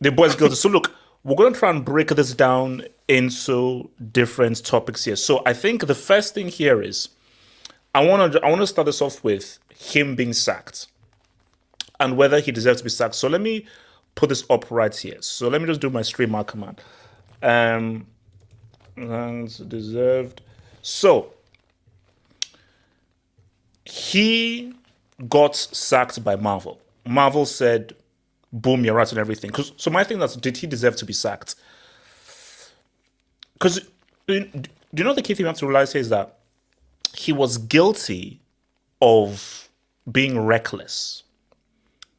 The boy's guilty. So look, we're going to try and break this down into different topics here. So I think the first thing here is I want to start this off with him being sacked and whether he deserves to be sacked. So let me put this up right here. So let me just do my streamer command. And deserved. So he got sacked by Marvel. Marvel said, "Boom, you're right on everything." So my thing is, did he deserve to be sacked? Because do you know the key thing you have to realize here is that he was guilty of being reckless.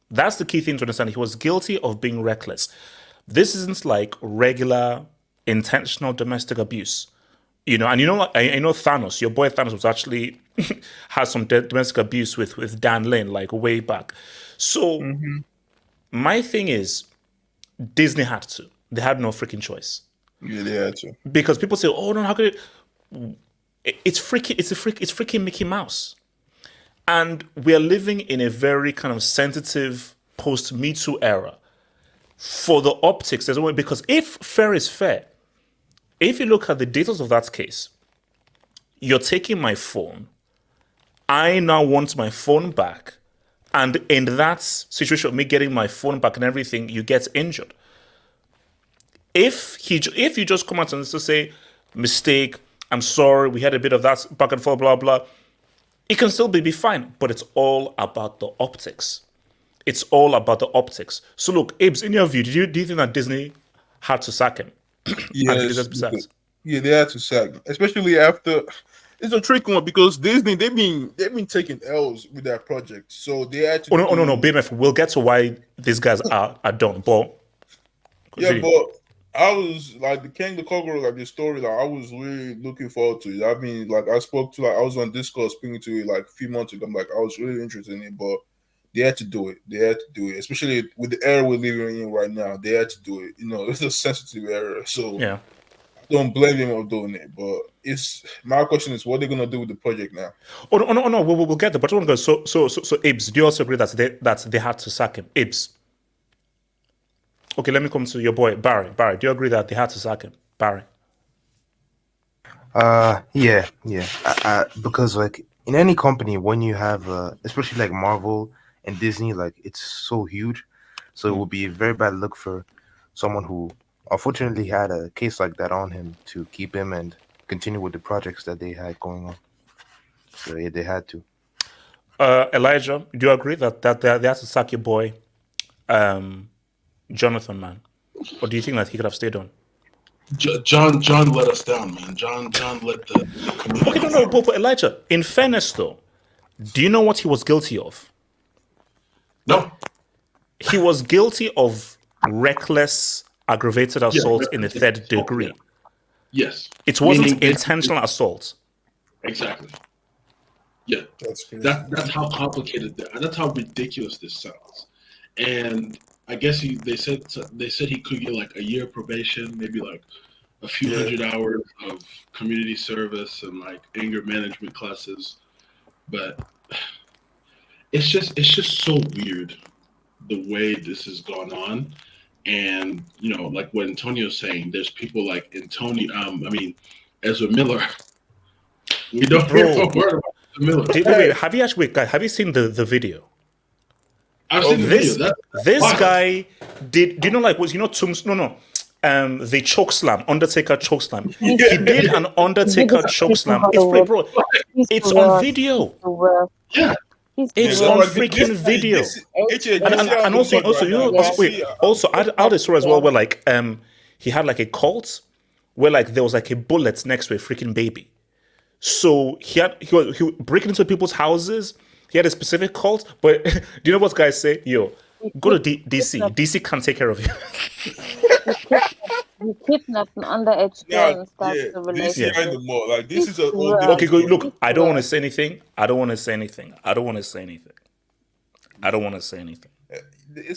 That's the key thing to understand. He was guilty of being reckless. This isn't like regular intentional domestic abuse. And I know Thanos, your boy Thanos was actually has some domestic abuse with Dan Lin, like way back. So my thing is, Disney had to. They had no freaking choice. Yeah, they had to. Because people say, "Oh no, how could it?" It's freaking. It's freaking Mickey Mouse, and we are living in a very kind of sensitive post Me Too era. For the optics, there's only because if fair is fair, if you look at the details of that case, you're taking my phone. I now want my phone back. And in that situation of me getting my phone back and everything, you get injured. If you just come out and just say, "Mistake, I'm sorry, we had a bit of that back and forth, blah, blah," it can still be fine. But it's all about the optics. It's all about the optics. So look, Abe's, in your view, do you think that Disney had to sack him? Yes, yeah, they had to sack him, especially after. It's a tricky one because Disney they've been taking L's with that project, so they had to. Oh no, BMF. We'll get to why these guys are done, but yeah, but I was like the Kang the Conqueror, like the story, like I was really looking forward to it. I mean, like I spoke to, like I was on Discord speaking to it like a few months ago. I'm like, I was really interested in it, but they had to do it. They had to do it, especially with the era we're living in right now. They had to do it. It's a sensitive era, so yeah. I don't blame them for doing it. But it's my question is, what are they gonna do with the project now? Oh no, we'll get there. But I want to go. So, Ibs, do you also agree that they had to sack him, Ibs? Okay, let me come to your boy Barry. Barry, do you agree that they had to sack him, Barry? Yeah. Because like in any company, when you have, especially like Marvel and Disney, like it's so huge, so it would be a very bad look for someone who unfortunately had a case like that on him to keep him and continue with the projects that they had going on. So yeah, they had to. Elijah, do you agree that they had to sack your boy, Jonathan, man? Or do you think that he could have stayed on? John let us down, man. John let the community. Okay, no, but Elijah, in fairness though, do you know what he was guilty of? No. He was guilty of reckless aggravated assault in the third degree. Yeah. Yes. It wasn't intentional assault. Exactly. Yeah. That's how complicated that's how ridiculous this sounds. And I guess they said he could get like a year probation, maybe like a few hundred hours of community service and like anger management classes. But it's just so weird the way this has gone on. And like what Antonio's saying, there's people like Ezra Miller. We don't hear a word about Ezra Miller. Have you seen the video? I've seen the video. This guy did. Do you know like was Tombstone? No. The choke slam, Undertaker choke slam. He did an Undertaker choke slam. It's on video. Yeah. It's on freaking video. And also, I had a story as well where like he had like a cult where like there was like a bullet next to a freaking baby. So he was breaking into people's houses. He had a specific cult, but do you know what guys say? Yo, go to DC. DC can't take care of you. He kidnapped an underage girl and started the relationship. Like this is a okay. Good. Look, I don't want to say anything.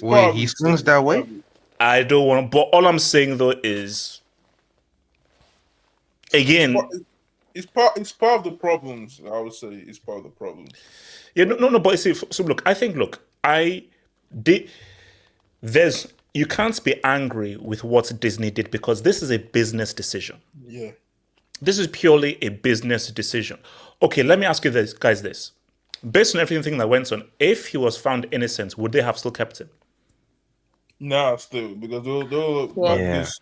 Wait, he swings that way? I don't want to. But all I'm saying though is, again, it's part of the problems. I would say it's part of the problems. Yeah, no. But see, so look, I think, there's you can't be angry with what Disney did because this is a business decision. Yeah. This is purely a business decision. Okay, let me ask you this, guys, this. Based on everything that went on, if he was found innocent, would they have still kept him? Nah, still, because they'll like this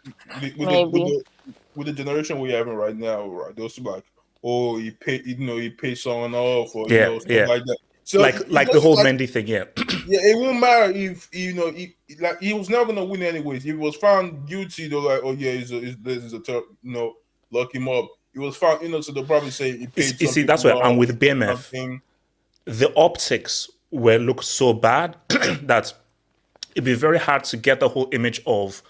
with the generation we're having right now, right? They'll still like, oh, he paid someone off, or stuff like that. So like the whole Mendy thing, yeah. Yeah, it won't matter if he was never gonna win anyways. If he was found guilty, they're like, oh yeah, this is lock him up. He was found, so they'll probably say he paid. You see, that's why. And with BMF, the optics look so bad that it'd be very hard to get the whole image of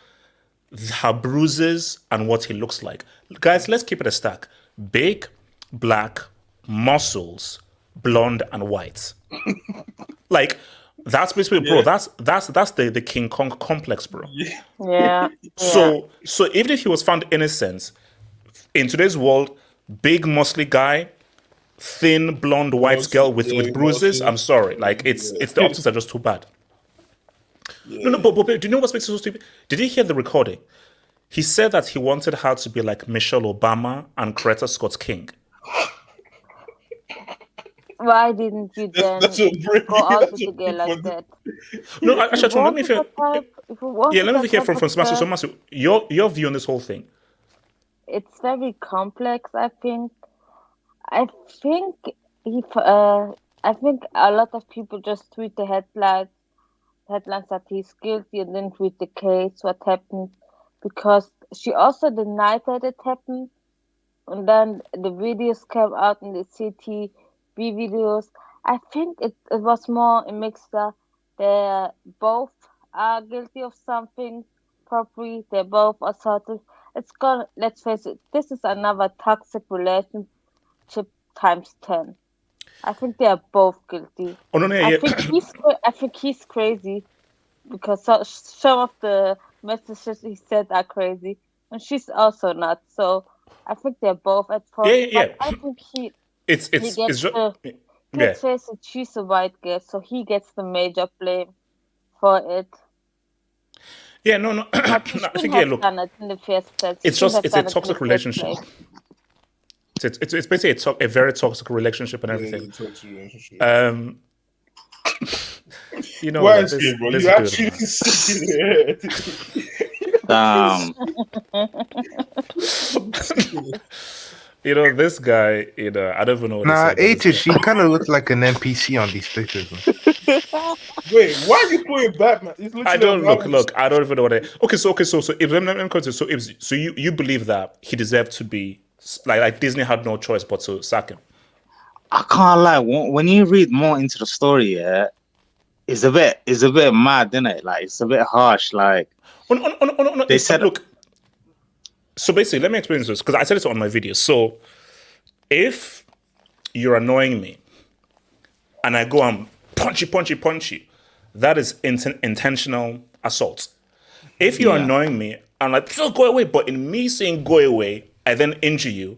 her bruises and what he looks like. Guys, let's keep it a stack: big, black, muscles, blonde, and white. Like. That's basically, bro. That's the King Kong complex, bro. Yeah. So even if he was found innocent, in today's world, big muscly guy, thin blonde white girl with bruises. I'm sorry, like it's the optics are just too bad. Yeah. No, but do you know what makes it so stupid? Did you hear the recording? He said that he wanted her to be like Michelle Obama and Coretta Scott King. Why didn't you then go out together like that? No, actually, let me hear. Let me hear from Smasu. So, Masu, your view on this whole thing. It's very complex. I think a lot of people just tweet the headlines that he's guilty and then tweet the case, what happened, because she also denied that it happened, and then the videos came out in the city. videos. I think it was more a mixture. They both are guilty of something, probably. They both assaulted. Let's face it, this is another toxic relationship times 10. I think they are both guilty. Oh, no, I think he's crazy because some of the messages he said are crazy, and she's also not. So I think they're both at fault. Yeah. I think Let's face it, she's a white girl, so he gets the major blame for it. Yeah, no. I think look, in the first place. It's a toxic relationship. It's basically a very toxic relationship and everything. Toxic relationship. Why is it, bro? You actually this guy, I don't even know what to say. She kind of looks like an NPC on these pictures. Wait, why are you putting Batman? I don't look. I don't even know what Okay, so you believe that he deserved to be like Disney had no choice but to sack him? I can't lie. When you read more into the story, it's a bit mad, isn't it? Like it's a bit harsh. Like they said, look. So basically, let me explain this because I said it on my video. So if you're annoying me and I go and punch you, that is intentional assault. If you're annoying me and like, so go away, but in me saying go away, I then injure you,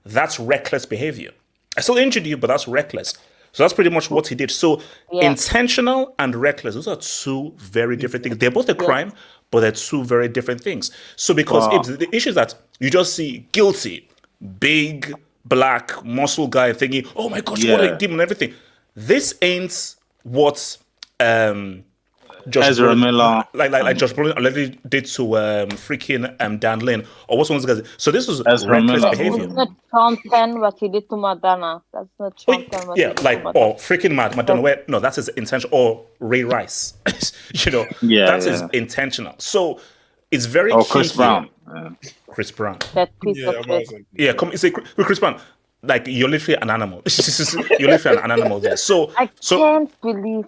that's reckless behavior. I still injured you, but that's reckless. So that's pretty much what he did. So intentional and reckless, those are two very different things. They're both a crime, but they're two very different things. So because the issue is that you just see guilty, big, black, muscle guy thinking, oh my gosh, what a demon and everything. This ain't what Ezra Miller, like Josh Brolin already did to freaking Dan Lin, or what's one of those guys. So this was Ezra reckless Miller. behavior. It's not Sean Penn what he did to Madonna. That's not Sean Penn what he did to Madonna. Or freaking Madonna. No, that's his intention. Or Ray Rice. That is intentional. So it's very key. Chris Brown. Chris Brown. That piece of shit. Chris Brown. Like you're literally an animal. You're literally an animal there. So I can't believe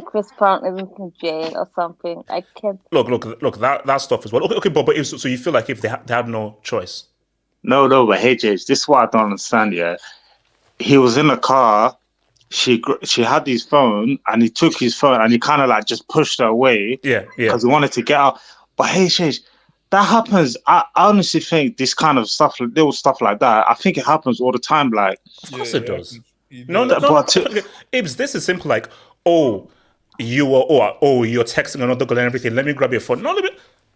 Chris Brown isn't in jail or something. I can't. Look. That stuff as well. Okay, but so you feel like if they had no choice? No, but hey, James, this is what I don't understand. Yeah, he was in a car. She had his phone, and he took his phone, and he kind of like just pushed her away. Yeah. Because he wanted to get out. But hey, James, that happens. I honestly think this kind of stuff, little stuff like that, I think it happens all the time. Like, of course it does. No. Ibs, this is simple. Like, you're texting another girl and everything. Let me grab your phone. No,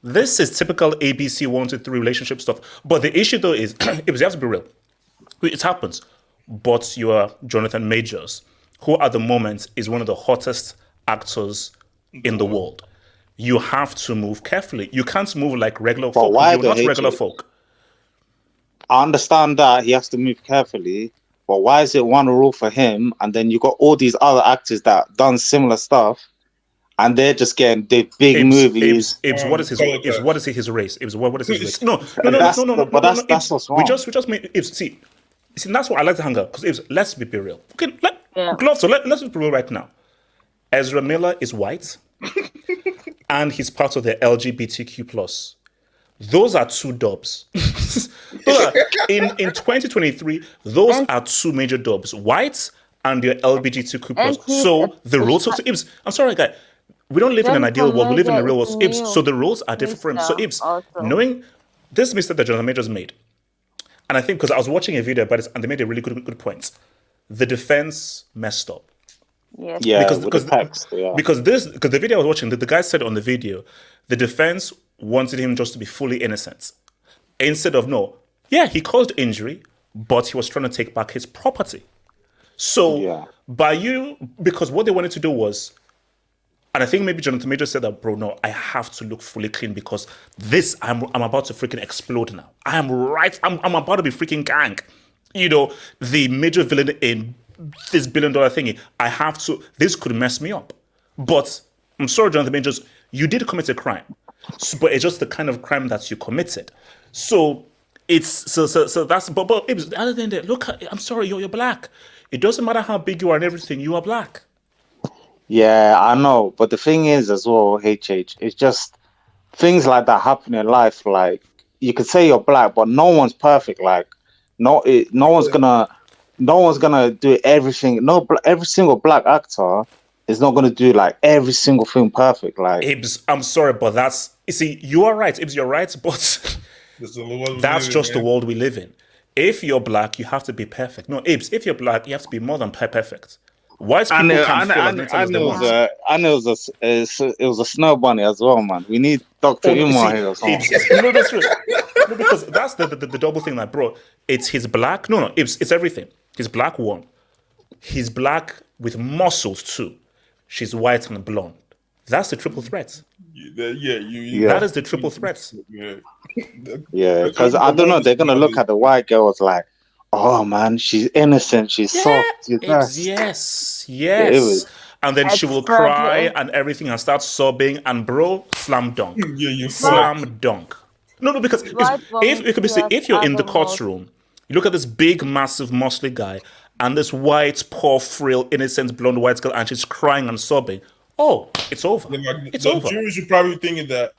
this is typical ABC 1 to 3 relationship stuff. But the issue though is, you have to be real. It happens. But you are Jonathan Majors, who at the moment is one of the hottest actors in the world. You have to move carefully. You can't move like regular folk. You're not regular folk. I understand that he has to move carefully, but why is it one rule for him, and then you got all these other actors that done similar stuff, and they're just getting the big movies? What is his race? What is his race? No. But that's what's wrong. We just made see, that's what I like to hang out, because let's be real. Okay, let's be real right now. Ezra Miller is white, and he's part of the LGBTQ plus. Those are two dubs. In 2023, those are two major dubs: white and your LGBTQ plus. So the rules. I'm sorry, guy. We don't live in an ideal world. We live in a real world. So the rules are different for him. So knowing this mistake that Jonathan Majors made, and I think because I was watching a video about it, and they made a really good point. The defense messed up. Yes. Yeah, because the video I was watching, the guy said on the video, the defense wanted him just to be fully innocent. Instead of he caused injury, but he was trying to take back his property. So because what they wanted to do was, and I think maybe Jonathan Major said that, bro, no, I have to look fully clean because I'm about to freaking explode now. I'm about to be freaking Kang. The major villain in this $1 billion thingy. This could mess me up. But I'm sorry, Jonathan Majors, you did commit a crime. But it's just the kind of crime that you committed. So that's but other than that, look, I'm sorry, you're black. It doesn't matter how big you are and everything, you are black. Yeah, I know. But the thing is as well, HH, it's just things like that happen in life. Like, you could say you're black, but no one's perfect. Like, no one's gonna do everything. Every single black actor is not gonna do like every single thing perfect. Like, Ibs, I'm sorry, but you are right. Ibs, you're right, but that's just the world we live in. If you're black, you have to be perfect. No, Ibs, if you're black, you have to be more than perfect. White people can't feel as mental as they want. I know it was a snow bunny as well, man. We need Dr. Umar here or something. No, that's true. No, because that's the double thing that bro. He's black. No, it's everything. He's black, one. He's black with muscles, two. She's white and blonde. That's the triple threat. That is the triple threat. Yeah, because I don't know, they're gonna look at the white girls like, oh man, she's innocent, she's soft. Yes. And then she will cry and everything and start sobbing, and bro, slam dunk. Slam dunk. No, because if you're in the courtroom, you look at this big, massive, muscly guy and this white, poor, frail, innocent, blonde white girl, and she's crying and sobbing. Oh, it's over. It's over. Juries are probably thinking that.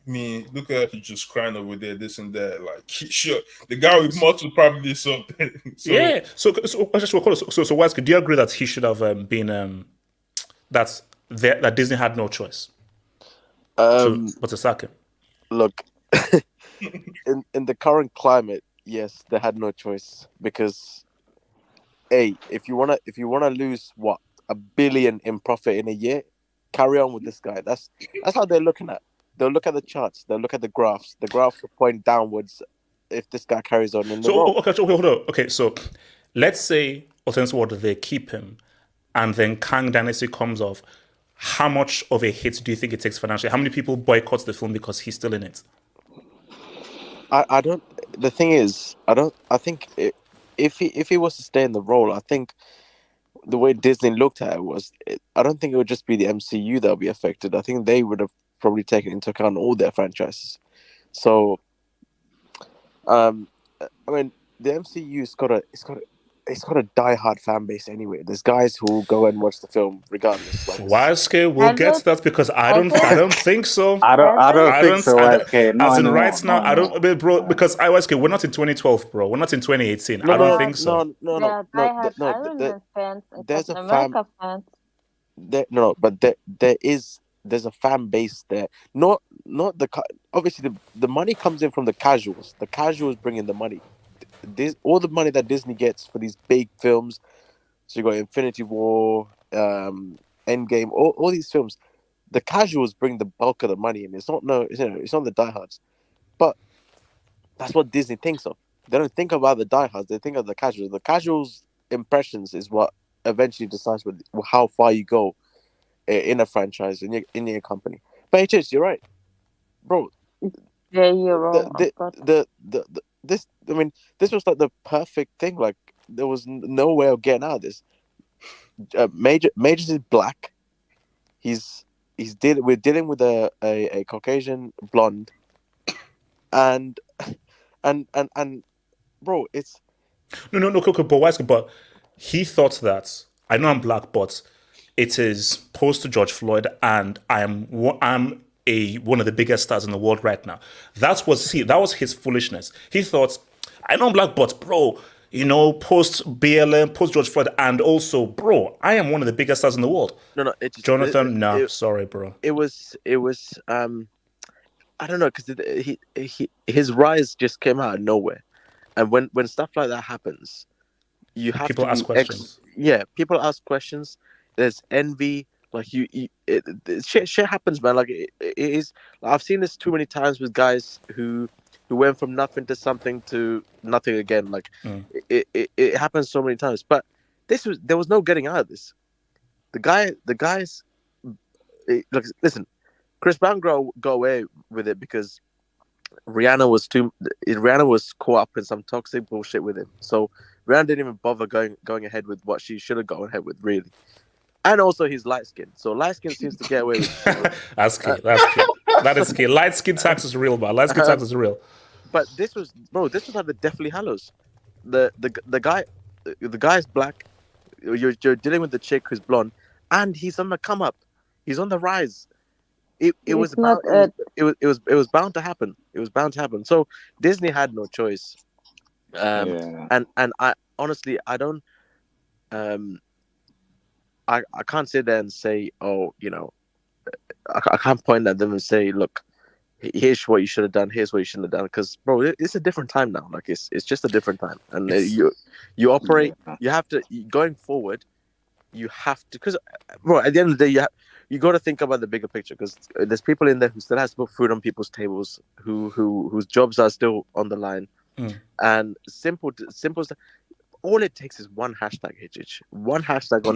Look at her just crying over there, this and that. Like, sure, the guy with muscle probably did something. So Wesker, do you agree that he should have been that Disney had no choice? But to sack him. Look, in the current climate, yes, they had no choice because, if you wanna lose what $1 billion in profit in a year, carry on with this guy. That's how they're looking at. They'll look at the charts. They'll look at the graphs. The graphs will point downwards if this guy carries on in the role. Hold on. Okay, so let's say, alternative order, they keep him, and then Kang Dynasty comes off. How much of a hit do you think it takes financially? How many people boycott the film because he's still in it? I don't. The thing is, I think if he was to stay in the role, I think the way Disney looked at it was, I don't think it would just be the MCU that would be affected. I think they would have probably taken into account all their franchises. So, the MCU's got a die-hard fan base anyway. There's guys who will go and watch the film regardless. We'll get to that because I don't think so. I don't think so. As in right now, I don't, bro. Because we're not in 2012, bro. We're not in 2018. I don't think so. No. There's a fan. There's a fan base there. Not obviously the money comes in from the casuals. The casuals bring in the money. All the money that Disney gets for these big films. So you got Infinity War, Endgame, all these films, the casuals bring the bulk of the money in. It's not it's not the diehards, but that's what Disney thinks of. They don't think about the diehards. They think of the casuals. The casuals' impressions is what eventually decides how far you go in a franchise in your company. But HH, you're right, bro. Yeah, you're wrong. This was like the perfect thing. Like there was no way of getting out of this. Majors is black. We're dealing with a Caucasian blonde, and bro, it's No, Coco, but why? But he thought that I know I'm black, but it is post George Floyd, and I'm one of the biggest stars in the world right now. That was his foolishness. He thought, I know I'm black, but bro, post BLM, post George Floyd, and also, bro, I am one of the biggest stars in the world. No, Jonathan, sorry, bro. It was I don't know, because his rise just came out of nowhere, and when stuff like that happens, you have people to ask questions. People ask questions. There's envy. Like shit happens, man. Like it is. I've seen this too many times with guys who went from nothing to something to nothing again. Like it happens so many times. But there was no getting out of this. The guys. Look, listen. Chris Brown got away with it because Rihanna was caught up in some toxic bullshit with him. So Rihanna didn't even bother going ahead with what she should have gone ahead with, really. And also he's light skinned. So light skin seems to get away with shit. That's key. That is key. Light skin tax is real, man. Light skin tax is real. But this was like the Deathly Hallows. The guy's black. You're dealing with the chick who's blonde, and he's on the come up. He's on the rise. It was bound to happen. It was bound to happen. So Disney had no choice. And I honestly I don't I can't sit there and say, I can't point at them and say, look, here's what you should have done, here's what you shouldn't have done, because bro, it's a different time now. Like it's just a different time, and you operate. You have to going forward. You have to, because bro, at the end of the day, you got to think about the bigger picture, because there's people in there who still has to put food on people's tables, whose jobs are still on the line, and simple stuff. All it takes is one hashtag, HH. One hashtag on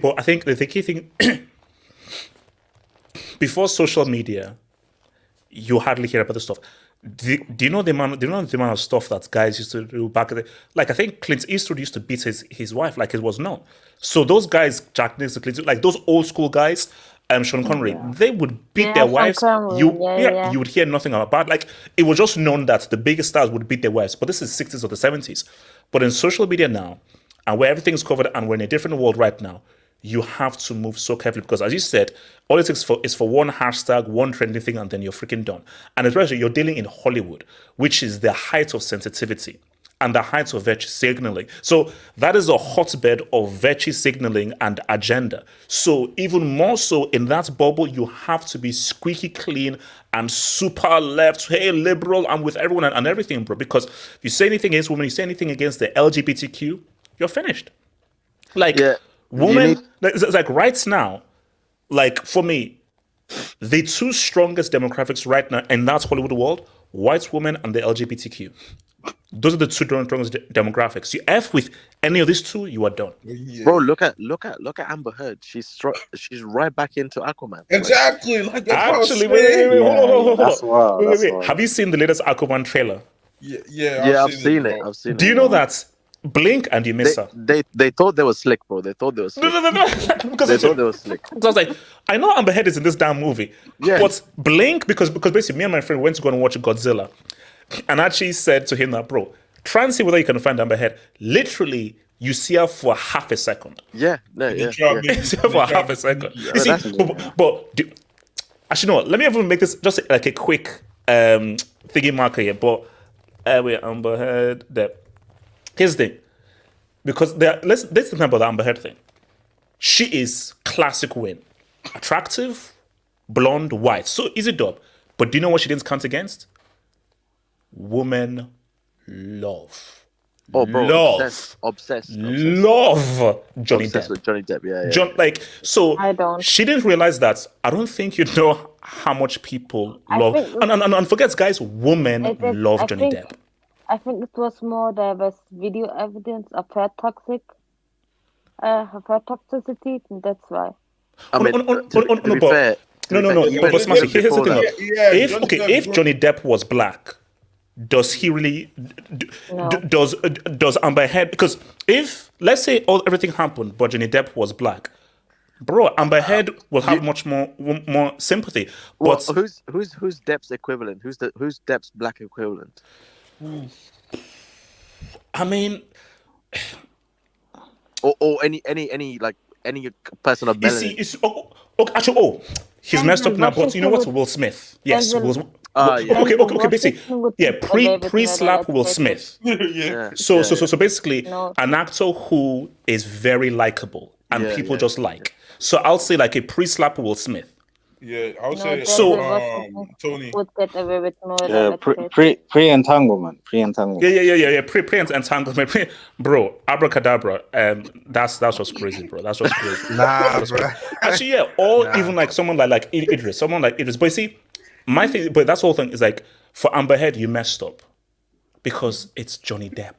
but I think the key thing before social media, you hardly hear about this stuff. Do you know the amount of stuff that guys used to do back in the, like I think Clint Eastwood used to beat his wife, like it was known. So those guys, Jack Nicholson, Clint, like those old school guys, Sean Connery, they would beat their wives. You would hear nothing about. Like it was just known that the biggest stars would beat their wives. But this is 60s or the 70s. But in social media now, and where everything is covered, and we're in a different world right now, you have to move so carefully, because as you said, all it takes is for one hashtag, one trending thing, and then you're freaking done. And especially you're dealing in Hollywood, which is the height of sensitivity and the height of virtue signaling. So that is a hotbed of virtue signaling and agenda. So even more so in that bubble, you have to be squeaky clean and super left. Hey, liberal, I'm with everyone and everything, bro. Because if you say anything against women, you say anything against the LGBTQ, you're finished. Like women, it's like right now, like for me, the two strongest demographics right now in that Hollywood world, white women and the LGBTQ. Those are the two strongest demographics. You F with any of these two, you are done. Yeah. Bro, look at Amber Heard. She's right back into Aquaman. Exactly. Like actually, wait, hold on. Wait. Have you seen the latest Aquaman trailer? Yeah, I've seen it. Do you know that? Blink and you miss her. They thought they were slick, bro. They thought they were slick. No. Because they thought they were slick. So I was like, I know Amber Heard is in this damn movie, but Blink, because basically me and my friend went to go and watch Godzilla, and actually said to him that, bro, try and see whether you can find Amber Heard. Literally, you see her for half a second. Yeah. You see her for half a second. You see, but actually, no. Let me even make this just like a quick thingy marker here. But wait, Amber Heard, Depp. Here's the thing, because let's think about the Amber Heard thing. She is classic win, attractive, blonde, white, so easy dub. But do you know what she didn't count against? Woman love. Oh, bro, obsessed love Johnny Depp. with Johnny Depp. Yeah. Like, so I don't. she didn't realize that. I don't think you know how much people love and forget, guys, women love Johnny Depp. I think it was more there was video evidence of her toxicity, and that's why. I mean, to be fair, no. But Smasi, here's the thing. If Johnny Depp was black, does he really? Does Amber Heard? Because if, let's say, everything happened, but Johnny Depp was black, bro, Amber Heard will have much more sympathy. But who's Depp's equivalent? Who's Depp's black equivalent? I mean, or any person of melanin. He's messed up now. But you know what? Will Smith. Yes. Okay. Basically, pre-slap Will Smith. So basically, an actor who is very likable and people just like. So I'll say like a pre-slap Will Smith. Yeah, I would say Tony would get away with more. Pre-entanglement. Yeah. Pre-entanglement. Bro, abracadabra. That's just crazy, bro. That's just crazy. Bro. Actually, yeah. Or even like someone like Idris. But you see, my thing. But that's the whole thing is like, for Amber Heard, you messed up because it's Johnny Depp.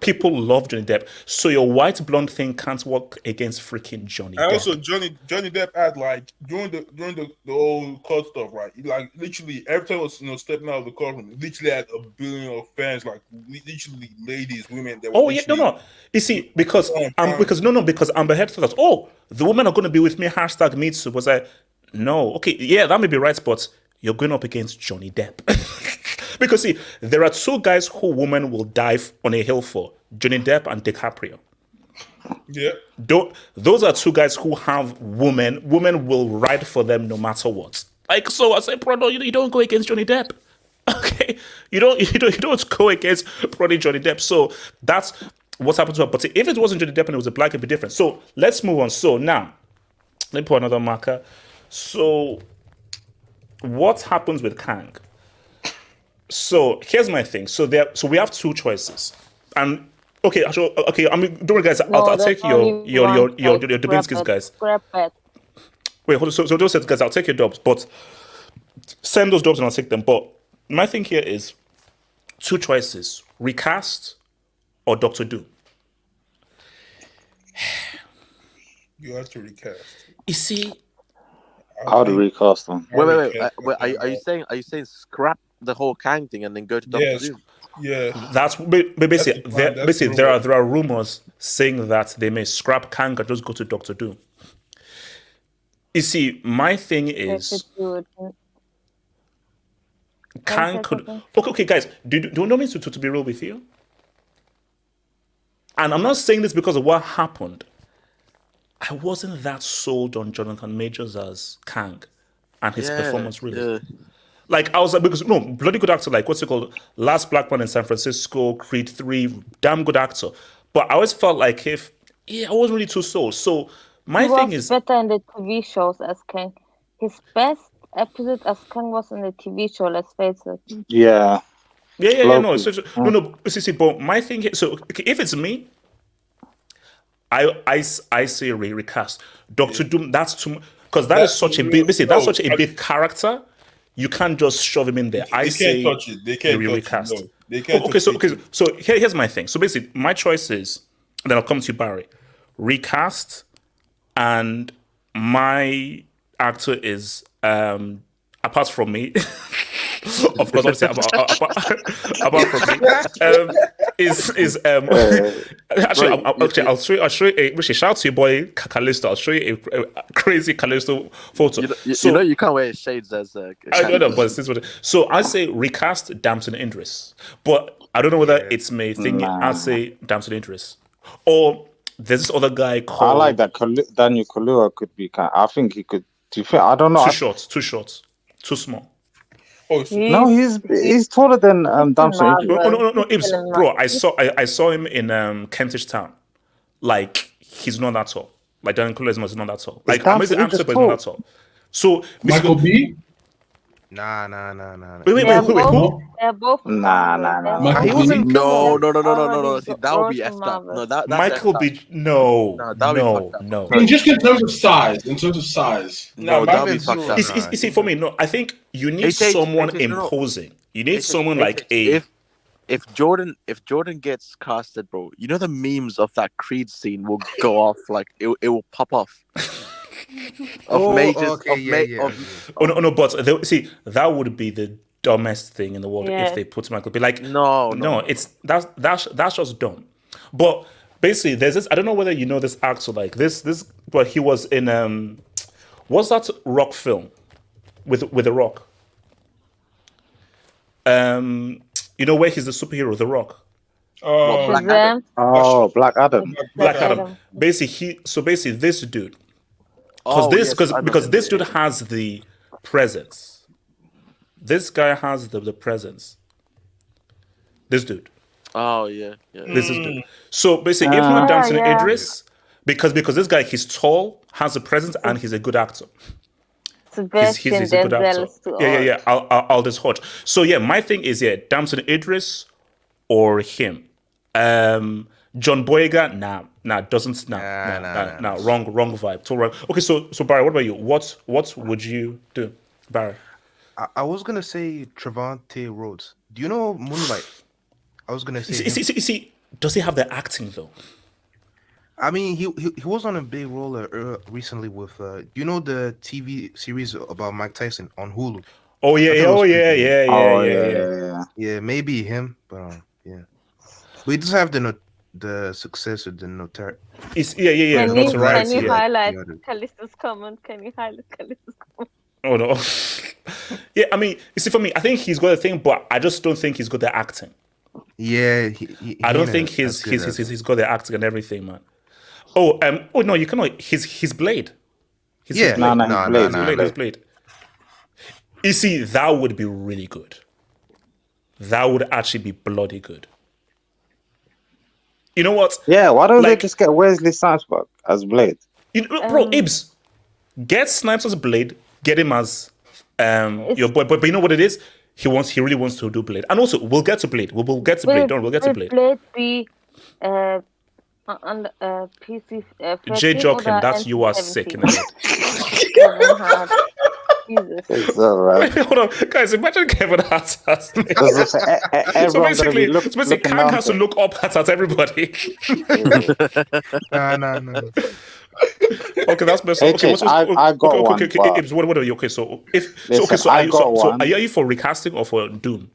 People love Johnny Depp, so your white blonde thing can't work against freaking Johnny Depp. And also, Johnny Depp had like during the whole court stuff, right? He, like literally every time he was stepping out of the courtroom, he literally had 1 billion of fans, like literally ladies, women. No. You see, because Amber Heard thought that the women are going to be with me. #MeToo. Was like, no, okay, yeah, that may be right, but you're going up against Johnny Depp. Because see, there are two guys who women will dive on a hill for: Johnny Depp and DiCaprio. Yeah. Those are two guys who have women. Women will ride for them no matter what. Like, so I say, bro, no, you don't go against Johnny Depp. Okay, you don't go against Johnny Depp. So that's what's happened to her. But if it wasn't Johnny Depp and it was a black, it'd be different. So let's move on. So now, let me put another marker. So what happens with Kang? So here's my thing. So we have two choices, and okay. I mean, don't worry, guys. I'll take your Dubinsky's, guys. Wait, hold on. So those said, guys, I'll take your jobs, but send those jobs and I'll take them. But my thing here is two choices: recast or Doctor Doom. You have to recast. You see, how to recast them? Wait. Are you saying scrap the whole Kang thing and then go to Doctor Doom? Yeah, that's basically. There are rumors saying that they may scrap Kang and just go to Doctor Doom. You see, my thing is, Kang could. Okay, guys. Do you know me to be real with you? And I'm not saying this because of what happened. I wasn't that sold on Jonathan Majors as Kang and his performance, really. Like, I was like, because, bloody good actor, like, what's it called? Last Black Man in San Francisco, Creed 3, damn good actor. But I always felt like I wasn't really too sold. So, my thing is... He was better in the TV shows as Kang. His best episode as Kang was in the TV show, let's face it. Yeah. No. See, but my thing is, so, okay, if it's me, I say recast. Doctor Doom, that's too much. Because that's such a big character. You can't just shove him in there. They can't touch it. They can't recast. No, they can't. So here's my thing. So basically, my choice is, and then I'll come to you, Barry. Recast, and my actor is apart from me. Of course, obviously, apart from me, actually, I'll show you shout out to your boy Callisto. I'll show you a crazy Callisto photo. You can't wear shades as I don't know, but this is what. So I say recast Damson Idris, but I don't know whether it's my thing. I'll say Damson Idris, or there's this other guy called. I like that Daniel Kaluuya could be. I think he could. I don't know. Too short, too small. No, he's taller than Damson Idris. No, Ibs, bro. I saw him in Kentish Town. Like, he's not that tall. Like, Daniel Kaluuya is not that tall. Like, amazing actor, but he's not that tall. So Michael B. Nah. Wait. They're both from Nah, Marvel. nah, nah. They're He both- wasn't No. already See, that would be wrote in effed up. Marvel. No, that's Michael effed up. B. No. That would be fucked up. No. I mean, just in terms of size. No, that would be fucked up. You see, for me, no. I think you need HH, someone no. imposing. You need HH, someone like a. If Jordan gets casted, bro, you know the memes of that Creed scene will go off, like it will pop off. Oh, Majors, okay, yeah. No, but see, that would be the dumbest thing in the world if they put Michael B. Like, No. it's that's just dumb. But basically, there's this. I don't know whether you know this actor, like this, but he was in what's that Rock film with The Rock? You know where he's the superhero, The Rock. Black Adam. Oh, Black Adam. Black Adam. Basically, this dude. Because this dude has the presence. This guy has the presence. This dude. Oh yeah. This is dude. So basically, if not Damson Idris, because this guy, he's tall, has a presence, and he's a good actor. Sebastian He's a good actor. Denzel. Yeah. Aldous Hodge. So yeah, my thing is Damson Idris or him. John Boyega, wrong vibe. So wrong. Okay, so Barry, what about you? What would you do, Barry? I was gonna say Trevante Rhodes. Do you know Moonlight? I was gonna say. See, does he have the acting though? I mean, he was on a big role recently with you know the TV series about Mike Tyson on Hulu. Oh yeah. Yeah, maybe him, but yeah. But he doesn't have the success or the notoriety. Can you highlight Callisto's comment? Can you highlight Callisto's comment? Oh no. Yeah, I mean, you see, for me, I think he's got the thing, but I just don't think he's got the acting. Yeah, I don't think he's got the acting and everything, man. Oh no, you cannot. He's Blade. He's Blade. You see, that would be really good. That would actually be bloody good. You know what? Yeah, why don't they just get Wesley Snipes back as Blade? Bro, Ibs, get Snipes as Blade. Get him as your boy. But you know what it is? He really wants to do Blade. And also, we'll get to Blade. We'll get to Blade. We'll get to Blade. Blade be on the PC. Jay Jokin, that's you are sick in the head. Jesus. It's all right. Hold on, guys. Imagine Kevin Hart as Blade. So basically, Kang has to look up at everybody. No. Okay, that's best. Okay, I got one. What are you? Okay, so are you for recasting or for Doom?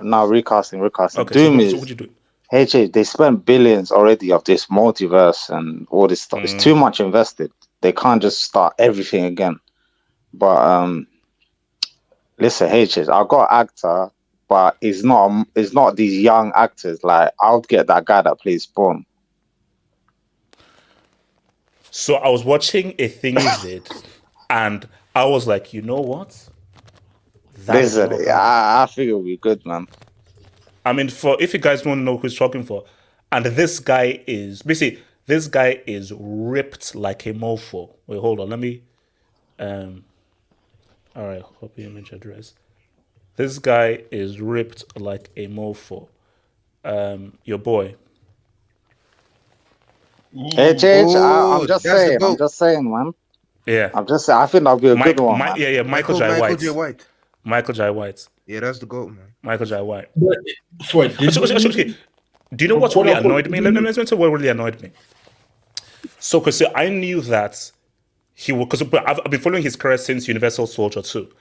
No, recasting. Okay, Doom so what you do? They spent billions already of this multiverse and all this stuff. It's too much invested. They can't just start everything again. But listen, I got an actor, but it's not these young actors. Like, I would get that guy that plays Spawn. So I was watching a thing he did, and I was like, you know what? Listen, I think it'll be good, man. I mean, if you guys don't know who he's talking for, and this guy is ripped like a mofo. Wait, hold on, let me. All right, copy image address. This guy is ripped like a mofo. Your boy. I'm just saying, man. Yeah. I'm just saying, I think that'll be a good one. Michael Jai White. Michael Jai White. Yeah, that's the GOAT, man. Michael Jai White. Sorry, do you know what really annoyed me? Let me tell you what really annoyed me. So, because I knew that he was, because I've been following his career since Universal Soldier 2.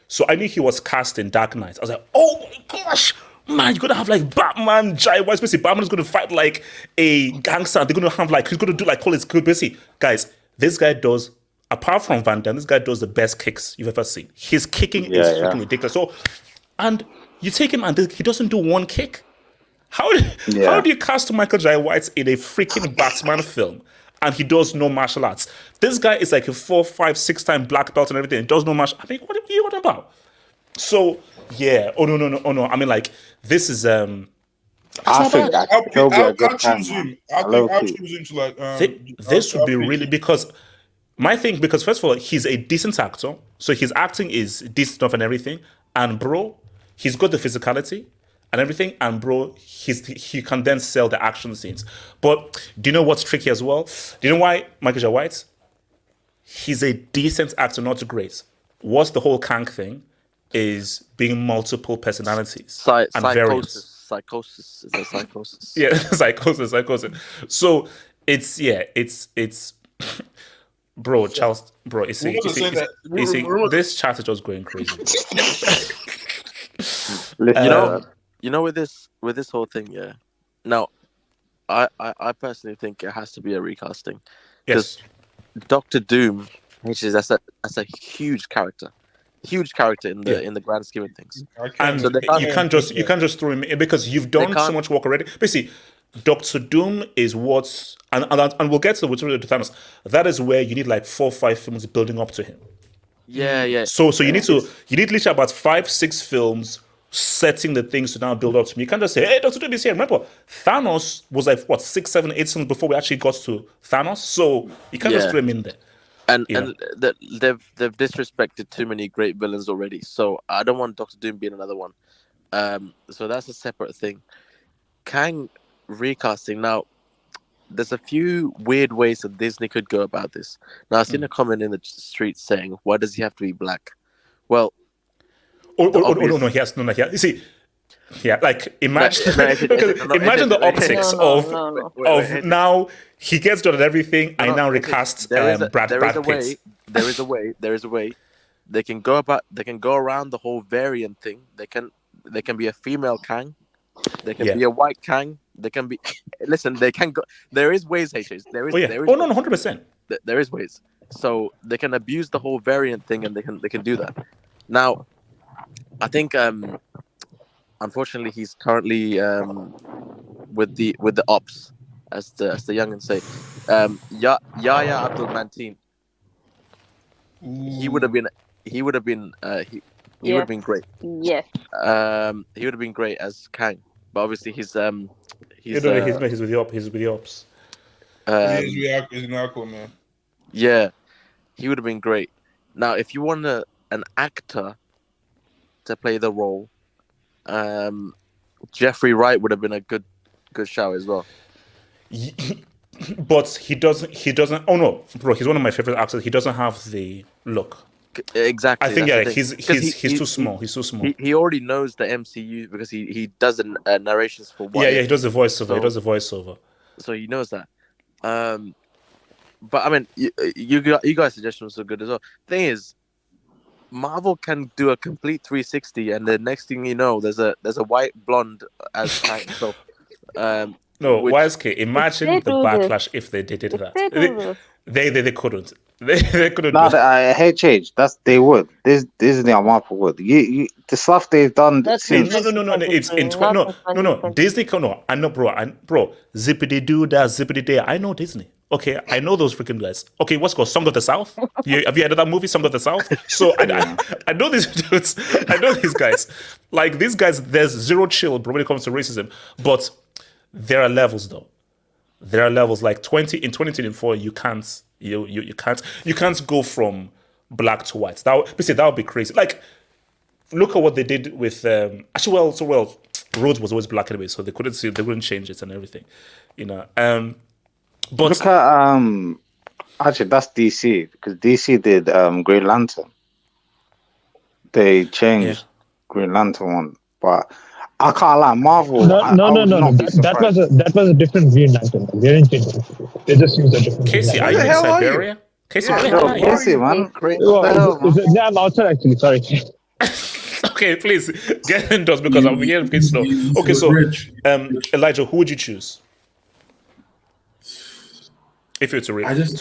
So I knew he was cast in Dark Knight. I was like, oh my gosh, man, you're gonna have like Batman, Jai White. Basically, Batman's gonna fight like a gangster. They're gonna have like, he's gonna do like all his good. Basically, guys, this guy does, apart from Van Damme, this guy does the best kicks you've ever seen. His kicking is freaking ridiculous. So, and you take him and he doesn't do one kick. How do you cast Michael Jai White in a freaking Batman film and he does no martial arts? This guy is like a 4, 5, 6-time black belt and everything. He does no martial. I mean, what are you talking about? So yeah. Oh no. I mean, like, this is I think he'll be a good time. I choose him to like. This would be really, because My thing, because first of all, he's a decent actor, so his acting is decent enough and everything. And bro, he's got the physicality and everything. And bro, he can then sell the action scenes. But do you know what's tricky as well? Do you know why Michael J. White? He's a decent actor, not great. What's the whole Kang thing? Is being multiple personalities and variants. Psychosis. Is there psychosis? Yeah, psychosis. So it's bro, Charles, bro. You see, this chat is just going crazy. You know, with this whole thing, yeah. Now, I personally think it has to be a recasting. Yes. Doctor Doom, which is that's a huge character in the grand scheme of things. And so you can't just throw him in because you've done so much work already. Basically, Doctor Doom is what's and we'll get to the Thanos. That is where you need like 4 or 5 films building up to him. Yeah. So you need literally about 5-6 films setting the things to now build up to me. You can't just say, hey, Doctor Doom is here. Remember, Thanos was like what 6, 7, 8 films before we actually got to Thanos. So you can't just throw him in there. And they've disrespected too many great villains already. So I don't want Doctor Doom being another one. So that's a separate thing. Kang recasting. Now, there's a few weird ways that Disney could go about this. Now, I've seen a comment in the street saying, "Why does he have to be black?" Well, no, he has no. You see, yeah, like imagine the optics of now he gets done at everything. I now recast Brad Pitt. There is a way. They can go around the whole variant thing. They can be a female Kang. They can be a white Kang. They can be. Listen, they can go. There is ways, HH. There is. No, 100%. There is ways. So they can abuse the whole variant thing, and they can do that. Now, I think unfortunately he's currently with the ops, as the youngins say. Yahya Abdul-Mateen. He would have been great. Yes. He would have been great as Kang, but obviously he's with the ops. He's an Aquaman. Yeah, he would have been great. Now, if you want an actor to play the role, Jeffrey Wright would have been a good shout as well. But he doesn't. Oh no, bro, he's one of my favorite actors. He doesn't have the look. Exactly. I think he's too small. He's too small. He already knows the MCU because he does the narrations for one. Yeah, he does the voiceover. So he knows that. But I mean, you guys' suggestions are good as well. Thing is, Marvel can do a complete 360, and the next thing you know, there's a white blonde as Kang. So, YSK, imagine the backlash if they did that. They couldn't. They couldn't. No, HH. They would. Disney or Marvel would. The stuff they've done. No. It's no. Disney. No, I know, bro. Zippity doo da, zippity day. I know Disney. Okay, I know those freaking guys. Okay, what's it called? Song of the South? Have you heard of that movie, Song of the South? So I know these dudes. I know these guys. Like these guys, there's zero chill, bro, when it comes to racism. But there are levels, though. There are levels. Like in 2024, you can't go from black to white. That would be crazy. Like, look at what they did with Rhodes was always black anyway, so they couldn't change it and everything, you know. But look at actually that's DC because DC did Green Lantern. They changed Green Lantern one, but I can't lie. Marvel. No. That was a different Green Lantern. They didn't change it. They just used a different. Casey, are you in Siberia? Casey, Casey, man. I'm outside actually. Sorry. Okay, please get indoors because I'm here getting slow. Okay, so Elijah, who would you choose? If you were to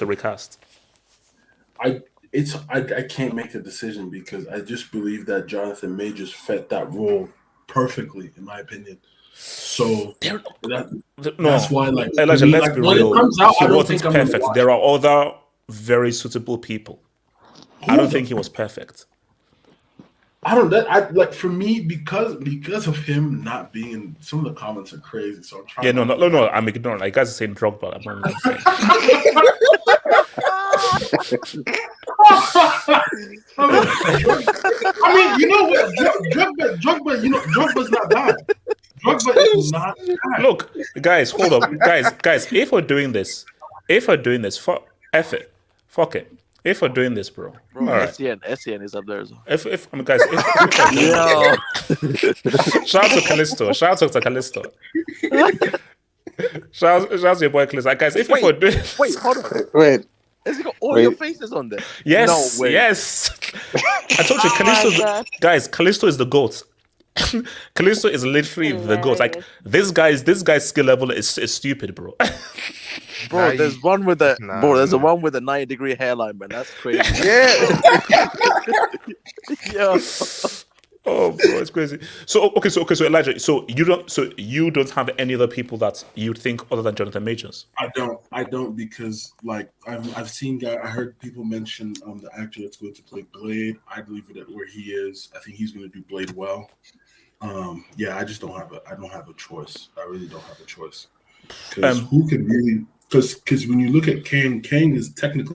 recast, I can't make a decision because I just believe that Jonathan Majors fit that role perfectly, in my opinion. So that's why, like, Elijah, let's be real. He wasn't perfect. Watch. There are other very suitable people. I don't think he was perfect. For me, because of him not being, some of the comments are crazy. So I'm trying. No. I'm ignoring. Like guys are saying Drogba. I'm not saying. I mean, you know what? Drogba's not bad. Drogba is not bad. Look, guys, hold up, guys. If we're doing this, fuck it. If we're doing this, bro. Bro, All right. SCN is up there as well. If I mean, guys, shout out to Callisto. Shout out to Callisto. Shout out to your boy Callisto. Guys, if we're doing, Wait, hold on. Wait. Has he got all your faces on there? yes, No way. yes. I told you, Callisto is the GOAT. Callisto is literally the GOAT. Like this guy's skill level is stupid, bro. Bro, there's one with a there's a one with a 90-degree hairline, man. That's crazy. Yeah. Yeah. Oh, bro, it's crazy. So Elijah, so you don't have any other people that you think other than Jonathan Majors? I don't because like I've seen I heard people mention the actor that's going to play Blade. I believe that where he is, I think he's going to do Blade well. Yeah, I just don't have a choice. I really don't have a choice because who can really because when you look at Kang is technically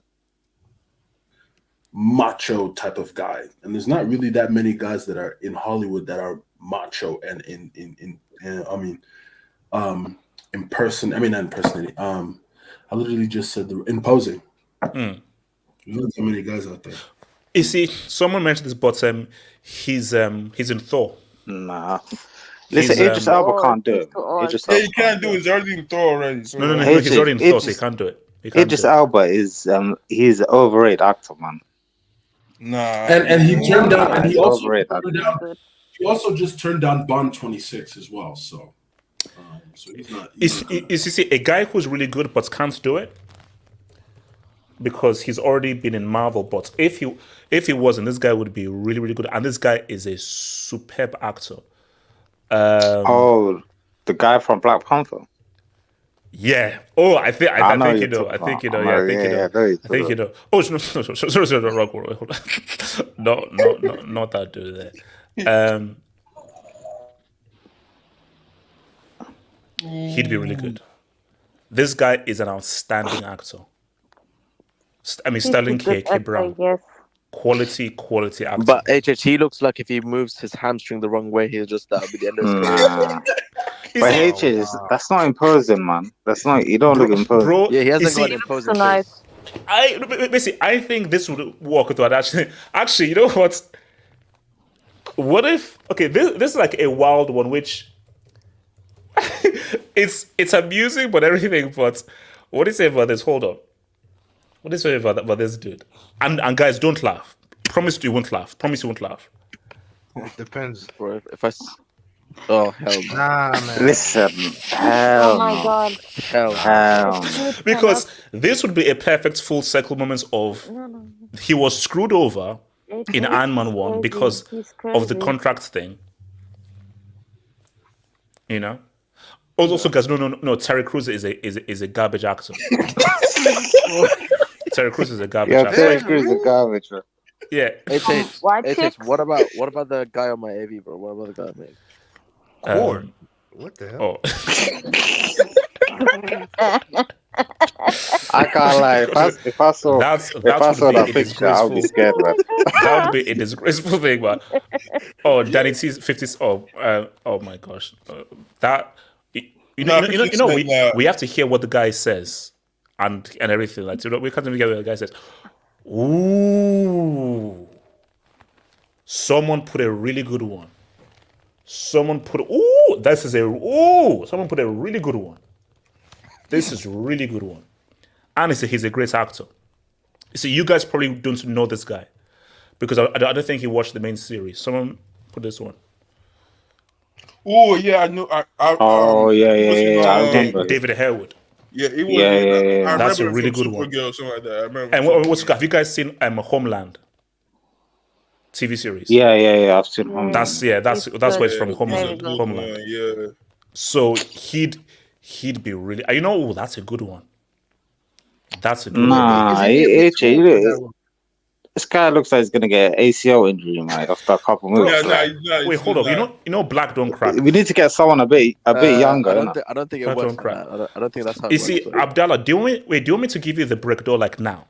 macho type of guy, and there's not really that many guys that are in Hollywood that are macho and impersonating. I literally just said imposing. There's not that many guys out there. You see, someone mentioned this, but he's in Thor. Nah. Listen, Idris Elba can't do it. You can't do it. He's already in Thor already. So. No. He's already in Thor, so he can't do it. Idris Elba is he's an overrated actor, man. Nah. And he turned down, and he also Overrated. just turned down Bond 26 as well. So he's not. You see, a guy who's really good but can't do it because he's already been in Marvel. But if he wasn't, this guy would be really, really good. And this guy is a superb actor. The guy from Black Panther. Yeah. Oh, I think you know. I think you know. Yeah, I think you know. Oh, no, sorry, wrong. Hold on. No, not that dude there. He'd be really good. This guy is an outstanding actor. I mean, Sterling K. Brown. Yes. Quality actor. But he looks like if he moves his hamstring the wrong way, he'll just that'll be the end of his career. But that's not imposing, man. That's not. You don't look imposing. Bro, Yeah, he hasn't got an imposing So nice. face. I think this would work with what actually, you know what? What if? Okay, this is like a wild one, which it's amusing, but everything. But what do you say about this? Hold on. What do you say about this dude? And guys, don't laugh. Promise you won't laugh. Promise you won't laugh. It depends. Bro, oh hell no. Nah, man. Listen, hell Oh my no. god. Hell. Because this would be a perfect full circle moment of he was screwed over in Iron Man 1 because of the contract thing. You know? Also, guys, no. Terry Crews is a garbage actor. Terry Crews is a garbage actor. Terry Crews is a garbage, bro. Yeah. What about the guy on my AV, bro? What about the guy on my AV? Corn. What the hell? I can't lie. If I saw that picture, I would be scared, man. That would be a disgraceful thing, man. Oh, Danny T's 50s. Oh my gosh. We have to hear what the guy says and everything. Like, we can't even get what the guy says. Ooh. Someone put a really good one. Someone put a really good one. This is a really good one. And he's a great actor. So you guys probably don't know this guy because I don't think he watched the main series. Someone put this one. Oh yeah, I know. David Harewood. Yeah, it was. Yeah. That's a really good one. Supergirl, something like that. I remember. And have you guys seen Homeland TV series? Yeah. I've seen Homeland. That's where it's from. Homeland. Yeah. So he'd be really. You know, that's a good one. That's a good one. Nah, this guy looks like he's gonna get an ACL injury, man, after a couple moves. Wait, hold up. You know, black don't crack. We need to get someone a bit younger. I don't think it works. I don't think that's how. You see, Abdallah, do you want me to give you the break door like now?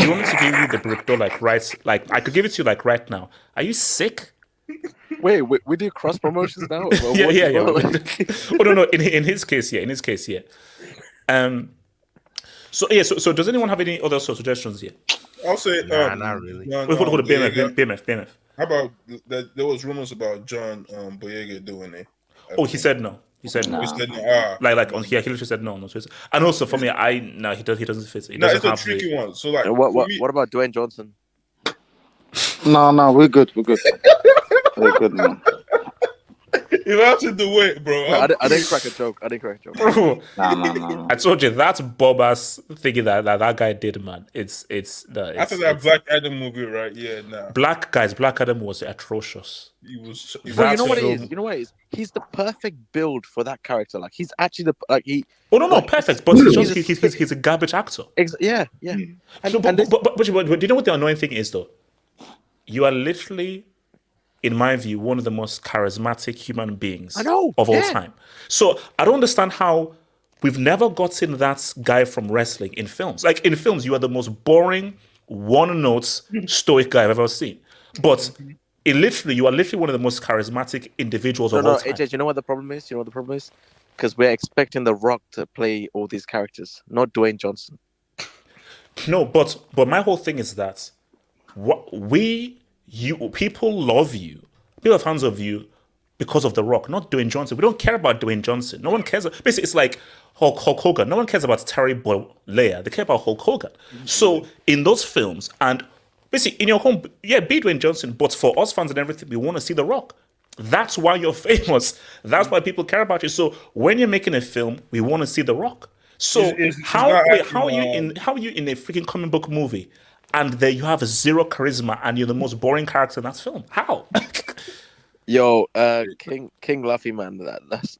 you want me to give you the breakdown like right? Like I could give it to you like right now. Are you sick? Wait, we do cross promotions now? Yeah. Oh no. In his case, yeah. So does anyone have any other suggestions here? I'll say not really. John, Wait, hold on, BMF. How about that? There was rumors about John Boyega doing it. Oh, he said no. He said no. He said no. Like on here, he literally said no. So and also for me, he doesn't fit. He No, doesn't it's a have tricky one. So like, what about Dwayne Johnson? No, we're good. We're good, man. You have to do it, bro. I didn't crack a joke. Bro, No. I told you that's Boba's thinking that guy did, man. It's after that Black Adam movie, right? Yeah, nah. Black Adam was atrocious. He was. Well, you know what it is? He's the perfect build for that character. Like he's actually Oh no, perfect. But he's a garbage actor. Yeah. But do you know what the annoying thing is though? You are literally, in my view, one of the most charismatic human beings of all time. So I don't understand how we've never gotten that guy from wrestling in films. Like in films, you are the most boring, one-note, stoic guy I've ever seen. But you are literally one of the most charismatic individuals of all time. AJ, you know what the problem is? Because we're expecting The Rock to play all these characters, not Dwayne Johnson. No, but my whole thing is that people love you. People are fans of you because of The Rock, not Dwayne Johnson. We don't care about Dwayne Johnson. No one cares. Basically, it's like Hulk Hogan. No one cares about Terry Bollea. They care about Hulk Hogan. So in those films, and basically in your home, be Dwayne Johnson. But for us fans and everything, we want to see The Rock. That's why you're famous. That's why people care about you. So when you're making a film, we want to see The Rock. So how are you in a freaking comic book movie? And there you have zero charisma, and you're the most boring character in that film. How? Yo, King Luffy, man. That's.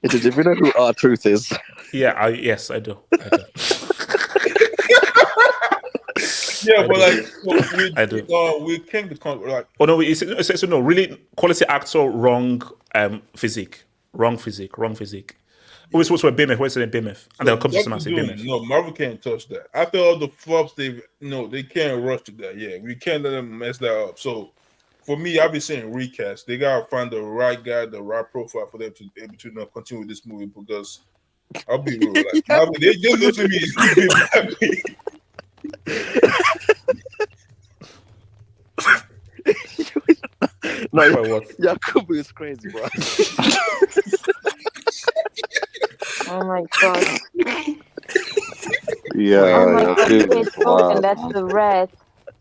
If you know who R-Truth is. Yeah, yes, I do. Yeah, but like I do. We King the Conqueror, like. Oh no, it's no really quality actor, wrong physique. Where's BMF? And they'll come to some say BMF. No, Marvel can't touch that. After all the flops they can't rush to that. Yeah, we can't let them mess that up. So for me, I've been saying recast. They gotta find the right guy, the right profile for them to be able to continue with this movie, because I'll be real. Like, they look at me. No, Yakubu is crazy, bro. Oh my god. Yeah. It's open, that's the red.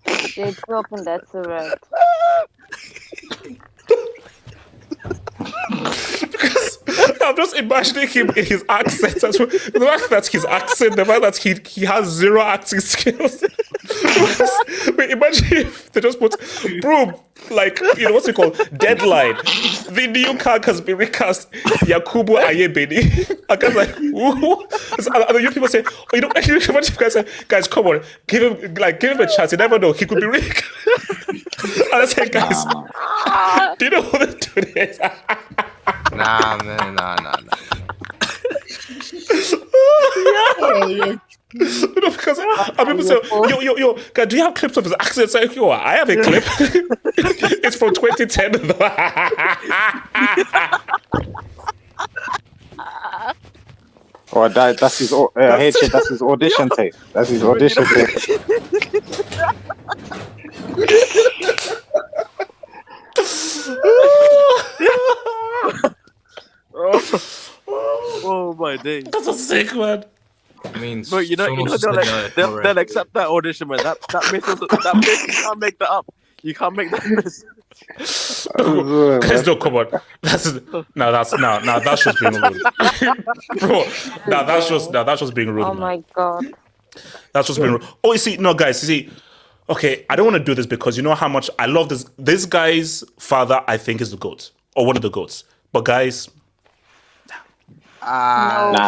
It's open, that's the red. Because I'm just imagining him in his accent. The fact that his accent, the fact that he has zero acting skills. Wait, imagine if they just put, bro, like, what's it called? Deadline. The new Kang has been recast. Yakubu Ayebeni. I guess like, who? And you people say, imagine if guys say, guys, come on, give him a chance. You never know, he could be Rick. And I say, guys, do you know who the dude is? Nah, man, nah. Yeah. Because people say, yo, guys, do you have clips of his accent? It's like, yo, I have a clip. It's from 2010. Oh, that's his. That's his audition tape. That's his audition tape. Oh my days. That's a sick one. I mean, but they'll accept that audition, man. That miss, you can't make that up. You can't make that miss. Guys, no, come on. That's just being rude, bro. That's just being rude. Oh my god. That's just being rude. Oh, guys. Okay, I don't want to do this because you know how much I love this. This guy's father, I think, is the GOAT or one of the GOATs. But guys. Nepotism.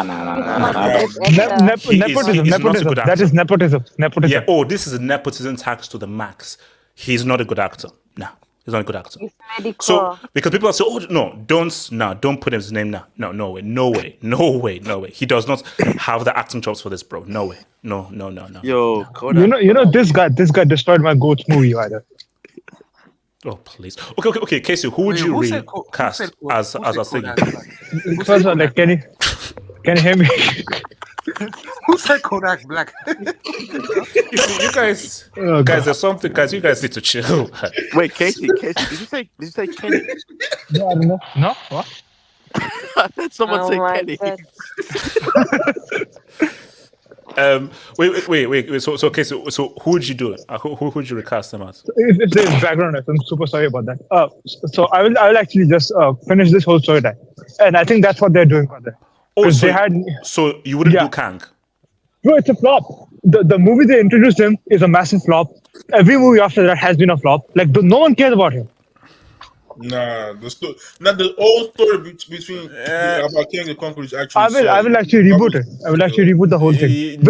That is nepotism. Yeah. Oh, this is a nepotism tax to the max. He's not a good actor. No, He's not a good actor. He's medical. So because people are saying, "Oh no, don't put his name now." No way. He does not have the acting chops for this, bro. No way. No. Yo, Kodak. You know, this guy destroyed my GOAT movie, either. Oh please. Okay. Casey, who would you recast as a Siggy? First of all, like, can you hear me? Who said Kodak Black? You guys, Oh, God. there's something, guys. You guys need to chill. Wait, Casey, did you say Kenny? No, I don't know. No? What? I heard someone Oh say my Kenny. God. Wait. So Casey, so who would you do? Who would you recast him as? If there's background noise, I'm super sorry about that. So I will actually just finish this whole storyline, and I think that's what they're doing for there. Oh, so, They had, so you wouldn't Yeah. do Kang? bro, it's a flop. The movie they introduced him is a massive flop. Every movie after that has been a flop. Like no one cares about him. Nah, the whole story between about King and Conqueror is actually. I will actually reboot it. I will actually reboot the whole thing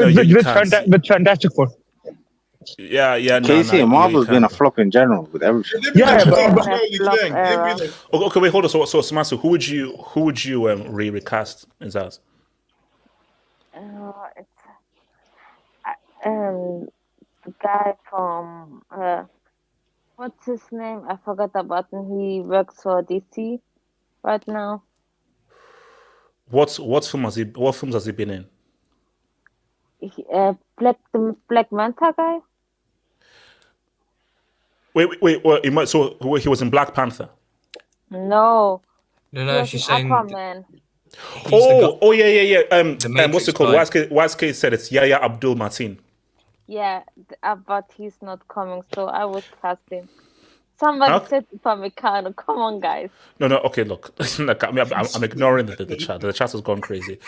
with Fantastic Four. Yeah. Casey and Marvel's been a flop in general with everything. Okay, wait, hold on. So Samasu, who would you recast in that? It's the guy from what's his name? I forgot about him. He works for DC right now. What films has he been in? The Black Manta guy. Wait. Well, so he was in Black Panther. No, No, she's saying. Aquaman. Yeah. What's it called? YSK said it's Yahya Abdul Mateen. Yeah, but he's not coming, so I would cast him. Somebody said Pamecano. Come on, guys. No. Okay, look. I'm ignoring the chat. The chat has gone crazy.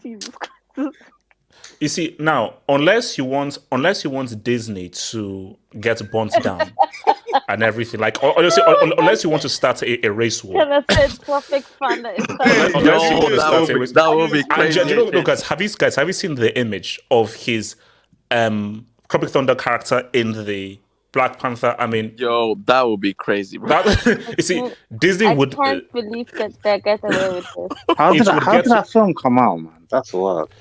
Jesus Christ. You see, now, unless you want Disney to get burnt down and everything, like honestly, unless you want to start a race war. Can I say Tropic Thunder? That would be crazy. Guys, have you seen the image of his Tropic Thunder character in the Black Panther? I mean, yo, that would be crazy, bro. You see, Disney would. I can't believe that they get away with this. How did that film come out, man? That's wild.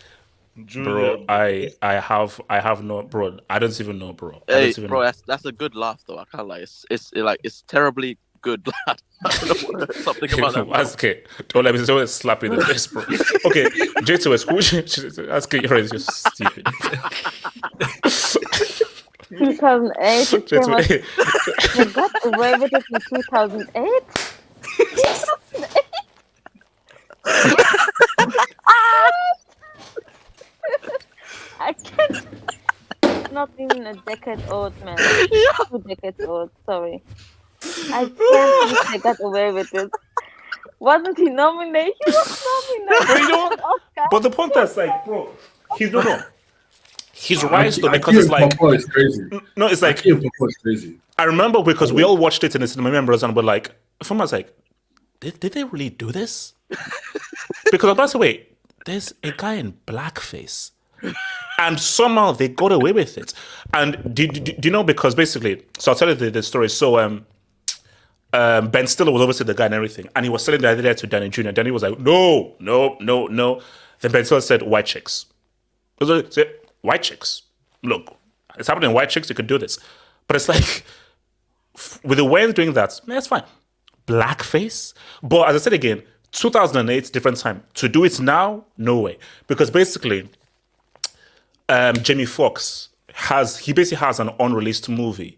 Bro, I have no, bro. I don't even know, bro. Hey, bro, that's a good laugh though. I can't lie. It's terribly good. I don't know something about that. Okay, don't let me slap you in the face, bro. Okay, J2S, who ask you, you're just stupid. 2008. They got away with it in 2008. 2008. I can't. Not even a decade old, man. 2 decades old. Sorry. I can't believe they got away with it. Wasn't he nominated? He was nominated. But the point is, like, bro, he's no. He's right though, because it's like is crazy. No, it's like crazy. I remember because we all watched it in the cinema, members, and we're like, from us, like, did they really do this? Because by the way, there's a guy in blackface. And somehow they got away with it. And do you know, because basically, so I'll tell you the story. So Ben Stiller was obviously the guy and everything, and he was selling the idea to Downey-Jr. Danny was like, no. Then Ben Stiller said, white chicks. Said, white chicks. Look, it's happening in white chicks, you could do this. But it's like, with the way they're doing that, man, it's fine. Blackface? But as I said again, 2008, different time. To do it now, no way. Because basically, Jamie Foxx has an unreleased movie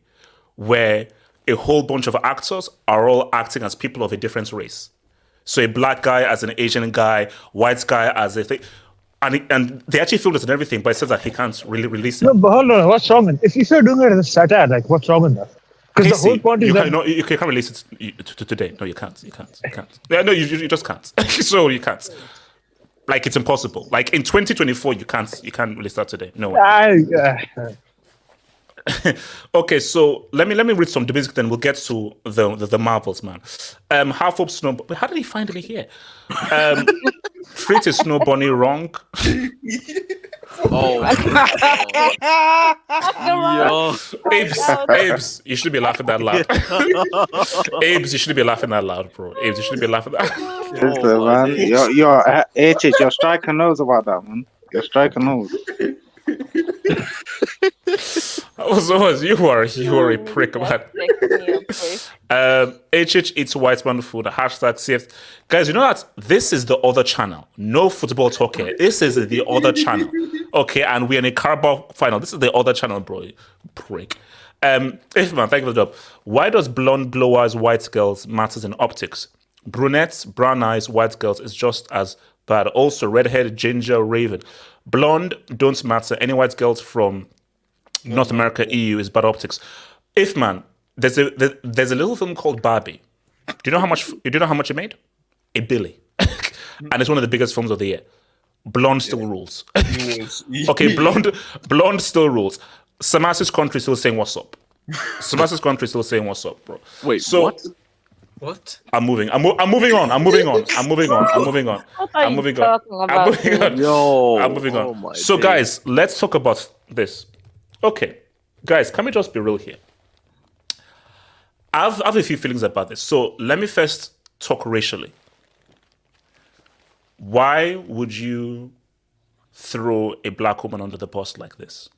where a whole bunch of actors are all acting as people of a different race. So a black guy as an Asian guy, white guy as a thing. And they actually filmed it and everything, but it says that he can't really release it. No, but hold on, what's wrong with if you're doing it as a satire, like what's wrong with that? Because the whole point is you can't release it today. No, you can't. You can't. Yeah, no, you just can't. So you can't. Like it's impossible. Like in 2024, you can't release that today. No way. Okay, so let me read some the basic. Then we'll get to the Marvels, man. Half up Snow. But how did he find it here? Treat is Snow Bunny wrong. Oh, yo. Abes, you shouldn't be laughing that loud. Abes, you shouldn't be laughing that loud, bro. Abes, you shouldn't be laughing that. Listen, man. Your striker knows about that, man. Your striker knows. You are a prick, man. HH eats white man food. Hashtag CF. Guys, you know that this is the other channel. No football talk here. This is the other channel. Okay, and we're in a Carabao final. This is the other channel, bro. Prick. If man, thank you for the job. Why does blonde, blue eyes, white girls matters in optics? Brunettes, brown eyes, white girls is just as bad. Also, redhead, ginger, raven. Blonde don't matter. Any white girls from North America, EU is bad optics. If man, there's a little film called Barbie. Do you know how much it made? $1 billion. And it's one of the biggest films of the year. Blonde still rules. Okay, blonde still rules. Samasis country still saying what's up. Samasis country still saying what's up, bro. Wait, So what? I'm moving on. What are you talking about? Yo. I'm moving on. Oh my So days. guys, let's talk about this. Okay, guys, can we just be real here? I have a few feelings about this. So let me first talk racially. Why would you throw a black woman under the bus like this?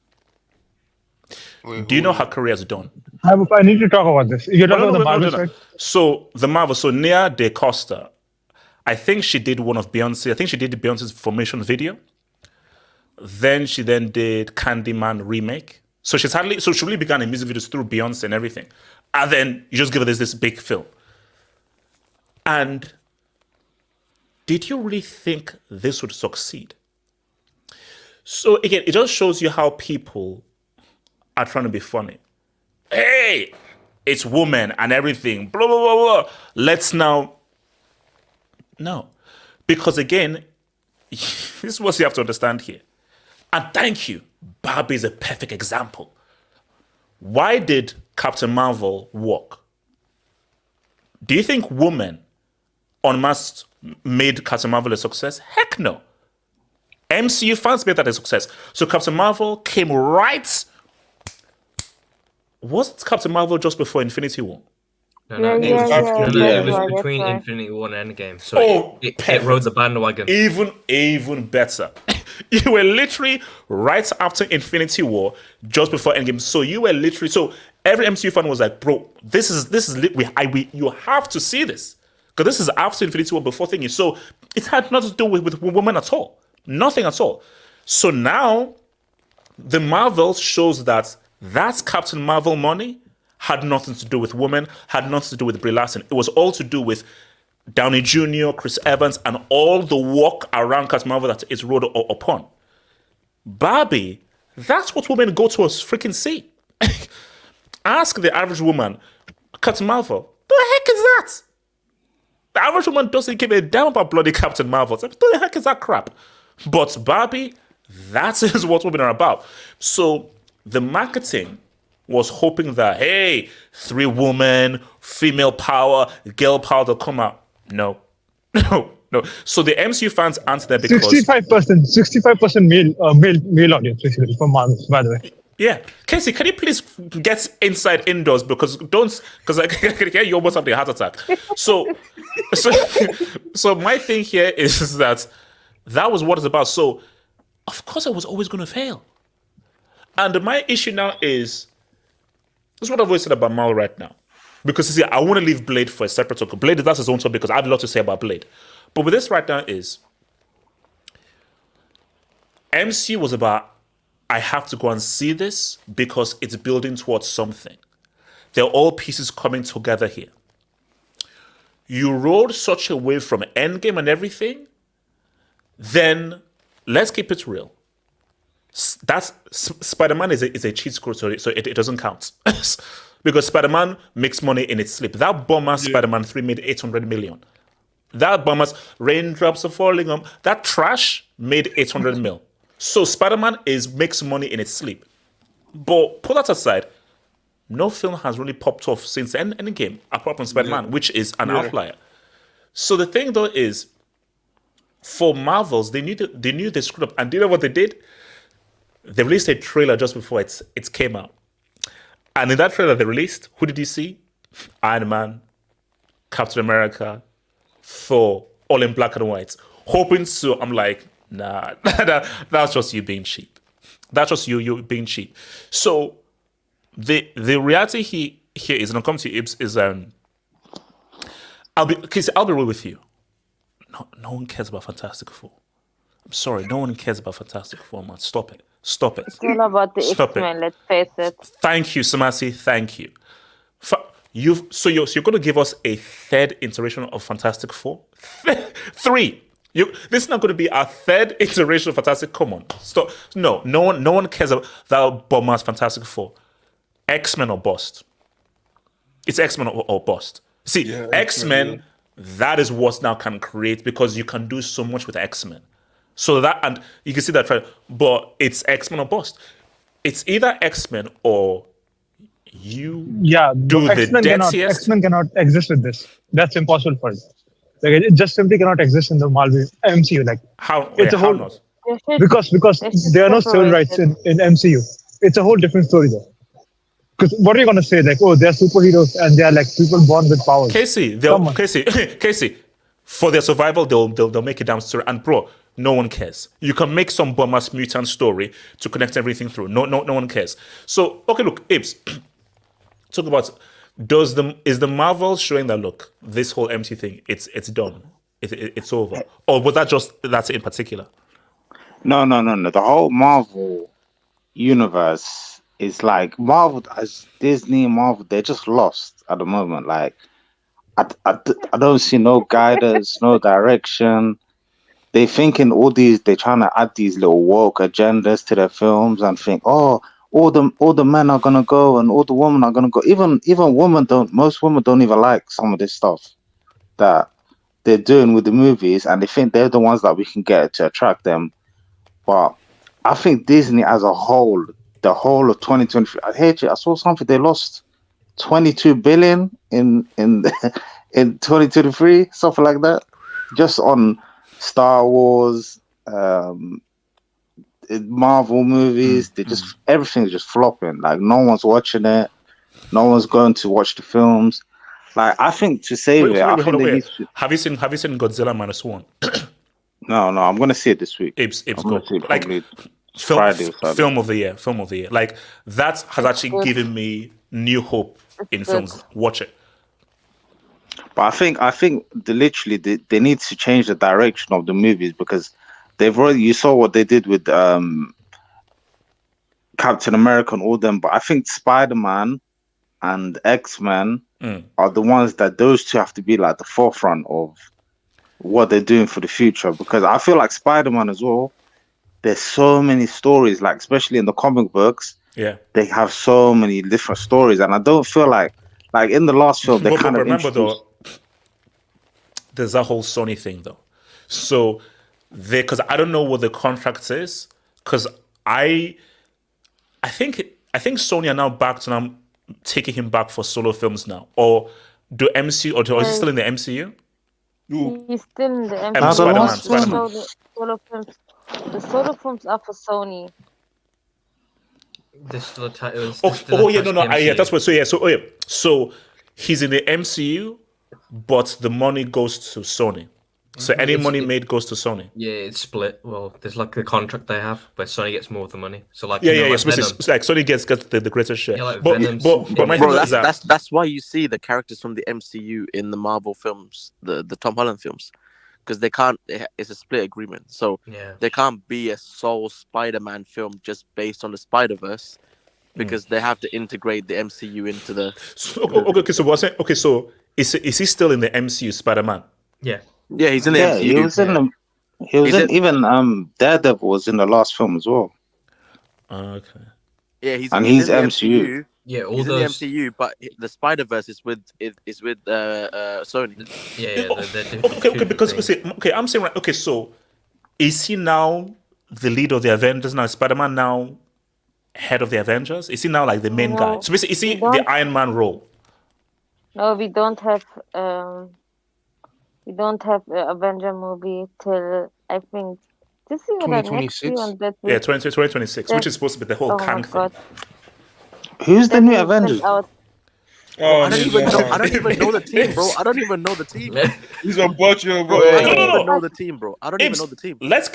Do you know her career is done? I need to talk about this. You're talking about the Marvel no. side? So the Marvel, so Nia DaCosta, I think she did one of Beyonce. I think she did Beyonce's Formation video. Then she did Candyman remake. So she really began in music videos through Beyonce and everything. And then you just give her this big film. And did you really think this would succeed? So again, it just shows you how people are trying to be funny. Hey, it's women and everything. Blah, blah, blah, blah. Let's now. No. Because again, this is what you have to understand here. And thank you. Barbie is a perfect example. Why did Captain Marvel work? Do you think women en masse made Captain Marvel a success? Heck no. MCU fans made that a success. So Captain Marvel came right. Wasn't Captain Marvel just before Infinity War? Yeah, It was, it was that's between right. Infinity War and Endgame, so it rode the bandwagon. Even better. You were literally right after Infinity War, just before Endgame. So you were literally every MCU fan was like, bro, this is you have to see this because this is after Infinity War, before thinking. So it had nothing to do with women at all, nothing at all. So now the Marvel shows that Captain Marvel money had nothing to do with women, had nothing to do with Brie Larson. It was all to do with Downey-Jr., Chris Evans, and all the work around Captain Marvel that it's rode upon. Barbie, that's what women go to us freaking see. Ask the average woman, Captain Marvel, the heck is that? The average woman doesn't give a damn about bloody Captain Marvel. What the heck is that crap? But Barbie, that is what women are about. So the marketing was hoping that, hey, 3 women, female power, girl power will come out. No. So the MCU fans answer that because 65% male audience basically for Marvel, by the way. Yeah, Casey, can you please get inside indoors because I can hear you almost have the heart attack. So my thing here is that was what it's about. So of course I was always going to fail, and my issue now is. This is what I've always said about Marvel right now. Because you see, I want to leave Blade for a separate talk. Blade, that's his own topic because I have a lot to say about Blade. But with this right now is MCU was about I have to go and see this because it's building towards something. They're all pieces coming together here. You rolled such a wave from Endgame and everything, then let's keep it real. That's Spider-Man is a cheat code, so it doesn't count because Spider-Man makes money in its sleep. That bomber Spider-Man 3 made 800 million. That bomber's raindrops are falling on that trash made 800 mil. So Spider-Man makes money in its sleep. But put that aside, no film has really popped off since Endgame apart from Spider-Man, which is an outlier. So the thing though is, for Marvels, they knew they screwed up, and do you know what they did? they released a trailer just before it came out. And in that trailer they released, who did you see? Iron Man, Captain America, Thor, all in black and white. Hoping so, I'm like, nah, that's just you being cheap. That's just you being cheap. So the reality here is, when it comes to Ibs, is I'll be real with you. No one cares about Fantastic Four. I'm sorry, no one cares about Fantastic Four, man. Stop it. It's all about the X-Men, let's face it. Thank you, Samasi. Thank you. You're going to give us a third iteration of Fantastic Four? 3. This is not going to be our third iteration of Fantastic. Come on, stop. No one cares about that bomb-ass Fantastic Four. X-Men or bust. It's X-Men or bust. See, X-Men, that is what now can create, because you can do so much with X-Men. So that, and you can see that trend, but it's X-Men or bust. It's either X-Men or you do the dirtiest. X-Men cannot exist with this. That's impossible for it. Like, it just simply cannot exist in the Marvel MCU. Like, how? It's a whole, not? Because there are no civil rights in MCU. It's a whole different story though. Because what are you gonna say? Like, oh, they're superheroes and they're like people born with powers. Casey, for their survival, they'll make a damn story. And bro, no one cares. You can make some bum-ass mutant story to connect everything through. No one cares. So, okay, look, Ibs, talk about, is the Marvel showing that, look, this whole MCU thing, it's done, it's over, or was that's in particular? No. The whole Marvel universe is like Marvel, as Disney and Marvel, they're just lost at the moment. Like, I don't see no guidance, no direction. They're thinking they're trying to add these little woke agendas to their films and think, oh, all the men are gonna go and all the women are gonna go. Even most women don't even like some of this stuff that they're doing with the movies, and they think they're the ones that we can get to attract them. But I think Disney as a whole, the whole of 2023, I saw something, they lost 22 billion in 2023, something like that, just on Star Wars, Marvel movies. Everything's just flopping. Like, no one's watching it, no one's going to watch the films. Like, I think to save it, I think they need to... Have you seen Godzilla -1? No, I'm gonna see it this week. It's good. Like, film of the year. Like, that has actually given me new hope in films. Watch it. But I think they need to change the direction of the movies, because you saw what they did with Captain America and all them. But I think Spider-Man and X-Men are the ones that those two have to be like the forefront of what they're doing for the future. Because I feel like Spider-Man as well, there's so many stories, like especially in the comic books. Yeah, they have so many different stories, and I don't feel like in the last film they kind of remember though. There's that whole Sony thing though. So because I don't know what the contract is, because I think Sony are now back to now taking him back for solo films now, or do MCU, or is he still in the MCU? He's still in the MCU. Spider-Man. Solo films. The solo films are for Sony. That's what. So he's in the MCU, but the money goes to Sony. So any money made goes to Sony. Yeah, it's split. Well, there's like the contract they have, but Sony gets more of the money. So like, So like Sony gets the greater share. Yeah, like but my thing is that's why you see the characters from the MCU in the Marvel films, the Tom Holland films, because they can't. It's a split agreement, so there can't be a sole Spider-Man film just based on the Spider-Verse, because they have to integrate the MCU into the. So is he still in the MCU Spider-Man? Yeah. Yeah, he's in the MCU. He was in even Daredevil was in the last film as well. Okay. Yeah, he's MCU. Yeah, he's in the MCU, but the Spider-Verse is with Sony. Okay, because I'm saying right. Okay, so is he now the lead of the Avengers now? Is Spider-Man now head of the Avengers? Is he now like the main guy? So basically, is he the Iron Man role? No, we don't have an Avenger movie till I think this year or next year 2026? on that Yeah, week? 2026, which is supposed to be the whole Oh my Kang thing. god. Who's the That new will send Avengers? out. Bro, I Oh, don't he's even know. I don't even know the team, bro. Ibs. I don't even know the team. he's a butcher, bro. Bro, I don't No, no, even no. know the team, bro. I don't even Ibs, know the team. let's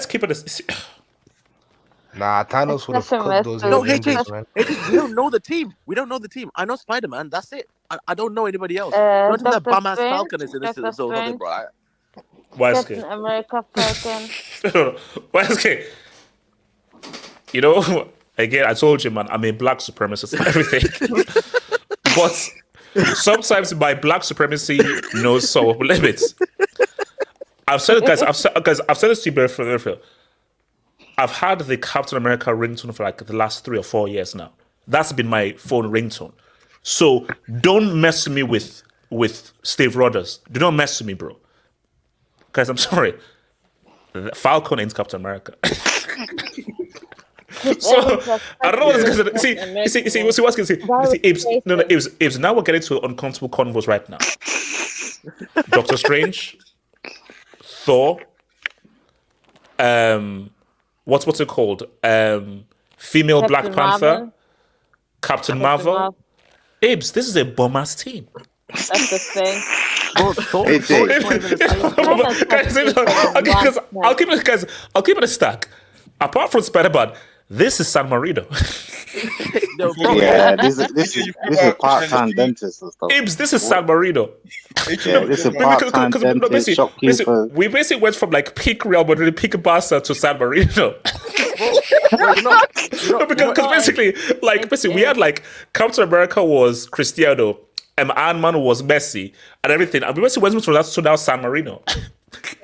keep it. Nah, Thanos would have Such a cut mess, those dude. No, Avengers, man. we don't know the team. We don't know the team. I know Spider-Man. That's it. I don't know anybody else. Not even that Doctor bum ass Strange, Falcon is in this Doctor or something, Strange, bro. Why is Captain America, Falcon. Why is okay? You know, again, I told you, man, I'm a black supremacist and everything. But sometimes my black supremacy knows some limits. I've said it, guys. I've said this to you, very. I've had the Captain America ringtone for like the last 3 or 4 years now. That's been my phone ringtone. So don't mess with me with Steve Rogers. Do not mess with me, bro. Guys, I'm sorry. Falcon ain't Captain America. So I don't know what this gonna see what's gonna see. Ibs, now we're getting to uncomfortable convos right now. Doctor Strange, Thor, what's it called? Female Black Panther, Captain Marvel. Ibs, this is a bomb-ass team. That's the thing. Bro, Thor Hey, is not even Guys, I'll keep it a stack. Apart from Spider-Man, this is San Marino. No, bro, Yeah, this is part-time dentist and stuff. Ibs, this is San Marino. Yeah, this is part-time dentist, shopkeeper. We basically went from like peak Real Madrid, peak Barca to San Marino. Because basically, we had like Captain America was Cristiano, and Iron Man was Messi, and everything. And we basically went from that to now San Marino.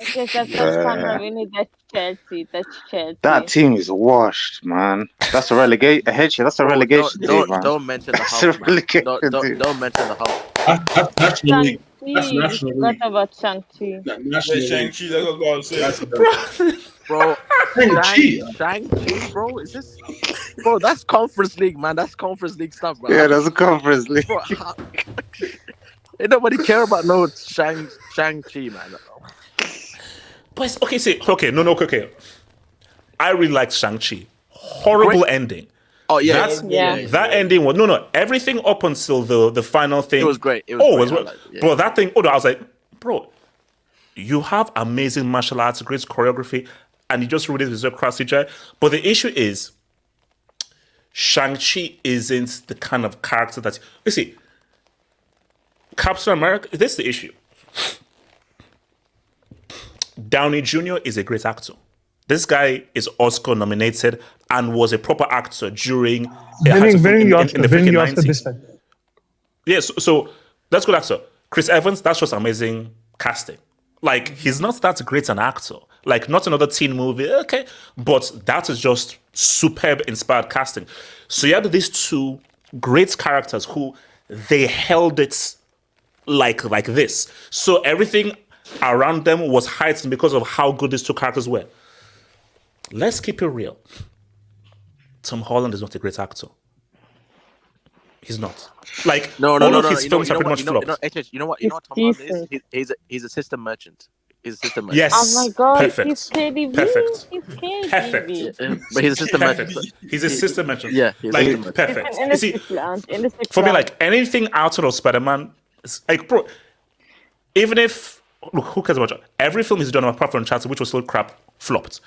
Okay, that's San Marino. That's Chelsea. That's Chelsea. That team is washed, man. That's a relegation. That's a relegation team, man. Don't mention the That's a Hulk, man. relegation Don't mention the Hulk. That's National League. That's Shang-Chi. National What League. about Shang-Chi? That National League. Shang-Chi, that's what I was That's saying. Bro, Shang-Chi. Shang-Chi, bro, is this? Bro, that's Conference League, man. That's Conference League stuff, bro. Yeah, that's a conference league. Bro, ain't nobody care about no Shang-Chi, man. But okay. I really liked Shang-Chi. Horrible ending. Oh yeah, That ending was everything up until the final thing. It was great. It was great. Bro, that thing. I was like, bro, you have amazing martial arts, great choreography, and you just really deserve cross CGI. But the issue is, Shang-Chi isn't the kind of character that you see. Captain America. This is the issue. Downey-Jr. is a great actor. This guy is Oscar nominated and was a proper actor during in the freaking 90s. Yes, so that's good actor. Chris Evans, that's just amazing casting. Like, he's not that great an actor. Like, not another teen movie, okay, but that is just superb inspired casting. So you had these two great characters who they held it like this. So everything around them was heightened because of how good these two characters were. Let's keep it real. Tom Holland is not a great actor. He's not. Like, all of his films are pretty much flopped. You know what Tom Holland is? He's a system merchant. He's a system merchant. Yes. Oh my god, Perfect. he's KDB. Perfect. He's KDB. Perfect. But he's a system Perfect. merchant. He's a system merchant. Yeah, he's like, a system merchant. perfect. In You the see, sixth round, in the sixth for me, round. like, anything outside of Spider-Man, is, like, bro, even if, look, who cares about it? Every film he's done apart from Uncharted, which was still crap, flopped.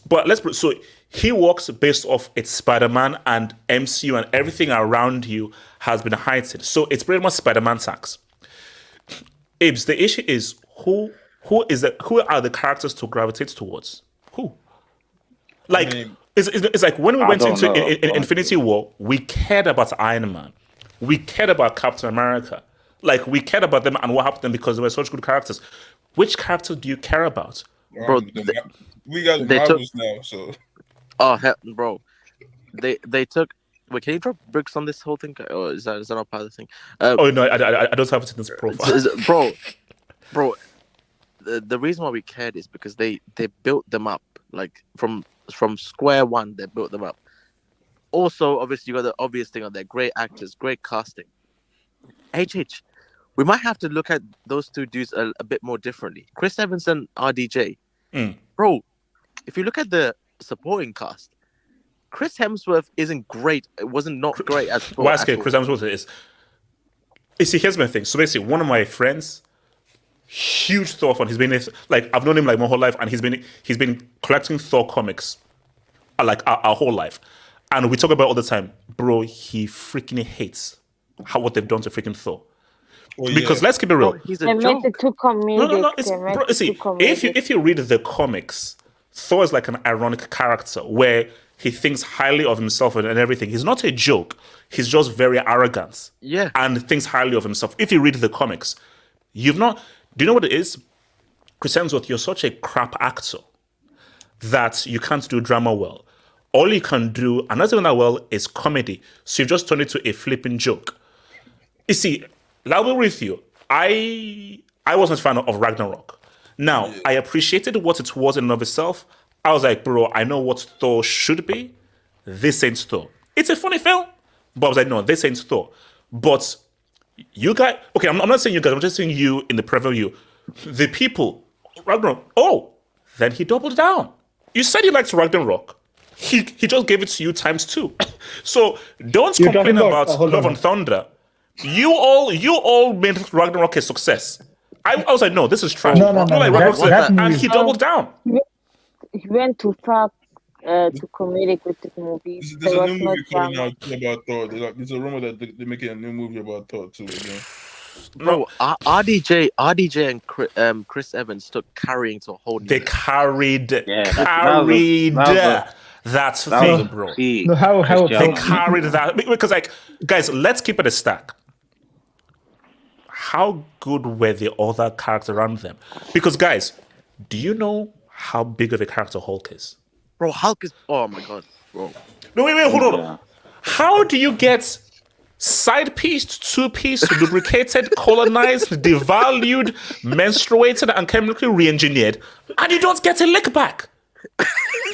But so he works based off its Spider-Man and MCU, and everything around you has been heightened. So it's pretty much Spider-Man tax. Ibs, the issue is who are the characters to gravitate towards? Who? Like, it's like when we went into Infinity War, we cared about Iron Man, we cared about Captain America, like we cared about them and what happened to them because they were such good characters. Which character do you care about? Bro, we got the Marvels now, so. Oh, bro, they took. Wait, can you drop bricks on this whole thing? Or is that not part of the thing? Oh no, I don't have it in this profile. Bro, the reason why we cared is because they built them up like from square one. They built them up. Also, obviously, you got the obvious thing of their great actors, great casting. We might have to look at those two dudes a bit more differently. Chris Evans and RDJ. Bro, if you look at the supporting cast, Chris Hemsworth isn't great. It wasn't not great as Thor. Why Chris Hemsworth is? You see, here's my thing. So basically, one of my friends, huge Thor fan. He's been like, I've known him like my whole life, and he's been collecting Thor comics like our whole life. And we talk about it all the time, bro. He freaking hates what they've done to freaking Thor. Because let's keep it real. He's a joke. No. Bro, see, if you read the comics, Thor is like an ironic character where he thinks highly of himself and everything. He's not a joke. He's just very arrogant. Yeah. And thinks highly of himself. If you read the comics, do you know what it is? Chris Hemsworth, you're such a crap actor that you can't do drama well. All you can do, and not even that well, is comedy. So you've just turned it to a flipping joke. You see, I'll be with you. I wasn't a fan of Ragnarok. Now, I appreciated what it was in and of itself. I was like, bro, I know what Thor should be. This ain't Thor. It's a funny film. But I was like, no, this ain't Thor. But you guys, okay, I'm not saying you guys, I'm just saying you in the preview. The people, Ragnarok, then he doubled down. You said you liked Ragnarok. He just gave it to you ×2. So don't complain about Love and Thunder. You all made Ragnarok a success. I was like, no, this is trash. No. And he doubled down. He went too far to comedic with the movie. There's a new movie coming out about Thor. There's a rumor that they're making a new movie about Thor too. Again. Bro, RDJ and Chris Evans took carrying to a whole new. They carried that thing, bro. No, how they carried that because, like, guys, let's keep it a stack. How good were the other characters around them? Because, guys, do you know how big of a character Hulk is? Bro, Hulk is. Oh my god, bro. No, wait, hold on. How do you get side-pieced, two-piece, lubricated, colonized, devalued, menstruated, and chemically re-engineered, and you don't get a lick back?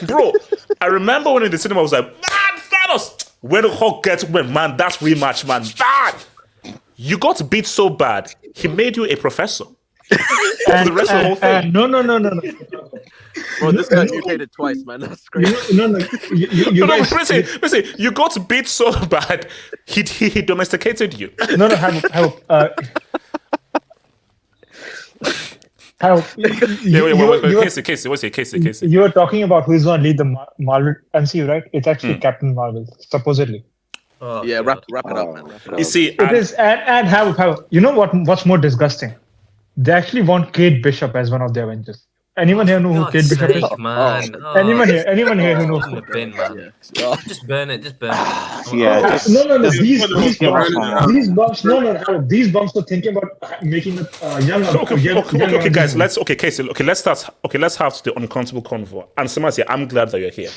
Bro, I remember when in the cinema I was like, man, Thanos! When Hulk gets man, that's rematch, man. Bad! You got beat so bad, he made you a professor. The rest of the whole thing. No. Bro, this guy mutated twice, man. That's crazy. You guys, listen, you got beat so bad, he domesticated you. Casey, what's your Casey? You were talking about who's going to lead the Marvel MCU, right? It's actually Captain Marvel, supposedly. Yeah, wrap it up, man. You see, it is, and how you know what's more disgusting? They actually want Kate Bishop as one of the Avengers. Anyone here know who Kate Bishop is? Man. Anyone here who knows? Just burn it. Yeah. No. These bums were thinking about making a young. Okay, guys. Casey. Let's start. Okay, let's have the uncomfortable convo. And Samasi, I'm glad that you're here.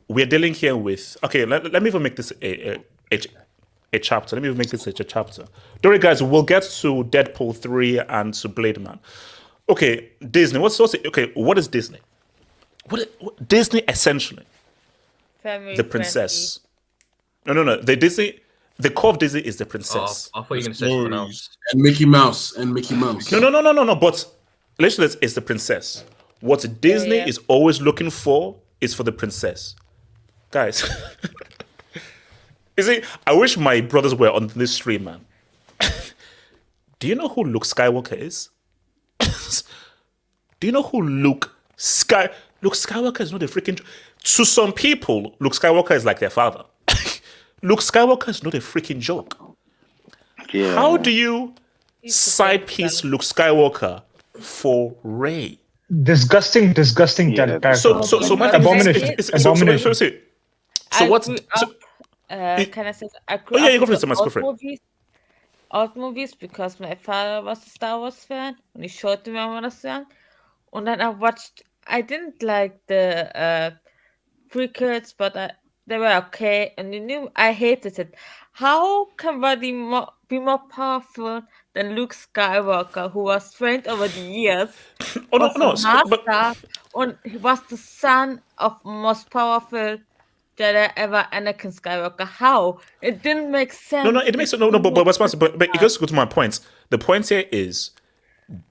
We're dealing here with? Okay, let me even make this a chapter. Let me make this a chapter. Don't worry, guys. We'll get to Deadpool 3 and to Blade Man. Okay, Disney. What is Disney? What Disney essentially? Family the princess. Friendly. No. The core of Disney is the princess. I thought you were going to say something else. And Mickey Mouse. No. But literally, it's the princess. What Disney is always looking for is for the princess, guys. You see, I wish my brothers were on this stream, man. Do you know who Luke Skywalker is? Do you know who Luke Skywalker is not a freaking... To some people, Luke Skywalker is like their father. Luke Skywalker is not a freaking joke. Yeah. How do you side piece Luke Skywalker for Rey? Disgusting character. So my abomination. So what's... can I say? I grew up with alt movies because my father was a Star Wars fan and he showed me when I was young. And then I didn't like the prequels, but they were okay. And I hated it. How can somebody be more powerful than Luke Skywalker, who was trained over the years? And he was the son of most powerful Jedi ever, Anakin Skywalker. How? It didn't make sense. It makes no. But it goes to my point. The point here is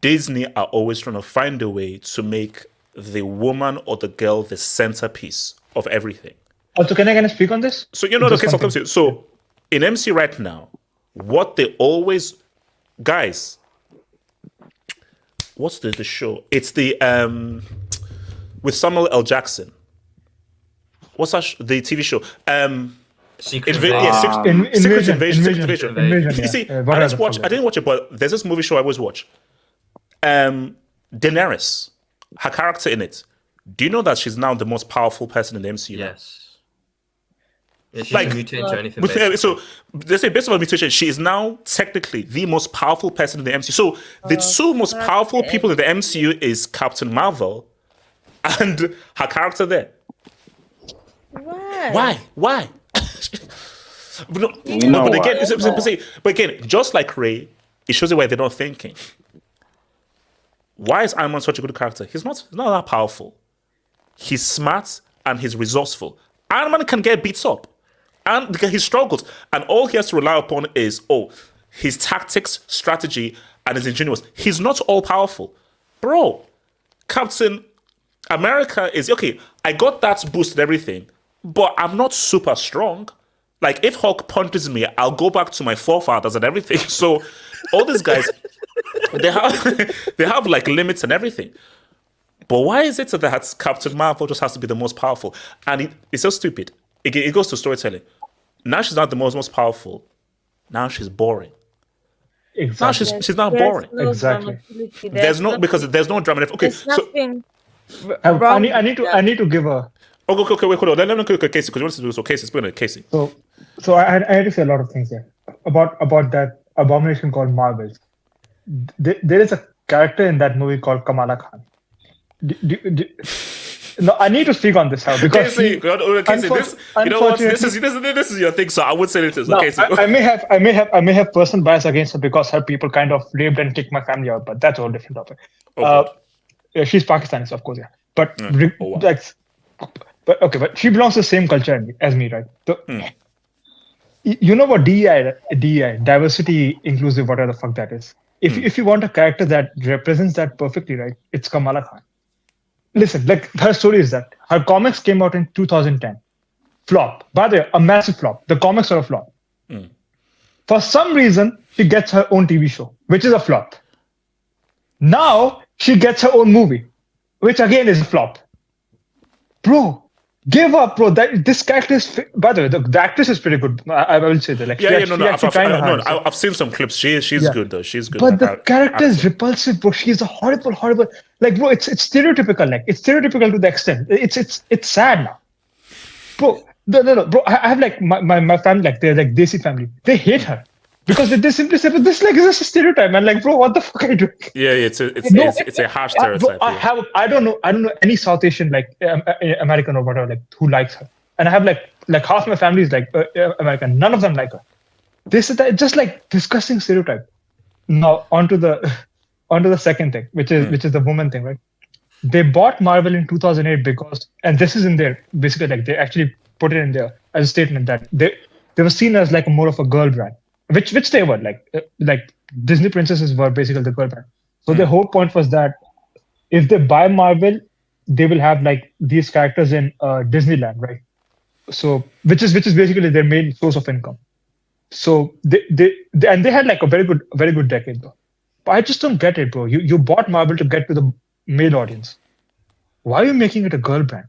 Disney are always trying to find a way to make the woman or the girl the centerpiece of everything. Also, can I speak on this? So the case of MCU. So in MC right now, what they always, guys, what's the show? It's the with Samuel L. Jackson. What's that? The TV show? Secret Invasion. Yeah. You see, I didn't watch it, but there's this movie show I always watch. Daenerys, her character in it. Do you know that she's now the most powerful person in the MCU? Yes. Yeah, she can mutate into anything. So they say based on her mutation, she is now technically the most powerful person in the MCU. So the two most powerful people in the MCU is Captain Marvel and her character there. Why? But again, just like Ray, it shows you why they're not thinking. Why is Iron Man such a good character? He's not that powerful. He's smart and he's resourceful. Iron Man can get beat up, and because he struggles, and all he has to rely upon is his tactics, strategy, and his ingenuous. He's not all powerful, bro. Captain America is okay. I got that boost and everything, but I'm not super strong. Like, if Hulk punches me, I'll go back to my forefathers and everything. So all these guys, they have like limits and everything. But why is it that Captain Marvel just has to be the most powerful? And it's so stupid. It goes to storytelling. Now she's not the most powerful. Now she's boring. Exactly. Now she's not boring. Exactly. There's no drama. Okay, I need to give a. Okay, wait, hold on. Let me go to Casey because you want to do so. Casey, speaking of Casey. So I had to say a lot of things here about that abomination called Marvels. There is a character in that movie called Kamala Khan. No, I need to speak on this now because Casey, you know what? This is your thing, so I would say it is. No, Casey. I may have personal bias against her because her people kind of raped and kicked my family out, but that's a whole different topic. Yeah, she's Pakistani, of course, yeah. But but she belongs to the same culture as me, right? So, you know what DEI, diversity, inclusive, whatever the fuck that is. If you want a character that represents that perfectly, right, it's Kamala Khan. Listen, like her story is that her comics came out in 2010. Flop. By the way, a massive flop. The comics are a flop. For some reason, she gets her own TV show, which is a flop. Now she gets her own movie, which again is a flop. Bro, give up, bro. This character is. By the way, the actress is pretty good. I will say that. Like, I've seen some clips. She's good though. She's good. But the character is repulsive, bro. She's a horrible. Like, bro, it's stereotypical. Like, it's stereotypical to the extent. It's sad now, bro. No, bro. I have like my family, like they're like Desi family. They hate her because they simply say, "But this like is just a stereotype." And like, bro, what the fuck are you doing? Yeah, it's a harsh stereotype. Bro, I don't know any South Asian like American or whatever like who likes her. And I have like half my family is like American. None of them like her. This is just like disgusting stereotype. Now onto the second thing, which is the woman thing, right? They bought Marvel in 2008 because, and this is in there basically like they actually put it in there as a statement that they were seen as like more of a girl brand, which they were like Disney princesses were basically the girl brand. So the whole point was that if they buy Marvel, they will have like these characters in Disneyland, right? So which is basically their main source of income. So they had like a very good decade though. But I just don't get it, bro. You bought Marvel to get to the male audience. Why are you making it a girl brand?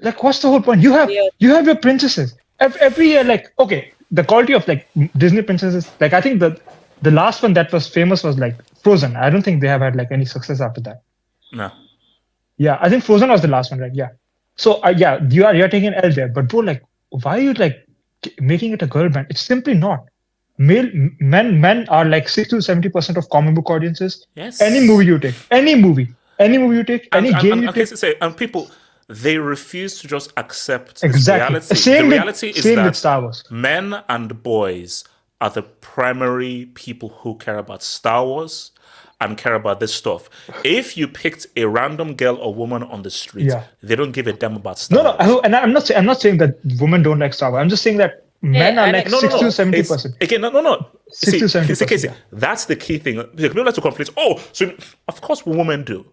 Like, what's the whole point? You have your princesses every year. Like, okay, the quality of like Disney princesses. Like, I think the last one that was famous was like Frozen. I don't think they have had like any success after that. No. Yeah, I think Frozen was the last one, right? Yeah. So you're taking an L there, but bro, like, why are you like making it a girl brand? It's simply not. Men are like 60 to 70% of comic book audiences. Yes. Any movie you take, any game you take. And people, they refuse to just accept exactly. reality. Same the reality is that with Star Wars. Men and boys are the primary people who care about Star Wars and care about this stuff. If you picked a random girl or woman on the street, they don't give a damn about Star Wars. No, and I'm not saying that women don't like Star Wars. I'm just saying that men are like 60 to 70%. Again, no. 60 to 70%. See, Casey, Yeah. that's the key thing. People like to conflict. Oh, so of course women do.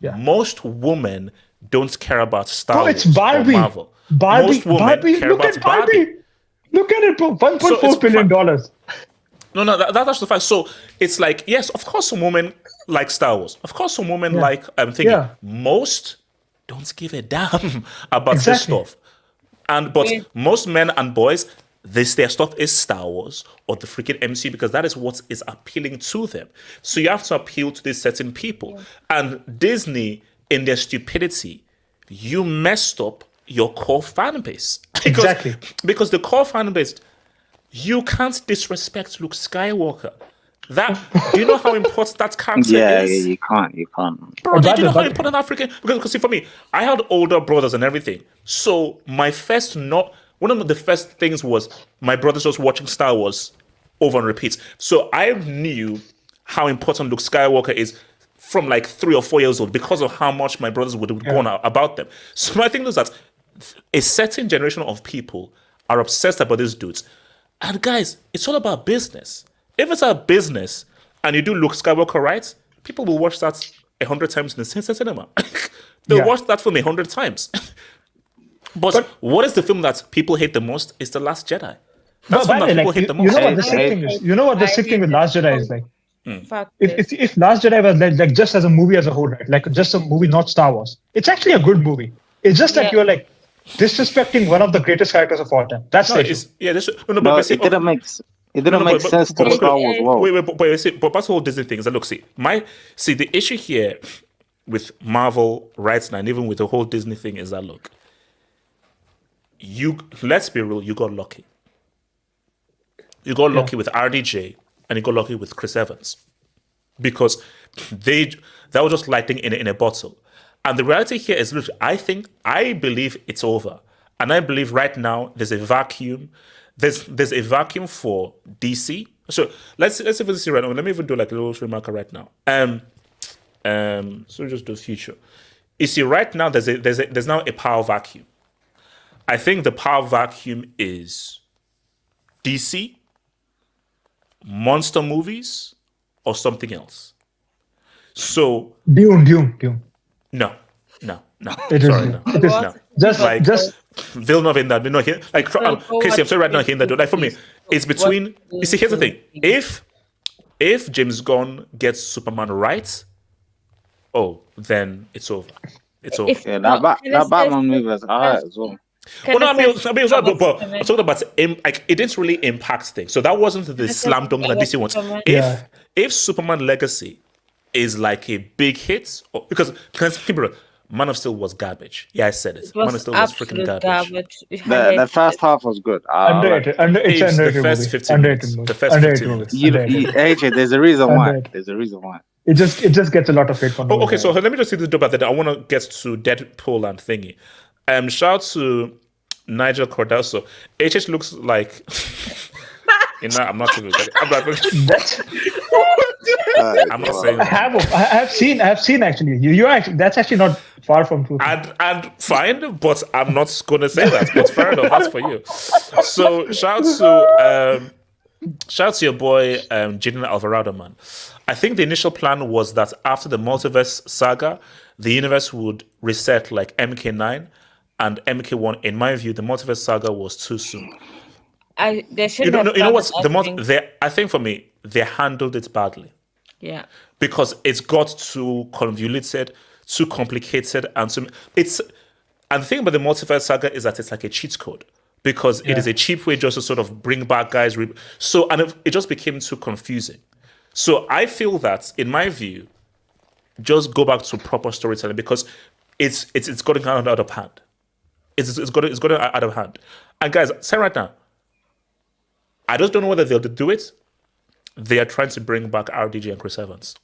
Yeah. Most women don't care about Star Bro, Wars it's Barbie. or Marvel. Barbie. Most women Barbie. care Look about at Barbie. Look at it, bro. $1.4 billion. No, that's the fact. So it's like, yes, of course some women like Star Wars. Of course some women like thinking. Yeah. Most don't give a damn about this Exactly. stuff. But most men and boys, their stuff is Star Wars or the freaking MCU because that is what is appealing to them. So you have to appeal to these certain people. And Disney, in their stupidity, you messed up your core fan base. Exactly. Because the core fan base, you can't disrespect Luke Skywalker. Do you know how important that character is? you can't. Bro, do you know how important African? Because see, for me, I had older brothers and everything. So one of the first things was my brothers just watching Star Wars over and repeat. So I knew how important Luke Skywalker is from like 3 or 4 years old because of how much my brothers would go on about them. So my thing is that a certain generation of people are obsessed about these dudes. And guys, it's all about business. If it's a business and you do Luke Skywalker right, people will watch that 100 times in the cinema. They'll watch that film 100 times. But what is the film that people hate the most? Is The Last Jedi. That's the film that people hate the most. You know what the sick thing is? You know what the sick thing with Last Jedi is like? Fuck this. If Last Jedi was like just as a movie as a whole, right? Like just a movie, not Star Wars. It's actually a good movie. It's just that you're like disrespecting one of the greatest characters of all time. That's the issue. It didn't make sense to the Star Wars world. But that's the whole Disney thing. Is that look, the issue here with Marvel right now, and even with the whole Disney thing, is that look, let's be real, you got lucky. You got lucky with RDJ, and you got lucky with Chris Evans, because that was just lightning in a bottle. And the reality here is, look, I believe it's over, and I believe right now there's a vacuum. There's a vacuum for DC. So let's even see right now. Let me even do like a little remark right now. So just do future. You see, right now there's now a power vacuum. I think the power vacuum is DC, monster movies, or something else. So Dune. No. It Sorry, is. no. It is. No. Just Villeneuve in that, Casey, I'm sorry right now, in that. Like for me, it's between. You see, here's the thing: if James Gunn gets Superman right, then it's over. It's over. That Batman movie was alright as well. But I'm talking about it didn't really impact things. So that wasn't the slam dunk that DC wants. If Superman Legacy is like a big hit, because Man of Steel was garbage. Yeah, I said it. Man of Steel was freaking garbage. The first half was good. Underrated. It's underrated. The first 15 minutes. The first 15 minutes. AJ, there's a reason why. There's a reason why. It just gets a lot of hate from. Okay, so let me just see the dope that I want to get to Deadpool and thingy. Shout out to Nigel Cordelso. HH looks like. I'm not even. I'm not saying that. I have seen actually. You actually, that's actually not far from true. And fine, but I'm not gonna say that. But fair enough, that's for you. So shout out to your boy Jaden Alvarado, man. I think the initial plan was that after the multiverse saga, the universe would reset like MK9 and MK1. In my view, the multiverse saga was too soon. They should you know what's I think for me, they handled it badly. Yeah. Because it's got too convoluted, too complicated, and the thing about the multiverse saga is that it's like a cheat code. Because it is a cheap way just to sort of bring back guys. And it just became too confusing. So I feel that, in my view, just go back to proper storytelling, because it's gotten out of hand. It's gotten out of hand. And guys, say right now, I just don't know whether they'll do it. They are trying to bring back RDJ and Chris Evans.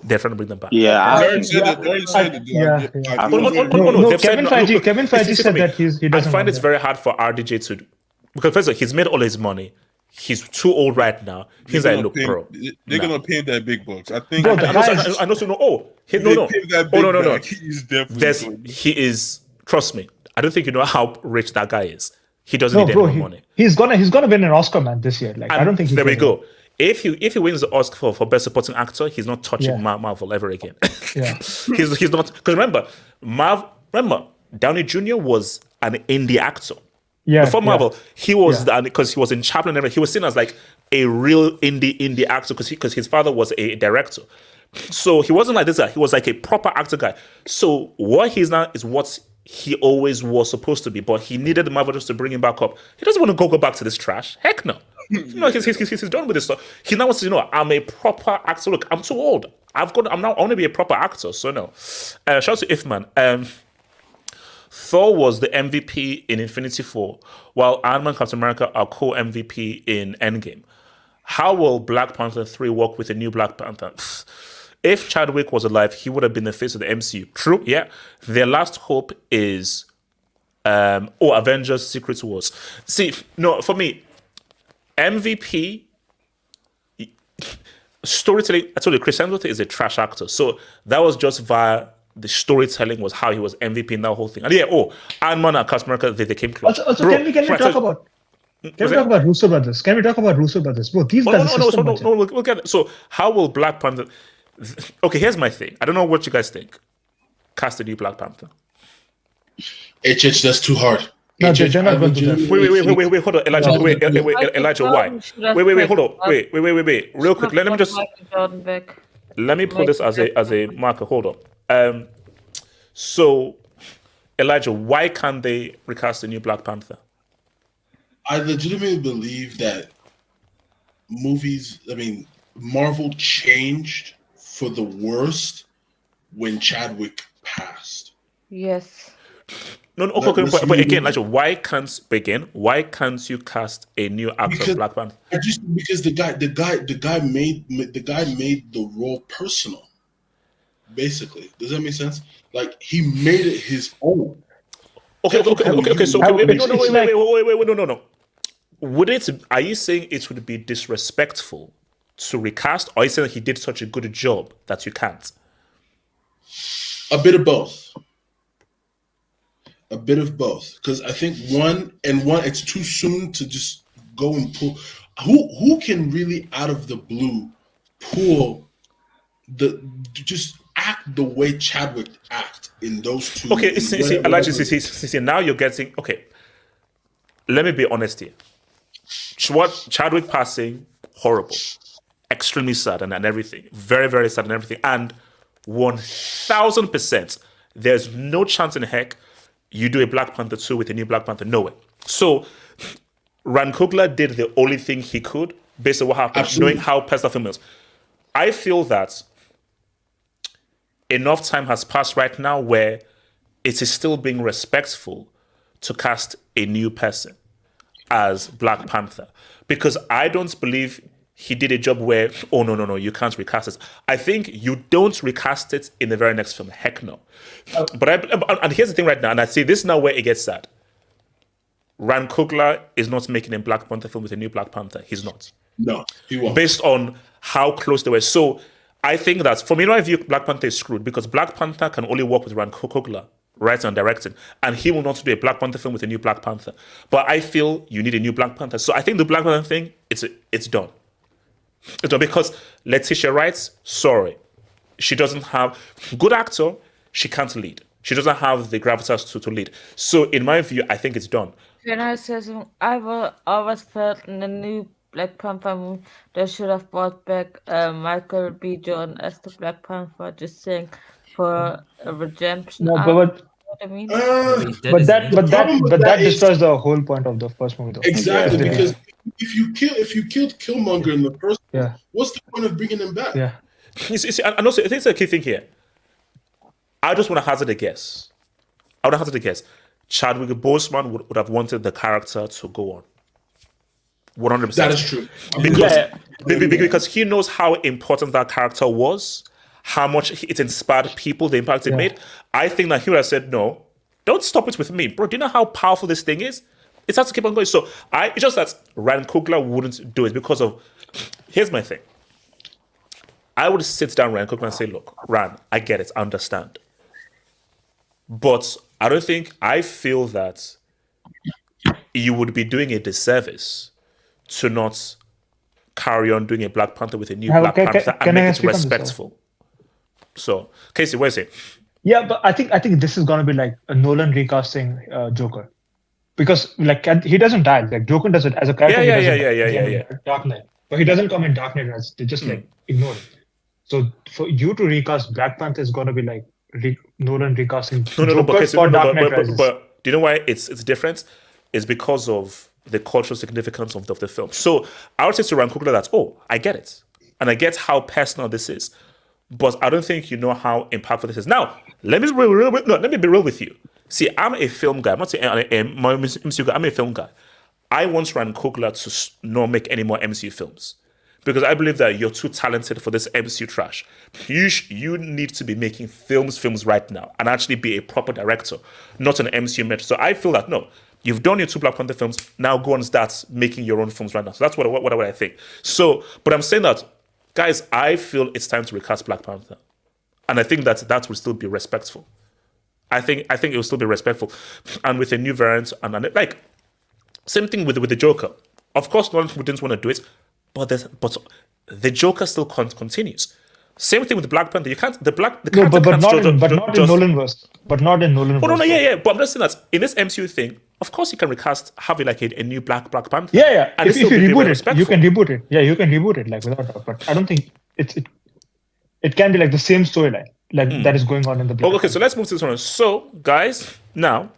They're trying to bring them back. Kevin Feige said that he doesn't. I find it's very hard for RDJ to, because first of all, he's made all his money. He's too old right now. He's like, look, bro. They're gonna pay that big bucks. I think. I know. No. He is. Trust me. I don't think you know how rich that guy is. He doesn't need any more money. He's gonna win an Oscar, man, this year. Like, And I don't think there we go. If he wins the Oscar for best supporting actor, he's not touching Marvel ever again. Yeah, he's not, because remember, Downey-Jr. was an indie actor. Yeah, before Marvel, he was because he was in Chaplin and everything. He was seen as like a real indie actor because his father was a director. So he wasn't like this guy. He was like a proper actor guy. So what he's now is what he always was supposed to be. But he needed Marvel just to bring him back up. He doesn't want to go back to this trash. Heck no. He's done with this stuff. He now wants to, I'm a proper actor. Look, I'm too old. I want to be a proper actor. So no. Shout out to Ifman. Thor was the MVP in Infinity 4, while Ant-Man and Captain America are co-MVP in Endgame. How will Black Panther 3 work with a new Black Panther? If Chadwick was alive, he would have been the face of the MCU. True, yeah. Their last hope is Avengers Secret Wars. See, no, for me, MVP storytelling, I told you, Chris Hemsworth is a trash actor. So that was just via the storytelling was how he was MVP in that whole thing. And Ant-Man and Captain America, they came close. Also, can we talk about Russo brothers? Can we talk about Russo brothers? Bro, these guys we'll get it. So how will Black Panther... Okay, here's my thing. I don't know what you guys think. Cast a new Black Panther. That's too hard. No, they're not going to do that. Wait, hold on, Elijah. Wait, Elijah, why? Wait, hold on. Wait. Real quick, let me just... Let me put this as a marker. Hold on. So, Elijah, why can't they recast a new Black Panther? I legitimately believe that Marvel changed for the worst when Chadwick passed. Yes. No, okay, but again, Elijah, why can't you cast a new actor of Black Panther? Because the guy made the role personal. Basically, does that make sense? Like, he made it his own. Okay. So no. Are you saying it would be disrespectful to recast, or are you saying that he did such a good job that you can't? A bit of both. Because I think one, it's too soon to just go and pull. Who can really out of the blue pull just act the way Chadwick act in those two? Okay, see, now you're getting... Okay, let me be honest here. What Chadwick passing, horrible. Extremely sad and everything. Very, very sad and everything. And 1,000%, there's no chance in heck you do a Black Panther 2 with a new Black Panther. No way. So, Ryan Coogler did the only thing he could based on what happened, knowing how pissed off him was. I feel that enough time has passed right now where it is still being respectful to cast a new person as Black Panther. Because I don't believe he did a job where, no, you can't recast it. I think you don't recast it in the very next film. Heck no. And here's the thing right now, and I see this is now where it gets sad. Ryan Coogler is not making a Black Panther film with a new Black Panther. He's not. No, he won't. Based on how close they were. So I think that, for me, in my view, Black Panther is screwed because Black Panther can only work with Ryan Coogler, writing and directing, and he will not do a Black Panther film with a new Black Panther. But I feel you need a new Black Panther. So I think the Black Panther thing, it's done. It's done because Letitia Wright, sorry, she doesn't have good actor. She can't lead. She doesn't have the gravitas to lead. So in my view, I think it's done. Can I say something? I always felt in the new Black Panther movie they should have brought back Michael B. Jordan as the Black Panther, just saying for a redemption. No, arc. but You know what I mean? that destroys the whole point of the first movie, though. Exactly, because if you killed Killmonger in the first one, what's the point of bringing him back? Yeah. You see, and also, I think it's a key thing here. I just want to hazard a guess. Chadwick Boseman would have wanted the character to go on. 100%. That is true. Because he knows how important that character was, how much it inspired people, the impact it made. I think that he would have said, no, don't stop it with me. Bro, do you know how powerful this thing is? It has to keep on going. So it's just that Ryan Coogler wouldn't do it because of... Here's my thing. I would sit down Ryan Coogler and say, look, Ryan, I get it, I understand. But I feel that you would be doing a disservice to not carry on doing a Black Panther with a new Black Panther and make it respectful. So, Casey, what is it? Yeah, but I think this is gonna be like a Nolan recasting Joker, because like he doesn't die. Like Joker does it as a character. Yeah. Dark Knight, but he doesn't come in Dark Knight as they just like ignore it. So for you to recast Black Panther is gonna be like Nolan recasting Joker for Dark Knight Rises. But do you know why it's different? It's because of the cultural significance of the film. So I would say to Ryan Coogler that, I get it, and I get how personal this is. But I don't think you know how impactful this is. Now, let me be real with you. See, I'm a film guy. I'm not saying my MCU guy. I'm a film guy. I want Ryan Coogler to not make any more MCU films because I believe that you're too talented for this MCU trash. You need to be making films right now and actually be a proper director, not an MCU mentor. So I feel that, no, you've done your 2 Black Panther films. Now go and start making your own films right now. So that's what I think. So, but I'm saying that, guys, I feel it's time to recast Black Panther, and I think that will still be respectful. I think it will still be respectful, and with a new variant, and like same thing with the Joker. Of course, no one didn't want to do it, but the Joker still continues. Same thing with Black Panther. You can't but not in Nolan verse. But not in Nolan. Oh no, yeah. But I'm just saying that in this MCU thing, of course you can recast, have it like a new Black Panther. Yeah. And if you reboot it, you can reboot it. Yeah, you can reboot it like without doubt. But I don't think it can be like the same storyline that is going on in the Black Okay, so let's move to this one. So, guys, now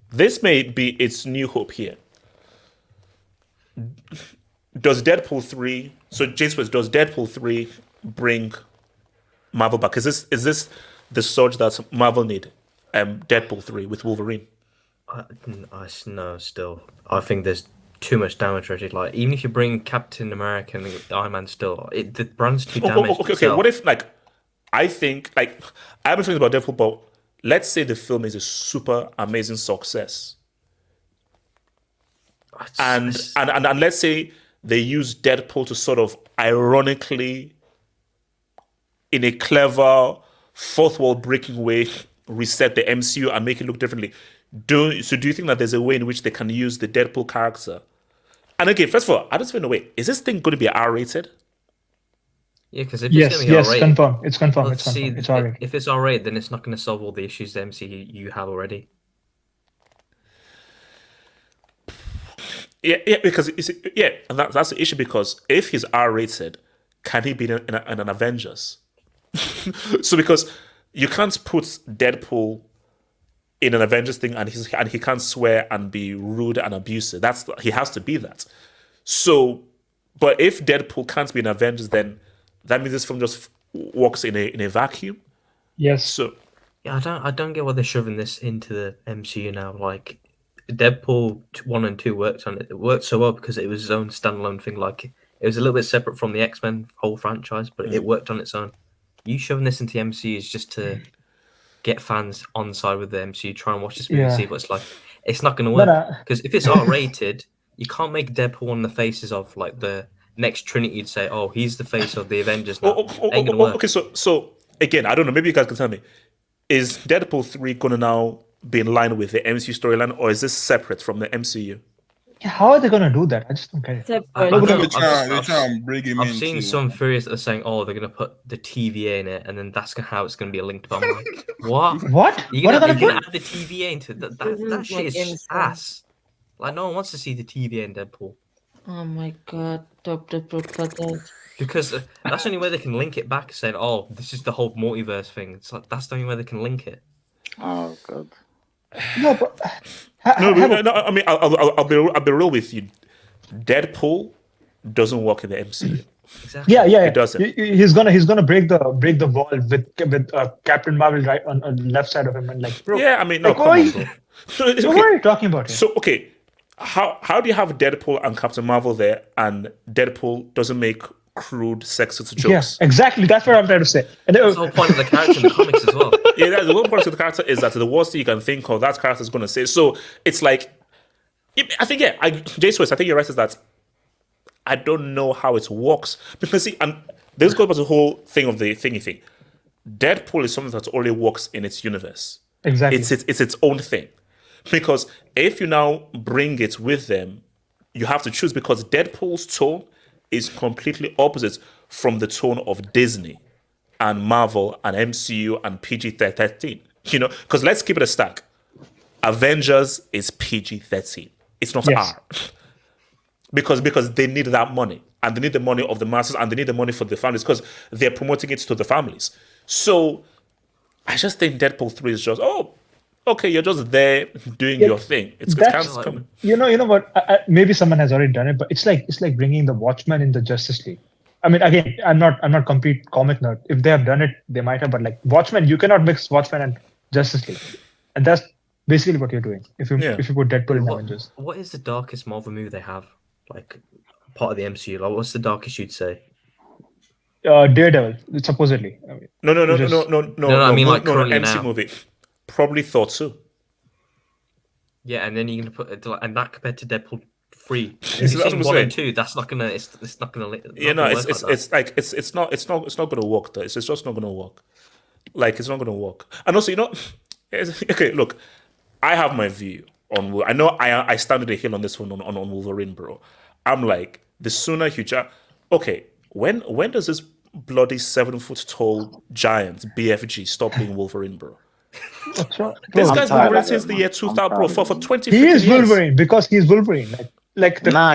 this may be its new hope here. Does Deadpool 3? So, James, does Deadpool 3 bring Marvel back? Is this the surge that Marvel need? Deadpool 3 with Wolverine. No, still, I think there's too much damage already. Like, even if you bring Captain America and Iron Man, still, the brand's too damaged. Okay. What if I haven't thinking about Deadpool, but let's say the film is a super amazing success, and let's say they use Deadpool to sort of ironically, in a clever, fourth wall breaking way, reset the MCU and make it look differently. Do you think that there's a way in which they can use the Deadpool character? And okay, first of all, I just want to wait. Is this thing going to be R-rated? Yeah, because if it's going to be R-rated, confirmed. It's confirmed. It's R-rated. If it's R-rated, then it's not going to solve all the issues the MCU have already. Yeah, because and that's the issue, because if he's R-rated, can he be in an Avengers? So because you can't put Deadpool in an Avengers thing and he can't swear and be rude and abusive. He has to be that. So, but if Deadpool can't be in Avengers, then that means this film just works in a vacuum. Yes. So yeah, I don't get why they're shoving this into the MCU now. Like, Deadpool 1 and 2 worked on it. It worked so well because it was its own standalone thing. Like, it was a little bit separate from the X-Men whole franchise, but it worked on its own. You shoving this into the MCU is just to get fans on side with the MCU, try and watch this movie and see what it's like. It's not going to work, because if it's R-rated, you can't make Deadpool one of the faces of like the next Trinity. You'd say, oh, he's the face of the Avengers now. Ain't gonna work. Okay, so again, I don't know. Maybe you guys can tell me: is Deadpool 3 going to now be in line with the MCU storyline, or is this separate from the MCU? How are they going to do that? I just don't get it. I've seen some theories that are saying, oh, they're going to put the TVA in it, and then that's how it's going to be linked. But I'm like, what? What? You're going to add the TVA into it? That shit is ass. Like, no one wants to see the TVA in Deadpool. Oh my god, because that's the only way they can link it back, saying, oh, this is the whole multiverse thing. It's like, that's the only way they can link it. Oh god. No, but I mean, I'll be real with you. Deadpool doesn't work in the MCU. Exactly. Yeah. It doesn't. He's gonna break the wall with Captain Marvel right on the left side of him, and like, bro. Yeah, I mean, no, come on, bro. So, what are you talking about here? So okay, how do you have Deadpool and Captain Marvel there, and Deadpool doesn't make crude, sexist jokes? Yeah, exactly. That's what I'm trying to say. And that's the whole point of the character in the comics as well. Yeah, the whole point of the character is that the worst thing you can think of, that character is going to say. So it's like, I think, J Swiss, I think you're right, is that I don't know how it works. Because see, and this goes back to the whole thing of the thingy thing. Deadpool is something that only works in its universe. Exactly. It's its own thing. Because if you now bring it with them, you have to choose, because Deadpool's tone is completely opposite from the tone of Disney and Marvel and MCU and PG-13. Because let's keep it a stack. Avengers is PG-13. It's not Yes. R. Because they need that money, and they need the money of the masses, and they need the money for the families, because they're promoting it to the families. So I just think Deadpool 3 is just, okay, you're just there doing your thing. It's coming. You know what? Maybe someone has already done it, but it's like bringing the Watchmen in the Justice League. I mean, again, I'm not complete comic nerd. If they have done it, they might have. But like Watchmen, you cannot mix Watchmen and Justice League, and that's basically what you're doing. If you put Deadpool in Avengers. What is the darkest Marvel movie they have? Like part of the MCU? Like, what's the darkest you'd say? Daredevil, supposedly. I mean, No. I mean, like, currently MC now. movie. Probably Thor 2. Yeah, and then you're gonna put and that compared to Deadpool 3. If That's you've what seen I'm 1 and saying. 2, that's not gonna. It's not gonna. It's not gonna work though. It's just not gonna work. Like, it's not gonna work. And also, okay, look, I have my view on. I know I stand on the hill on this one on Wolverine, bro. I'm like, the sooner okay, when does this bloody 7-foot tall giant BFG stop being Wolverine, bro? This guy's been Wolverine since the year 2000, bro. For 20 he is years. Wolverine because he's Wolverine.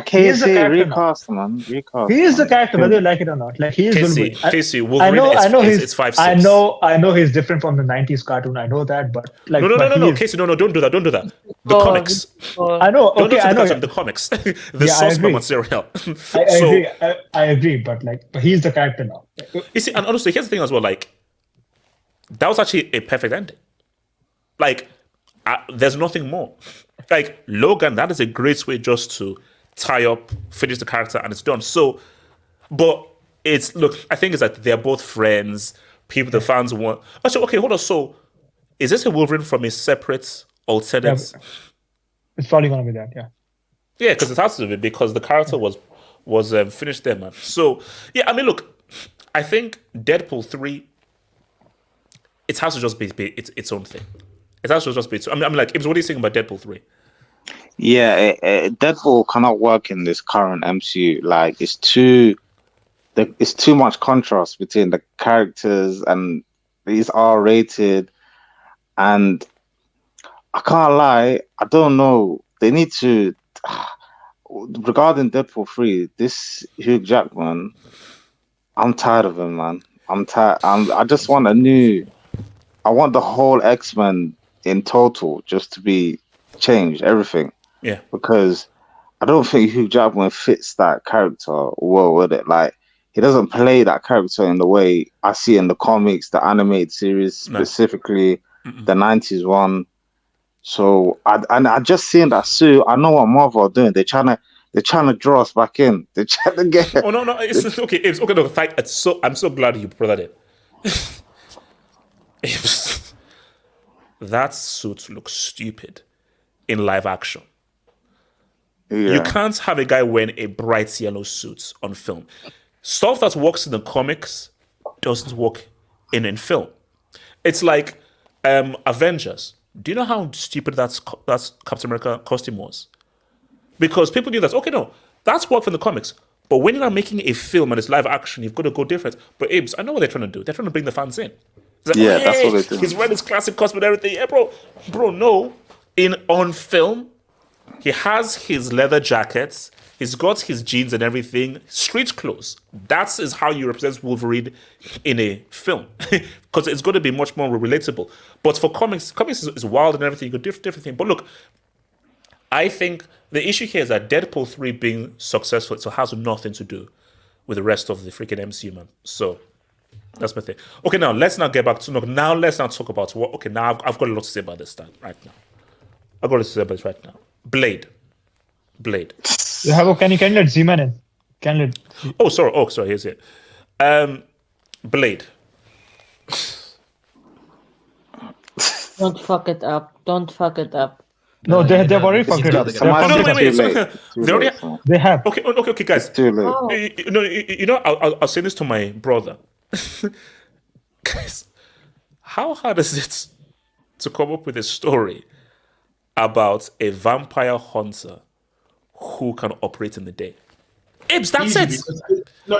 Casey, recast, man. Recast. He is the character, whether you like it or not. Like, he is Wolverine. Casey, Wolverine it's 5'6". I know he's different from the 90s cartoon. I know that, but like, no, Casey, no, don't do that. The comics. I know. Okay, I know. The comics, the source material. I agree, but he's the character now. You see, and honestly, here's the thing as well. Like, that was actually a perfect ending. Like, there's nothing more. Like, Logan, that is a great way just to tie up, finish the character, and it's done. So, but I think it's that they're both friends, people the fans want. Actually, okay, hold on. So, is this a Wolverine from a separate alternate? Yeah, it's probably gonna be that, yeah. Yeah, because it has to be, because the character was finished there, man. So, yeah, I mean, look, I think Deadpool 3, it has to just be its own thing. It has to just be. I mean, like, what are you saying about Deadpool 3? Yeah, Deadpool cannot work in this current MCU. Like, it's too much contrast between the characters, and he's R-rated, and I can't lie, I don't know. They need to, regarding Deadpool 3, this Hugh Jackman, I'm tired of him, man. I'm tired. I just want I want the whole X-Men in total just to be changed, everything. Yeah. Because I don't think Hugh Jackman fits that character well with it. Like, he doesn't play that character in the way I see in the comics, the animated series, specifically the 90s one. So I just seen that suit. I know what Marvel are doing. They're trying to draw us back in. They're trying to get. Oh no, it's okay. It's okay. No, I'm so glad you brought that in. That suit looks stupid in live action. Yeah. You can't have a guy wearing a bright yellow suit on film. Stuff that works in the comics doesn't work in film. It's like Avengers. Do you know how stupid that's Captain America costume was? Because people knew that, okay, no, that's worked in the comics. But when you're making a film and it's live action, you've got to go different. But Abe's, I know what they're trying to do. They're trying to bring the fans in. Like, yeah, that's what they do. He's wearing his classic costume and everything. Yeah, bro, no. On film, he has his leather jackets. He's got his jeans and everything. Street clothes. That is how you represent Wolverine in a film. Because it's going to be much more relatable. But for comics is wild and everything. You got different things. But look, I think the issue here is that Deadpool 3 being successful, so has nothing to do with the rest of the freaking MCU, man. So that's my thing. Okay, now let's now get back to now. Let's now talk about what. Okay, now I've got a lot to say about this right now. I've got a lot to say about this right now. Blade. You have can you let Z-Man in? Sorry. Here's it. Blade. Don't fuck it up. No, they've already fucked it up. They have. Okay, guys. Too late. Oh. You know, I'll say this to my brother. Guys, how hard is it to come up with a story about a vampire hunter who can operate in the day. Ibs, that's Easy, it. because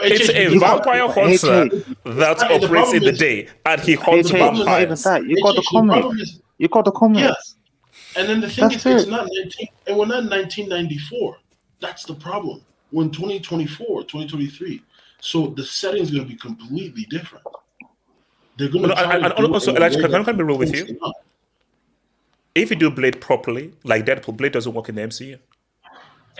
It's a vampire hunter that operates in the day, and he hunts HH, it's not even vampires. that. You got the The problem comics. is, You got the comics. and then the thing That's is, it's it. not 19, and we're not 1994. That's the problem. We're in 2024, 2023. So the setting's going to be completely different. They're going to try And to do also, it in a way Elijah, that can I be real with close you? enough. If you do Blade properly, like Deadpool, Blade doesn't work in the MCU.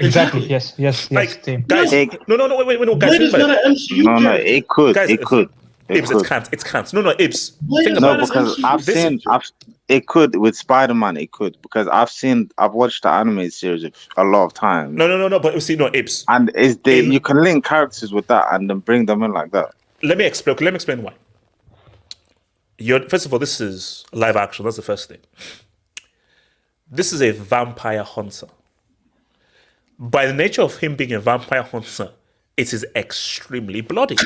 Exactly. Yes. Like, Same. guys, Hey, no, wait, guys, Blade think is about not it. an MCU No, character. it could. Guys, It could. It Ibs, could. it can't. No, Ibs, Blade think is about No, not it. an because MCU I've This- seen. It could with Spider-Man. It could because I've watched the anime series a lot of times. No, but you see, no, Ibs. And you can link characters with that and then bring them in like that. Let me explain why. First of all, this is live action. That's the first thing. This is a vampire hunter. By the nature of him being a vampire hunter, it is extremely bloody.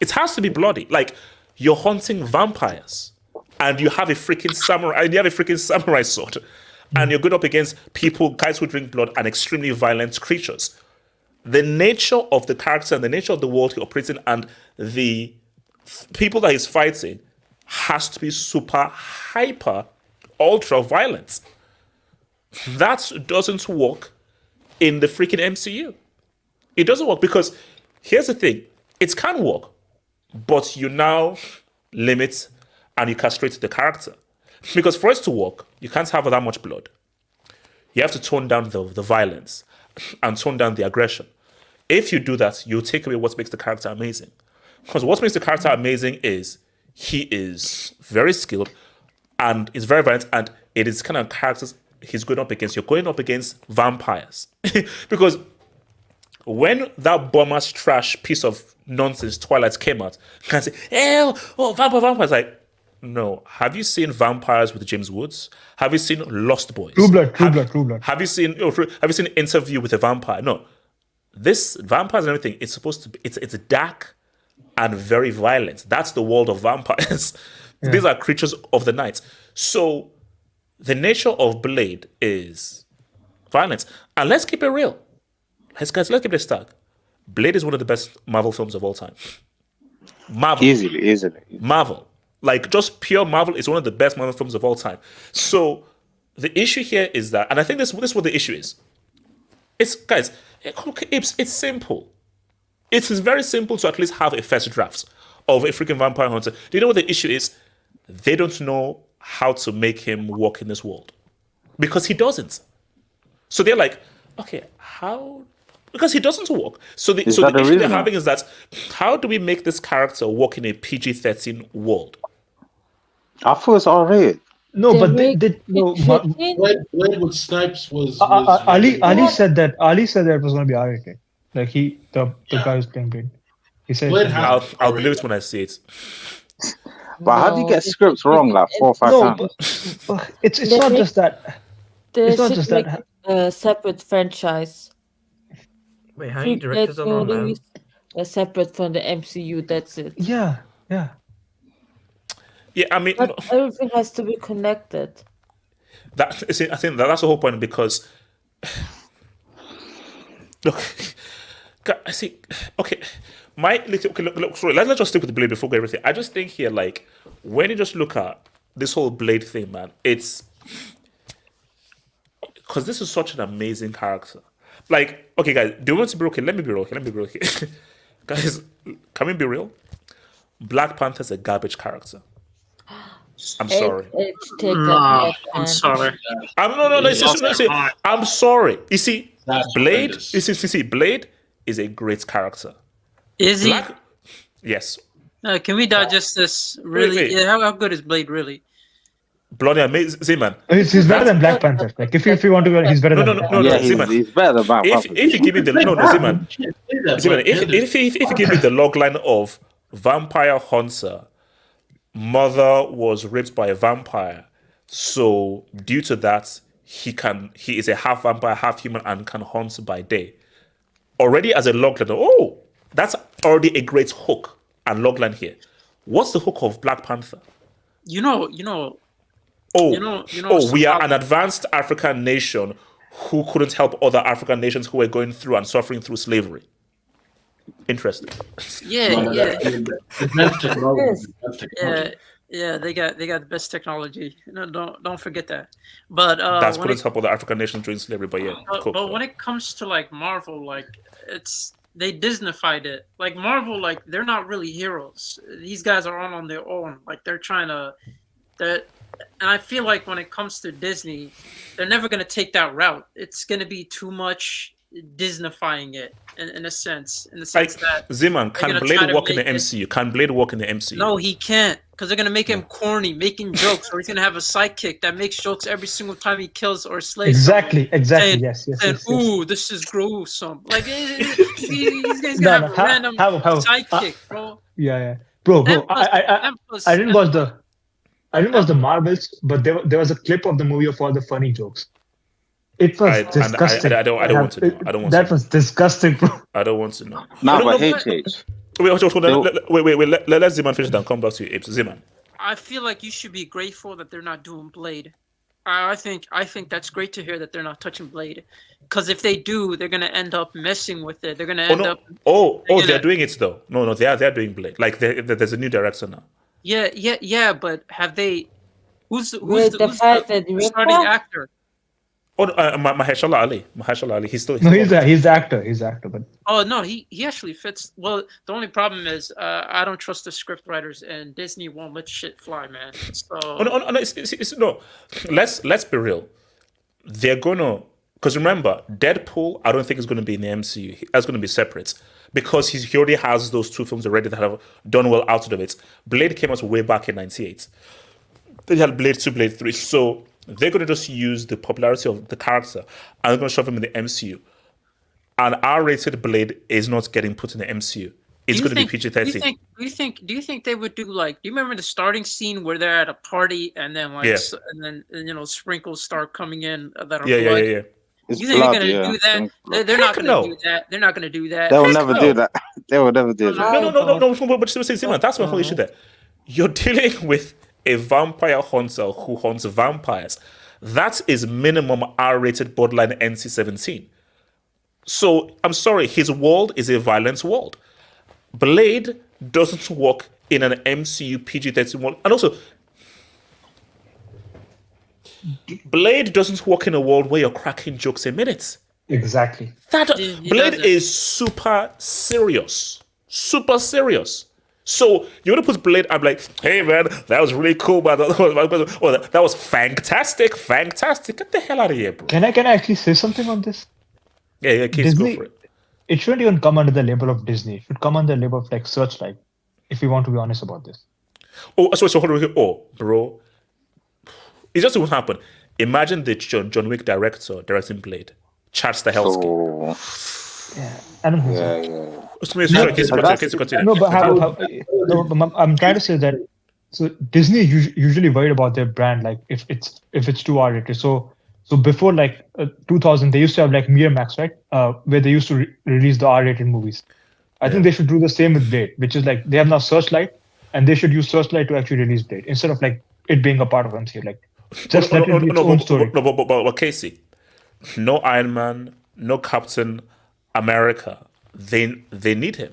It has to be bloody. Like, you're hunting vampires, and you have a freaking samurai sword, and you're good up against people, guys who drink blood, and extremely violent creatures. The nature of the character and the nature of the world he operates in, and the people that he's fighting has to be super hyper ultra violent. That doesn't work in the freaking MCU. It doesn't work because here's the thing, it can work, but you now limit and you castrate the character. Because for it to work, you can't have that much blood. You have to tone down the violence and tone down the aggression. If you do that, you take away what makes the character amazing. Because what makes the character amazing is he is very skilled and is very violent, and it is kind of characters he's going up against. You're going up against vampires. Because when that bomber's trash piece of nonsense Twilight came out, you can say, vampires. Like, no. Have you seen Vampires with James Woods? Have you seen Lost Boys? True Blood. Have you seen Interview with a Vampire? No. This vampires and everything, it's supposed to be, it's dark and very violent. That's the world of vampires. Yeah. These are creatures of the night. So the nature of Blade is violence. And let's keep it real. Let's keep it stuck. Blade is one of the best Marvel films of all time. Marvel. Easily. Marvel. Like, just pure Marvel is one of the best Marvel films of all time. So the issue here is that, and I think this is what the issue is. It's simple. It is very simple to at least have a first draft of a freaking vampire hunter. Do you know what the issue is? They don't know how to make him work in this world. Because he doesn't. So they're like, okay, how? Because he doesn't work. So the issue they're having is that, how do we make this character work in a PG-13 world? I thought it's R-rated. No, but Blade with Snipes was Ali said that it was going to be R-rated. Like the guy who's playing Blade. He said I'll believe it when I see it. But how do you get scripts wrong like 4 or 5 times? But it's not just that. It's not just that. A separate franchise. Wait, how many directors are on now? Separate from the MCU. That's it. Yeah. Yeah, I mean, but everything has to be connected. I think that's the whole point, because look, I see. Okay, look. Sorry, let's just stick with the Blade before we go everything. I just think here, like, when you just look at this whole Blade thing, man, it's because this is such an amazing character. Like, okay, guys, do you want to be okay? Let me be real. Guys, can we be real? Black Panther's a garbage character. I'm sorry. I'm sorry. I'm sorry. You see, Blade. Blade is a great character. Is he? Yes. Can we digest this? Really? Wait. Yeah, how good is Blade really? Bloody amazing, man. He's better than Black Panther. Like, if you want to go, he's better than Black Panther. He's better than Black Panther. If you give me the if you give me the log line of vampire hunter, mother was raped by a vampire, so due to that he is a half vampire, half human, and can hunt by day. Already as a logline, that's already a great hook and logline here. What's the hook of Black Panther? You know, We are an advanced African nation who couldn't help other African nations who were going through and suffering through slavery. Interesting. Yeah, they got the best technology. Don't forget that. But that couldn't help other African nations during slavery. But yeah, cool. But when it comes to like Marvel, like they Disneyfied it. Like Marvel, like they're not really heroes. These guys are on their own. Like they're trying to and I feel like when it comes to Disney, they're never gonna take that route. It's gonna be too much Disneyfying it in a sense. In the sense that Ziman, can Blade work in the MCU? Can Blade work in the MCU? No, he can't, because they're gonna make him corny, making jokes, or he's gonna have a sidekick that makes jokes every single time he kills or slays someone. Exactly. Yes. Ooh, this is gruesome. Like he's gonna have a random sidekick, bro. Yeah. Bro. I didn't watch the Marvels, but there was a clip of the movie of all the funny jokes. It was disgusting. I don't want to know. I don't want that was disgusting, bro. I don't want to know. Nah, but HH. Wait. Let Ziman finish and come back to you, Apes. Ziman. I feel like you should be grateful that they're not doing Blade. I think that's great to hear that they're not touching Blade, because if they do, they're gonna end up messing with it. They're gonna end up. They're doing it though. No, they're doing Blade. Like there's a new director now. Yeah. But have they? Who's the starting actor? Mahershala Ali. He's still. No, he's the actor. But no, he actually fits. Well, the only problem is I don't trust the script writers, and Disney won't let shit fly, man. So no. Let's be real. They're gonna, because remember, Deadpool, I don't think is going to be in the MCU. That's going to be separate, because he already has those two films already that have done well out of it. Blade came out way back in '98. Then you had Blade 2, Blade 3. So they're going to just use the popularity of the character and they're going to shove him in the MCU. An R-rated Blade is not getting put in the MCU. It's going to be PG-13. Do you think they would do, like, do you remember the starting scene where they're at a party and then and then sprinkles start coming in that are blood? Yeah. You think they're going to do that? They're not going to do that. They're not going to do that. They will never do that. They will never do that. No. But that's my whole issue there. You're dealing with a vampire hunter who hunts vampires. That is minimum R-rated, borderline NC-17. So I'm sorry, his world is a violence world. Blade doesn't work in an MCU PG-13 world, and also Blade doesn't work in a world where you're cracking jokes a minute. Exactly. Blade is super serious. So you want to put Blade? I'm like, hey man, that was really cool, but that was fantastic. Get the hell out of here, bro. Can I actually say something on this? Yeah, kids, go for it. It shouldn't even come under the label of Disney. It should come under the label of like Searchlight, if we want to be honest about this. So hold on. Bro, it just won't happen. Imagine the John Wick director directing Blade, Chad Stahelski. I don't think so. No, but I'm trying to say that. So Disney usually worried about their brand, like if it's too R-rated. So before 2000, they used to have like Miramax, right? Where they used to release the R-rated movies. I think they should do the same with Blade, which is like they have now Searchlight, and they should use Searchlight to actually release Blade instead of like it being a part of MCU. Like just let it be its own story. But Casey, no Iron Man, no Captain America. They need him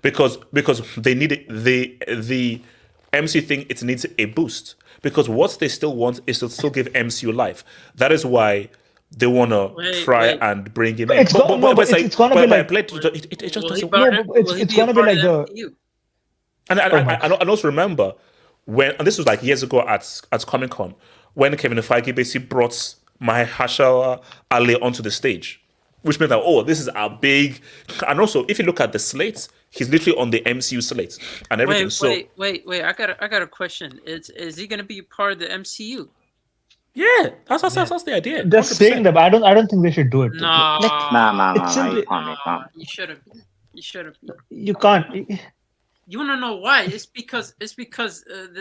because they need the MC thing. It needs a boost because what they still want is to still give MCU life. That is why they want to try and bring him in. It's gonna be like it's gonna be like the. And I also remember when, and this was like years ago at Comic-Con, when Kevin Feige basically brought Mahershala Ali onto the stage, which meant that, this is our big. And also, if you look at the slates, he's literally on the MCU slate and everything. Wait! I got a question. Is he gonna be part of the MCU? Yeah, that's the idea. They're saying that, but I don't think they should do it. Nah. You shouldn't. You can't. You want to know why? It's because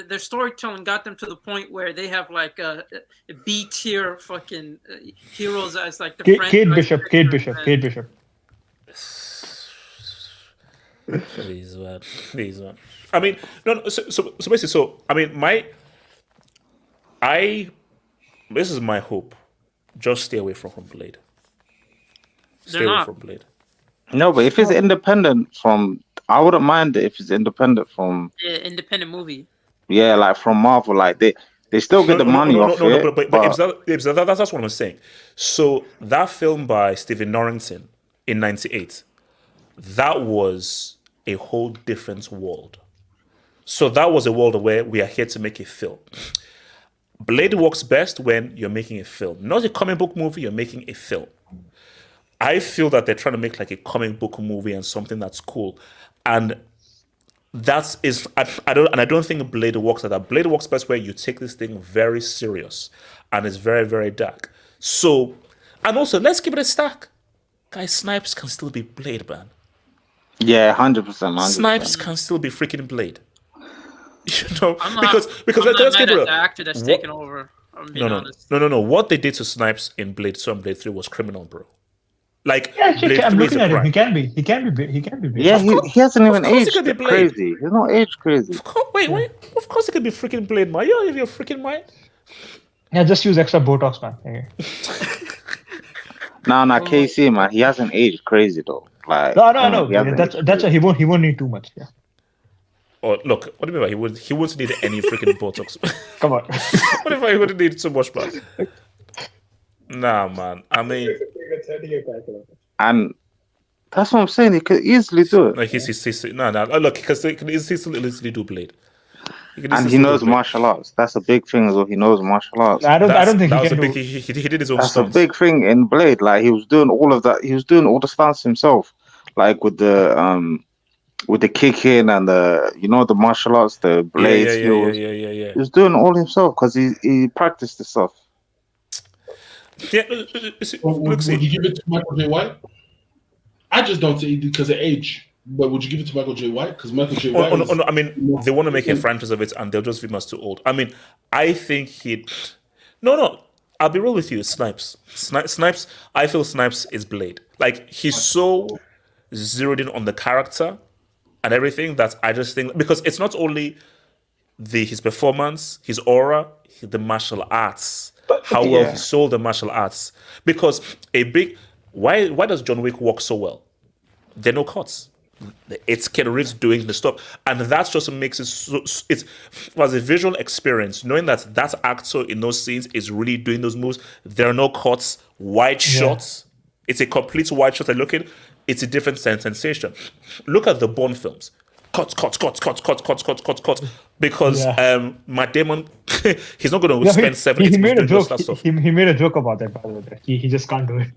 their storytelling got them to the point where they have like a B tier fucking heroes as like the Kate Bishop. These one. I mean, no. So basically, I mean, This is my hope. Just stay away from Blade. Stay away from Blade. No, but if it's independent from, I wouldn't mind it if it's independent from. Independent movie. Yeah, like from Marvel, like they still get the money off it. But that's what I'm saying. So that film by Stephen Norrington in '98, that was a whole different world. So that was a world where we are here to make a film. Blade works best when you're making a film, not a comic book movie. You're making a film. I feel that they're trying to make like a comic book movie and something that's cool, and I don't think Blade works like that. Blade works best where you take this thing very serious and it's very, very dark. So, and also let's give it a stack. Guys, Snipes can still be Blade, man. Yeah, 100%. Snipes can still be freaking Blade. You know, I'm because let's mad give it at the actor that's taken over. I'm being honest. No. What they did to Snipes in Blade 2 and Blade 3 was criminal, bro. Like, yeah, actually, I'm looking at him. He can be. Yeah, he hasn't even aged crazy. He's not aged crazy. Wait. Of course he could be freaking Blade, man. You have your freaking mind. Yeah, just use extra Botox, man. Okay. Nah, KC, man. He hasn't aged crazy though. Like, no. That's why he won't need too much. Yeah. Oh, look, what do you mean by he wouldn't need any freaking Botox? Come on. What if I wouldn't need so much, man? Nah, man. I mean, and that's what I'm saying. He could easily do it. Like look, because he can easily do Blade. And he knows martial arts. That's a big thing as well. He knows martial arts. I don't think he did his own That's stunts. a big thing in Blade. Like he was doing all of that. He was doing all the stunts himself, like with the kicking and the martial arts, the blades. Yeah. He was doing it all himself because he practiced this stuff. Yeah, would you give it to Michael J. White? I just don't say because of age. But would you give it to Michael J. White? Because Michael J. White. No, I mean, they want to make a franchise of it, and they'll just be much too old. I mean, I think he'd. No. I'll be real with you. Snipes. I feel Snipes is Blade. Like he's so zeroed in on the character and everything that I just think because it's not only his performance, his aura, the martial arts. How well he sold the martial arts. Because why does John Wick work so well? There are no cuts. It's Keanu Reeves doing the stuff. And that just makes it was a visual experience, knowing that actor in those scenes is really doing those moves. There are no cuts, wide shots. It's a complete wide shot. It's a different sensation. Look at the Bourne films. Cut. Because Matt Damon, he's not going to spend 7 He made a doing joke. that stuff. He made a joke about that, by the way. He just can't do it.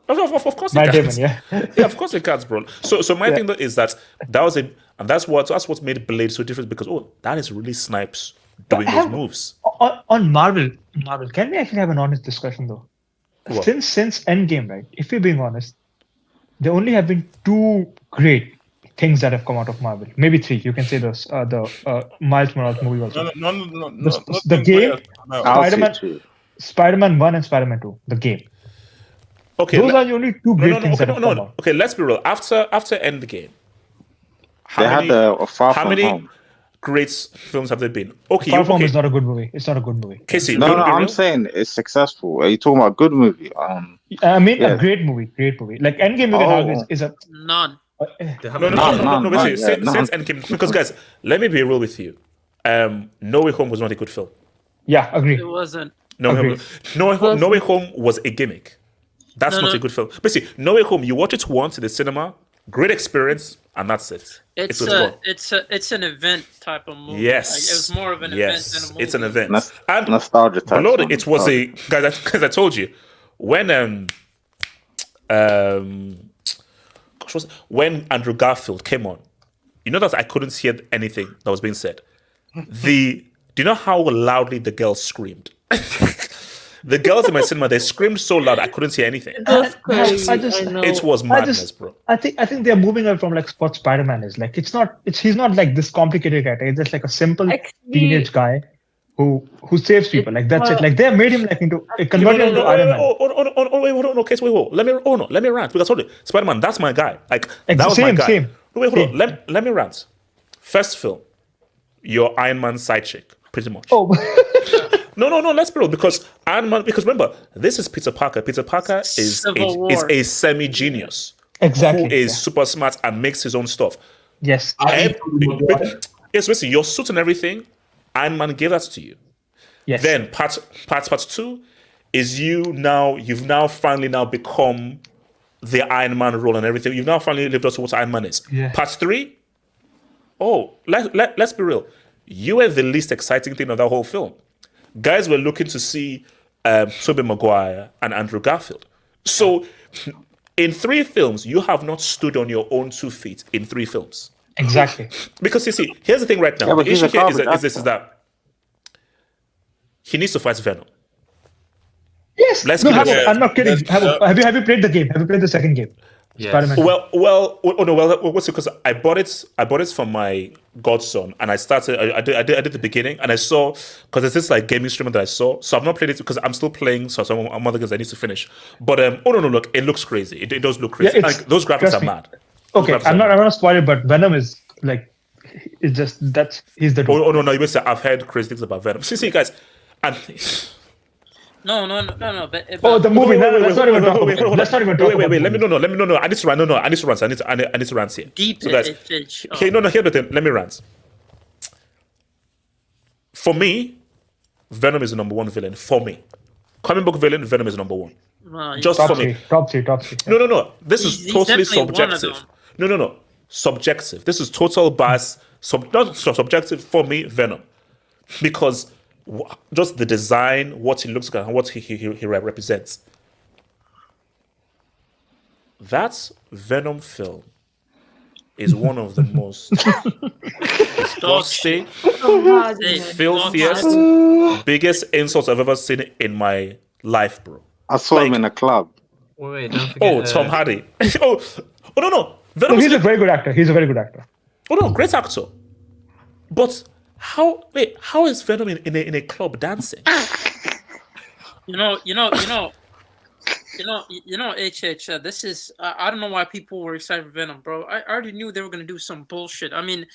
Of course he Matt can't. Damon, Yeah, of course he can't, bro. So my thing is that was it, and that's what made Blade so different because that is really Snipes doing those moves. On Marvel, can we actually have an honest discussion though? What? Since Endgame, right? If we're being honest, there only have been 2 great things that have come out of Marvel. Maybe 3. You can say those. The Miles Morales movie also. No. The game, Spider-Man 1 and Spider-Man 2. The game. Okay, those are the only 2 great things that have come out. Okay, let's be real. After Endgame, how many great films have there been? Okay, Far From is not a good movie. It's not a good movie. Casey, no, I'm saying it's successful. Are you talking about a good movie? I mean, a great movie. Like Endgame, you can argue is a none. No. Since Endgame, because guys, let me be real with you. No Way Home was not a good film. Yeah, agree. It wasn't. No Way Home was a gimmick. That's not a good film. But see, No Way Home, you watch it once in the cinema, great experience, and that's it. It's an event type of movie. Yes, like, it was more of an event than a movie. It's an event. And nostalgia type. Below it was a guys. I told you when when Andrew Garfield came on, you know that I couldn't hear anything that was being said. Do you know how loudly the girls screamed? The girls in my cinema, they screamed so loud I couldn't hear anything. That's crazy. It was madness, bro. I think they're moving away from like what Spider-Man is. Like he's not like this complicated character. He's just like a simple teenage guy who saves people. Like that's it. Like they made him like into converted him into Iron Man. Wait. Let me rant. Because I told you, Spider-Man, that's my guy. Like that was my guy. Same. Hold on. Let me rant. First film, your Iron Man side chick, pretty much. Oh. No. Let's be real, because Iron Man. Because remember, this is Peter Parker. Peter Parker is a semi-genius Exactly. who is super smart and makes his own stuff. Yes. Yes, listen, your suit and everything, Iron Man gave that to you. Yes. Then part 2 is you've now finally become the Iron Man role and everything. You've now finally lived up to what Iron Man is. Yeah. Part 3, let's be real. You were the least exciting thing of that whole film. Guys were looking to see Tobey Maguire and Andrew Garfield. So in 3 films, you have not stood on your own 2 feet in 3 films. Exactly. Because you see, here's the thing right now. Yeah, the issue here is that he needs to fight Venom. Yes. I'm not kidding. Have you played the game? Have you played the second game? Yes. Spider-Man. What's it? Because I bought it from my godson, and I did the beginning, and I saw, because there's this like gaming streamer that I saw, so I've not played it because I'm still playing, so some other games I need to finish. But look, it looks crazy. It does look crazy. Yeah, like those graphics are mad. Okay, I'm not gonna spoil it, but Venom is like, it's just he's the. No, you may say I've heard crazy things about Venom. See, guys, and. No. The movie. Let's not even talk about it. Let's not even talk about it. Let me know. I need to rant. No, I need to rant. I need to rant here. Deep. So guys, okay, here's the thing. Let me rant. For me, Venom is the number 1 villain. For me, comic book villain, Venom is number 1. Just for me. Top three. No. This is totally subjective. No. Subjective. This is total bias. Not subjective for me, Venom, because just the design, what he looks like, and what he represents. That Venom film is one of the most disgusting, filthiest, biggest insults I've ever seen in my life, bro. I saw him in a club. Wait, don't forget. Tom Hardy. no. Venom he's a very good actor. Oh no, great actor. But how is Venom in a club dancing? You know, HH. This is I don't know why people were excited for Venom, bro. I already knew they were gonna do some bullshit. I mean,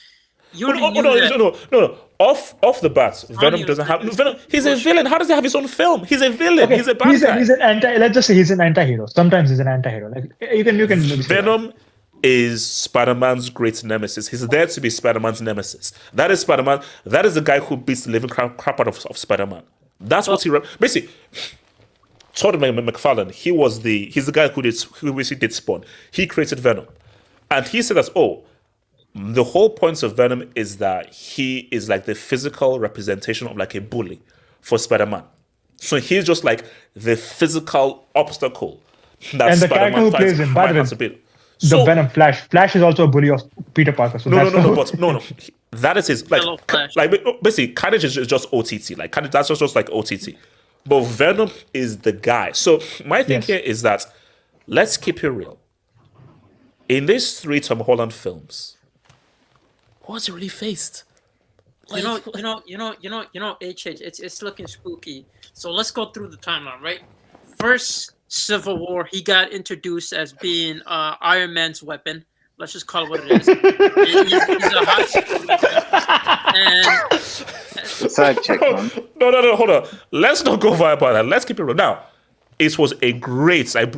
No. Off the bat, Venom doesn't have Venom. He's a villain. How does he have his own film? He's a villain. Okay, he's a bad guy. He's an anti. Let's just say he's an anti-hero. Sometimes he's an anti-hero. Like you can. Venom is Spider-Man's great nemesis. He's there to be Spider-Man's nemesis. That is Spider-Man. That is the guy who beats the living crap out of Spider-Man. That's what he basically. Todd McFarlane. He's the guy who basically did Spawn. He created Venom, and he said that the whole point of Venom is that he is like the physical representation of like a bully for Spider-Man. So he's just like the physical obstacle that and the Spider-Man character who plays him, by the way, the Venom Flash. Flash is also a bully of Peter Parker. So no. That is his like basically Carnage is just OTT. Like Carnage, that's just like OTT. But Venom is the guy. So my thing here is that let's keep it real. In these 3 Tom Holland films, what's he really faced? Like, HH, it's looking spooky. So let's go through the timeline, right? First, Civil War, he got introduced as being Iron Man's weapon. Let's just call it what it is. He's a hot and side check, man. No, hold on. Let's not go viral about that. Let's keep it real. Now, it was a great cameo.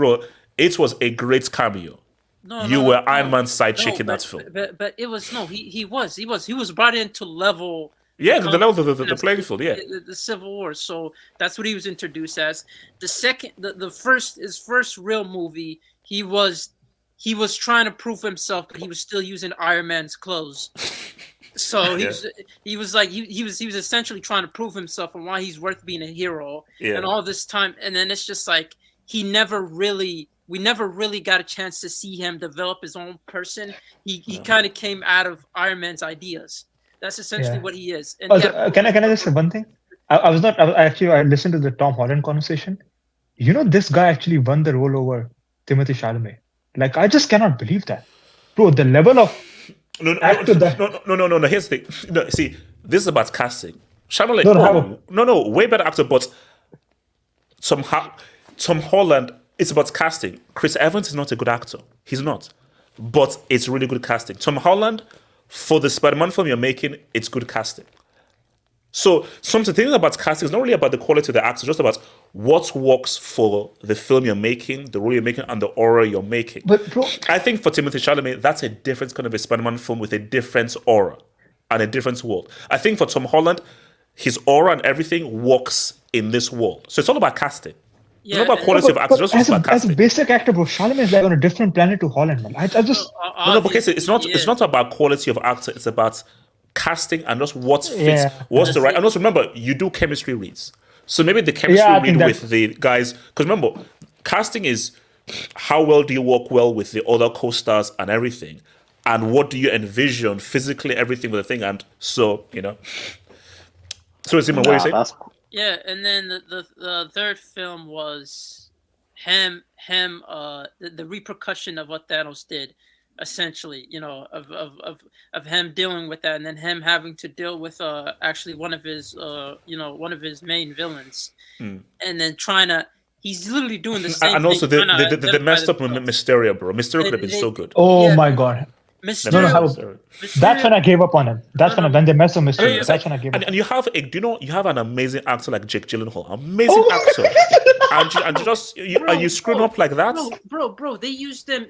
You were Iron Man's side chick in that film. But it was he was brought in to level. Yeah, the level of the playing field. Yeah, the Civil War. So that's what he was introduced as. The second, his first real movie, he was trying to prove himself, but he was still using Iron Man's clothes. So he was essentially trying to prove himself and why he's worth being a hero. Yeah. And all this time, and then it's just like we never really got a chance to see him develop his own person. He kind of came out of Iron Man's ideas. That's essentially what he is. And can I just say one thing? I listened to the Tom Holland conversation. You know, this guy actually won the role over Timothée Chalamet. Like, I just cannot believe that, bro. The level of no. Here's the thing. No, see, this is about casting. Chalamet, way better actor, but somehow Tom Holland. It's about casting. Chris Evans is not a good actor. He's not. But it's really good casting. Tom Holland, for the Spider-Man film you're making, it's good casting. So something thinking about casting is not really about the quality of the actor, just about what works for the film you're making, the role you're making, and the aura you're making. But bro, I think for Timothée Chalamet, that's a different kind of a Spider-Man film with a different aura and a different world. I think for Tom Holland, his aura and everything works in this world. So it's all about casting. It's not about quality of actors, just about as casting. a basic actor, bro, Chalamet is like on a different planet to Holland, man. I just No, because it's not about quality of actor. It's about casting and just what fits, what's the right. And also remember, you do chemistry reads. So maybe the chemistry read with the guys, because remember, casting is how well do you work well with the other co-stars and everything, and what do you envision physically, everything with the thing, and so So Zima, what do you say? Yeah, and then the third film was him the repercussion of what Thanos did. Essentially, of him dealing with that, and then him having to deal with actually one of his main villains, and then he's literally doing the same. And also the messed up with Mysterio, bro. Mysterio could have been so good. Oh my god. Mysterio. That's when I gave up on him. That's when they messed up Mysterio. That's when I gave up. And you have you have an amazing actor like Jake Gyllenhaal, amazing actor, and you screwed up like that, bro. They use them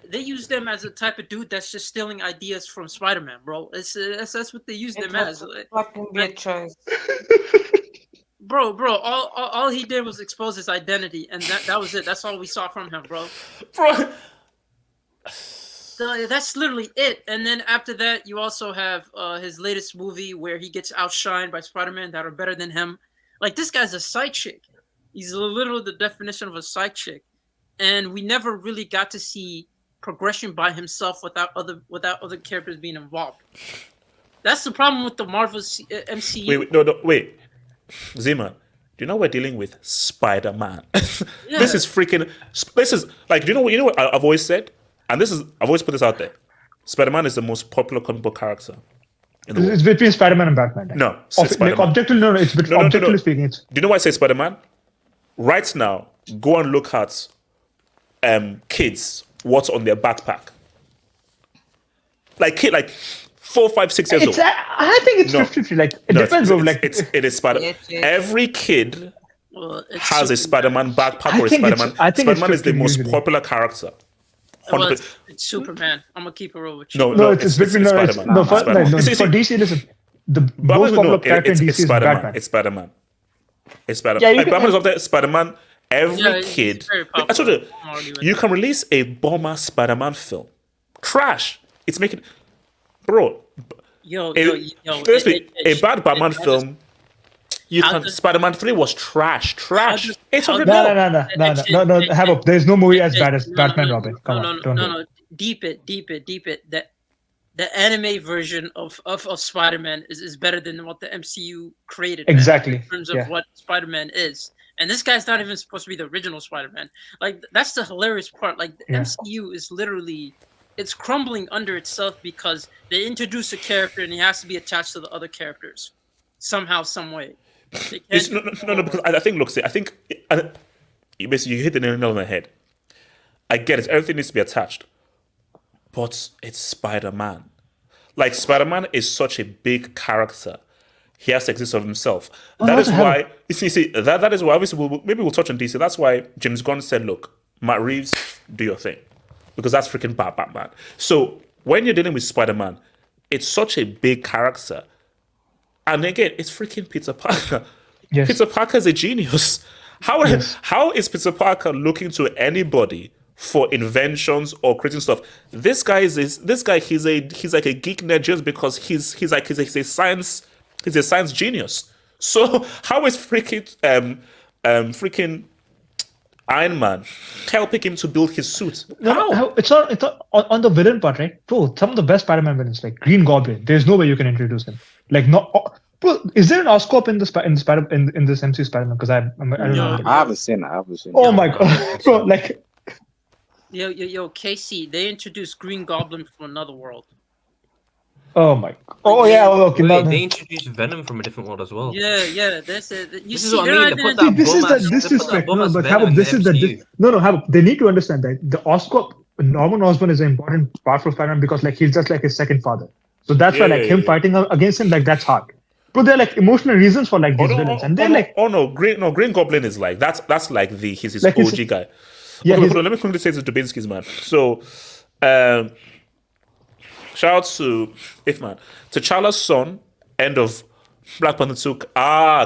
as a type of dude that's just stealing ideas from Spider-Man, bro. That's what they use them as. Fucking be a choice. Bro, all he did was expose his identity, and that was it. That's all we saw from him, bro. So that's literally it. And then after that, you also have his latest movie where he gets outshined by Spider-Man that are better than him. Like, this guy's a side chick. He's literally the definition of a side chick. And we never really got to see progression by himself without other characters being involved. That's the problem with the Marvel MCU. Wait. Zima, do you know we're dealing with Spider-Man? Yeah. This is like, do you know what I've always said? And I've always put this out there. Spider-Man is the most popular comic book character in the world. It's between Spider-Man and Batman. Right? No, Like objectively, it's objectively speaking. Do you know why I say Spider-Man? Right now, go and look at kids, what's on their backpack. Like 4, 5, 6 years old. I think it's 50-50. Like it depends, bro. Like it is Spider. Every kid has a Spider-Man backpack or a Spider-Man. Spider-Man is the most popular character. Well, it's Superman. I'm gonna keep it real with you. No, it's between Spider-Man. For DC, listen, the most popular character in DC is Batman. It's Spider-Man. It's Spider-Man. Like, Batman is up there. Spider-Man. Every kid. I told you can release a bomber Spider-Man film. Trash. It's making, bro. A bad Batman film. Spider-Man 3 was trash. 800 No. Have up. There's no movie as bad as Batman Robin. Come on. No. Deep it. The anime version of Spider-Man is better than what the MCU created. Exactly. In terms of what Spider-Man is. And this guy's not even supposed to be the original Spider-Man. Like, that's the hilarious part. Like, the MCU is literally, it's crumbling under itself because they introduce a character and he has to be attached to the other characters somehow, some way. No, because I think, look, you hit the nail on the head. I get it. Everything needs to be attached. But it's Spider-Man. Like, Spider-Man is such a big character. He has to exist of himself. That is why, that is why, obviously, maybe we'll touch on DC. That's why James Gunn said, look, Matt Reeves, do your thing. Because that's freaking Batman. So, when you're dealing with Spider-Man, it's such a big character. And again, it's freaking Peter Parker. Yes. Peter Parker is a genius. How is Peter Parker looking to anybody for inventions or creating stuff? This guy he's like a geek nerd just because he's a science genius. So how is freaking Iron Man helping him to build his suit? No, it's not on the villain part, right? Bro, some of the best Spider-Man villains, like Green Goblin, there's no way you can introduce him. Like, bro, is there an Oscorp in this MCU Spider-Man? Because I don't know. I haven't seen it. Oh my god, bro! Like, yo, Casey, they introduced Green Goblin from another world. Oh my! Oh yeah, okay. Wait, they introduced Venom from a different world as well. Yeah. This is what I mean. They put that this is the disrespect. No, but Habib, this is the no, Habib. They need to understand that the Oscorp, Norman Osborn is an important part for Spider-Man because like he's just like his second father. So that's why him fighting against him, like, that's hard. But they're like emotional reasons for like these villains, and they're like, Green Goblin is like that's like he's his Like his- OG guy. yeah, hold his- on, let me quickly say to Dubinsky's man. So, shout out to Ifman. T'Challa's son, end of Black Panther 2,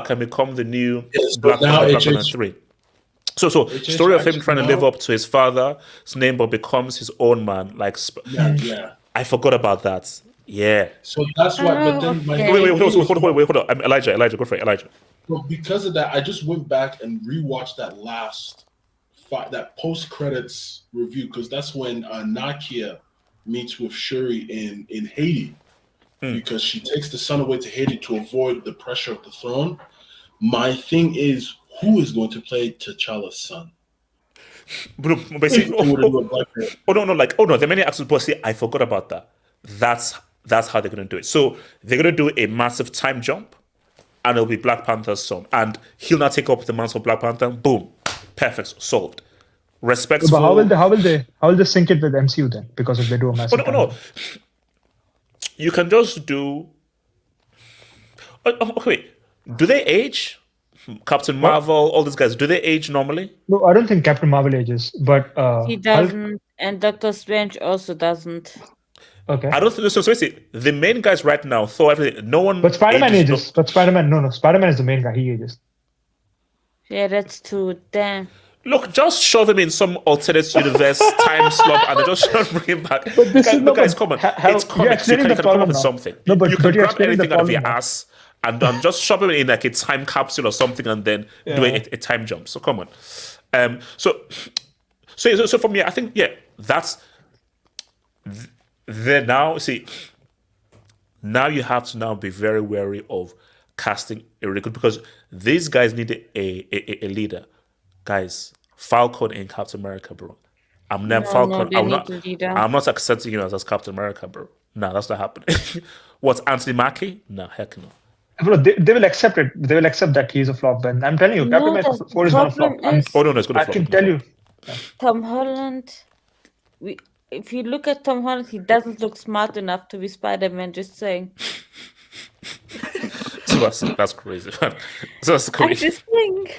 can become the new Black Panther 3. So story of him trying to live up to his father's name, but becomes his own man. Like, I forgot about that. Yeah. So that's why. But then my Hold on. Elijah, go for it, Elijah. So because of that, I just went back and rewatched that that post credits review, because that's when Nakia meets with Shuri in Haiti, because she takes the son away to Haiti to avoid the pressure of the throne. My thing is, who is going to play T'Challa's son? But see, the many actors, but see, I forgot about that. That's how they're going to do it. So they're going to do a massive time jump, and it'll be Black Panther's son, and he'll not take up the mantle of Black Panther. Boom, perfect, solved. Respectful. But how will they sync it with MCU then? Because if they do a massive, no. You can just do. Okay, wait. Do they age? Captain Marvel, all these guys, do they age normally? No, I don't think Captain Marvel ages, but he doesn't, and Doctor Strange also doesn't. Okay. I don't think so. Basically, the main guys right now, Thor, everything. No one. But Spider-Man ages. But Spider-Man, Spider-Man is the main guy. He ages. Yeah, that's true. Damn. Look, just shove him in some alternate universe time slot, and they just bring him back. But this is guys, come on. It's comics. You can come up with something. No, but you can you're grab anything out of your now. ass and just shove him in like a time capsule or something, and then do a time jump. So come on. So for me, I think that's. Then now, see, now you have to now be very wary of casting a really good, because these guys need a leader. Guys, Falcon in Captain America, bro. I'm not accepting him as Captain America, bro. No, that's not happening. What's Anthony Mackie? No, heck no. Bro, they will accept it. They will accept that he's a flop. And I'm telling you, Captain America 4 is not a flop. It's going to flop. I can tell you. Tom Holland. If you look at Tom Holland, he doesn't look smart enough to be Spider-Man. Just saying. That's crazy, man. That's crazy. I'm just saying.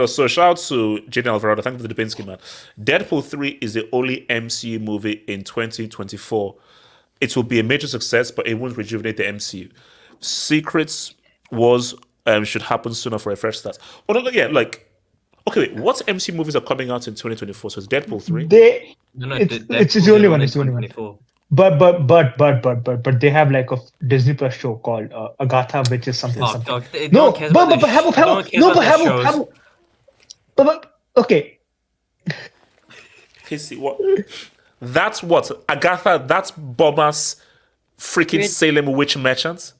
So shout out to Jenny Alvarado. Thank you for the Dubinsky, man. Deadpool 3 is the only MCU movie in 2024. It will be a major success, but it won't rejuvenate the MCU. Secrets Wars should happen sooner for a fresh start. Okay, wait, what MCU movies are coming out in 2024? So it's Deadpool 3? It's the only one. It's the only one. But they have like a Disney Plus show called Agatha, which is something. Okay. See what? That's what Agatha. That's Boma's freaking Salem witch merchants.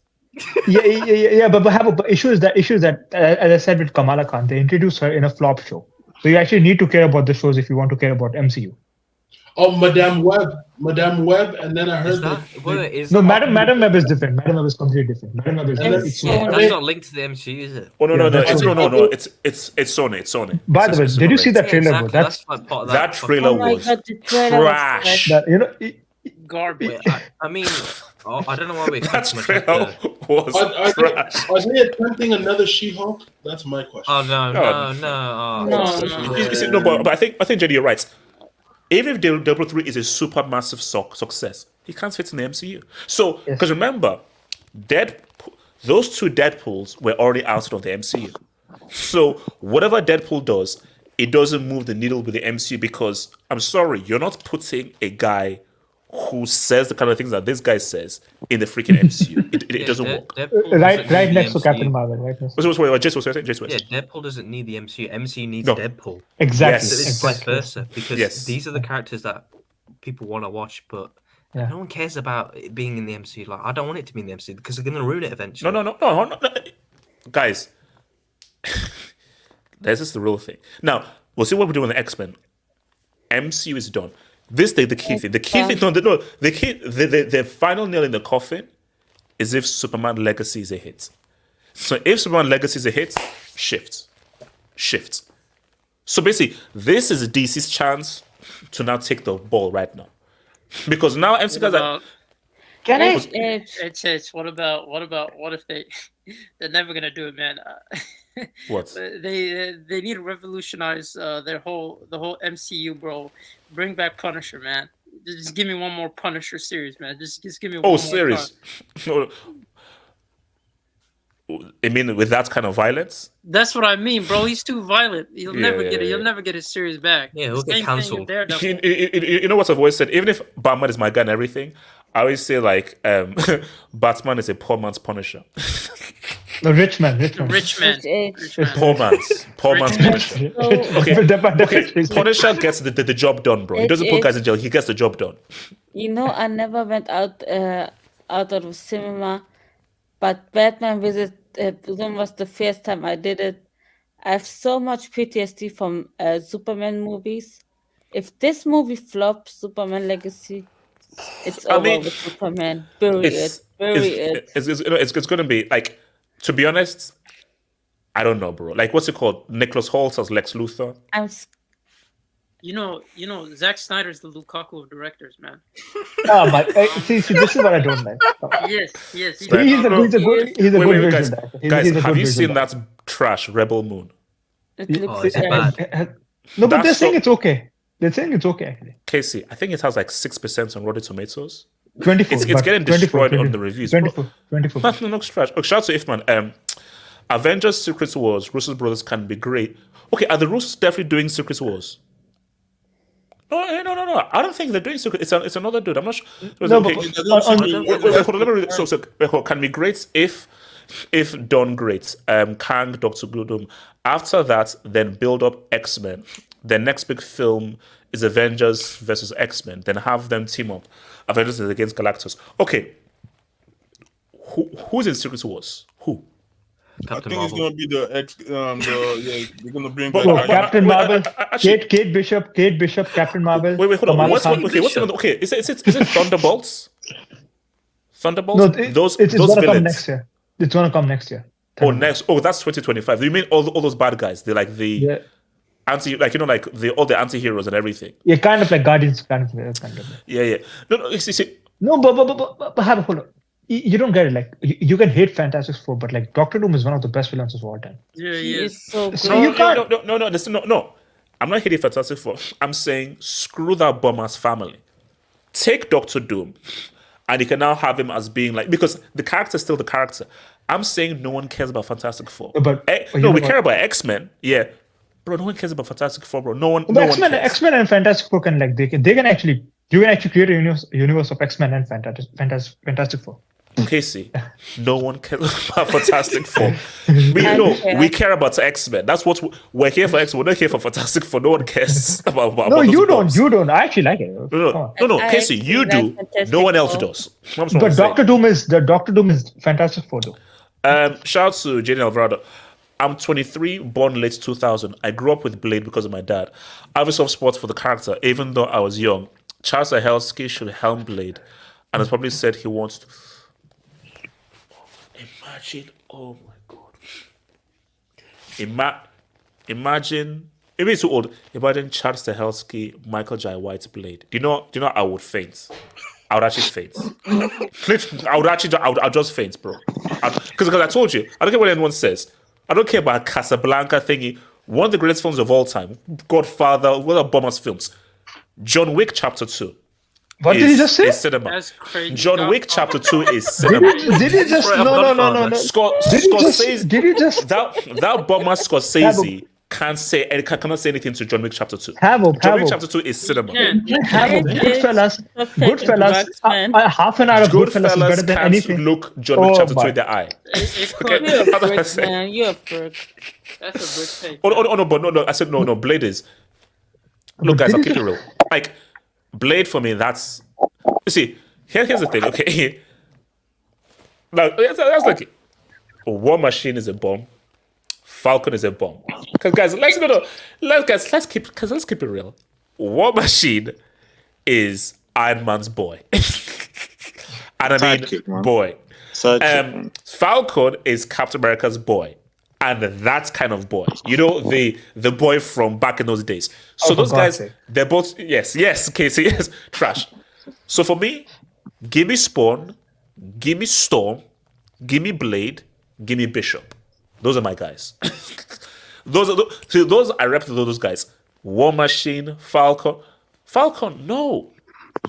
Yeah. But issue is that as I said with Kamala Khan, they introduced her in a flop show. So you actually need to care about the shows if you want to care about MCU. Oh, Madame Web, and then I heard Madame Web is different. Madame Web is completely different. Madame Web is that's not linked to the MCU, is it? Oh no, it's Sony. By the way, did you see that trailer? Bro? That trailer was trash. Garbage. I mean, I don't know why we expect so much. Are they attempting another She-Hulk? That's my question. Oh no. But I think JD, you're right. Even if Deadpool 3 is a super massive success, he can't fit in the MCU. So, because remember, those two Deadpools were already outed of the MCU. So, whatever Deadpool does, it doesn't move the needle with the MCU, because, I'm sorry, you're not putting a guy who says the kind of things that this guy says in the freaking MCU. It doesn't work. Right next to Captain Marvel. Right next. Deadpool doesn't need the MCU. MCU needs Deadpool. Exactly. So it's vice versa, because these are the characters that people want to watch, but no one cares about it being in the MCU. Like, I don't want it to be in the MCU because they're going to ruin it eventually. No. Guys, this is the real thing. Now, we'll see what we do on the X-Men. MCU is done. The key thing. The final nail in the coffin is if Superman Legacy is a hit. So if Superman Legacy is a hit, shift. So basically, this is DC's chance to now take the ball right now, because now MC guys are. Can I? It's what if they're never gonna do it, man? What? They need to revolutionize the whole MCU, bro. Bring back Punisher, man. Just give me one more Punisher series, man. Just give me one more series. I mean, with that kind of violence? That's what I mean, bro. He's too violent. He'll never get it. Yeah. He'll never get his series back. Yeah, he'll get cancelled. You know what I've always said? Even if Batman is my guy and everything, I always say like Batman is a poor man's Punisher. The rich man. Poor man's Punisher. Okay. Punisher gets the job done, bro. He doesn't put guys in jail. He gets the job done. You know, I never went out of cinema, but Batman visit was the first time I did it. I have so much PTSD from Superman movies. If this movie flops, Superman Legacy, it's over with Superman. Bury it. It's going to be like, to be honest, I don't know, bro. Like, what's it called? Nicholas Hoult as Lex Luthor. You know, Zack Snyder's the Lukaku of directors, man. Oh my! See, this is what I don't like. Yes. He's a good version. Guys, have you seen that trash Rebel Moon? It looks it's bad. No, but they're saying it's okay. They're saying it's okay, actually. Casey, I think it has like 6% on Rotten Tomatoes. 24. It's getting destroyed on the reviews. 24. No, no, trash. Oh, shout out to Ifman. Avengers Secret Wars, Russo's brothers can be great. Okay, are the Russos definitely doing Secret Wars? No. I don't think they're doing Secret. It's another dude. I'm not sure. No, but So can be great if done great. Kang, Dr. Doom. After that, then build up X-Men. The next big film is Avengers versus X-Men. Then have them team up. Avengers is against Galactus. Okay. Who's in Secret Wars? Who? Captain Marvel. It's gonna be the X. They're gonna bring back Captain Marvel. Kate Bishop, Captain Marvel. Wait, hold on. What's the okay? Is it Thunderbolts? Thunderbolts? No, those gonna villains. come next year. It's gonna come next year. Next. Oh, that's 2025. You mean all those bad guys? They're like the anti, like all the anti-heroes and everything. Yeah, kind of like Guardians, kind of. Yeah. No. See. No, but hold on. You don't get it. Like you can hate Fantastic Four, but like Doctor Doom is one of the best villains of all time. Yeah, he is so good. So you can't. No. I'm not hating Fantastic Four. I'm saying screw that bum-ass family. Take Doctor Doom, and you can now have him as being like, because the character is still the character. I'm saying no one cares about Fantastic Four. But we care about X-Men. Yeah, bro. No one cares about Fantastic Four, bro. No one. X-Men and Fantastic Four can like they can actually create a universe of X-Men and Fantastic Four. Casey, no one cares about Fantastic Four. We care about X-Men. That's what we're here for. X-Men. We're not here for Fantastic Four. No one cares about. No, you don't. You don't. I actually like it. No. Casey, you do. No one else does. But Doctor Doom is Fantastic Four though. Shout out to Jenny Alvarado. I'm 23, born late 2000. I grew up with Blade because of my dad. I have a soft spot for the character, even though I was young. Charles Ahelski should helm Blade, and has probably said he wants to. Imagine, oh my god! Imagine. Maybe it's too old. Imagine Charles Stahelski, Michael Jai White's Blade. Do you know? I would faint. I would actually faint. I would just faint, bro. Because I told you, I don't care what anyone says. I don't care about Casablanca thingy. One of the greatest films of all time. Godfather, one of the bombers films. John Wick Chapter 2. What did he just say? Is cinema. That's crazy. John Wick Chapter 2 is cinema. Did he just no? Scorsese. Did you just that bomber Scorsese cannot say anything to John Wick Chapter 2. John Wick Chapter 2 is cinema. Goodfellas. Half an hour of Goodfellas is better than anything. Look John Wick Chapter 2 in the eye. You're a prick. That's a good take. No. I said no. Blade is. Look, guys, I'll keep it real. Like, Blade for me, that's. You see, here's the thing, okay? Now, that's like. War Machine is a bomb. Falcon is a bomb. Because guys, let's keep it real. War Machine is Iron Man's boy. And I mean, boy. Falcon is Captain America's boy. And that kind of boy. You know, the boy from back in those days. So those guys, they're both, yes, Casey, yes, trash. So for me, Give me Spawn, give me Storm, give me Blade, give me Bishop. Those are my guys. those I rep to those guys. War Machine, Falcon. Falcon, no.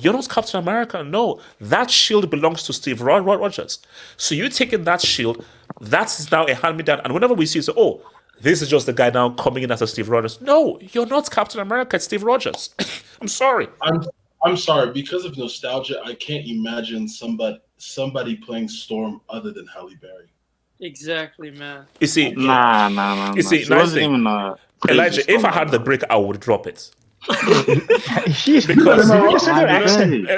You're not Captain America. No. That shield belongs to Steve Rogers. So you're taking that shield. That's now a hand-me-down. And whenever we see it, say, oh, this is just the guy now coming in as a Steve Rogers. No, you're not Captain America. It's Steve Rogers. I'm sorry. I'm sorry. Because of nostalgia, I can't imagine somebody playing Storm other than Halle Berry. Exactly, man. You see, Nah. You see, She wasn't even Elijah, if I had the brick, I would drop it. Because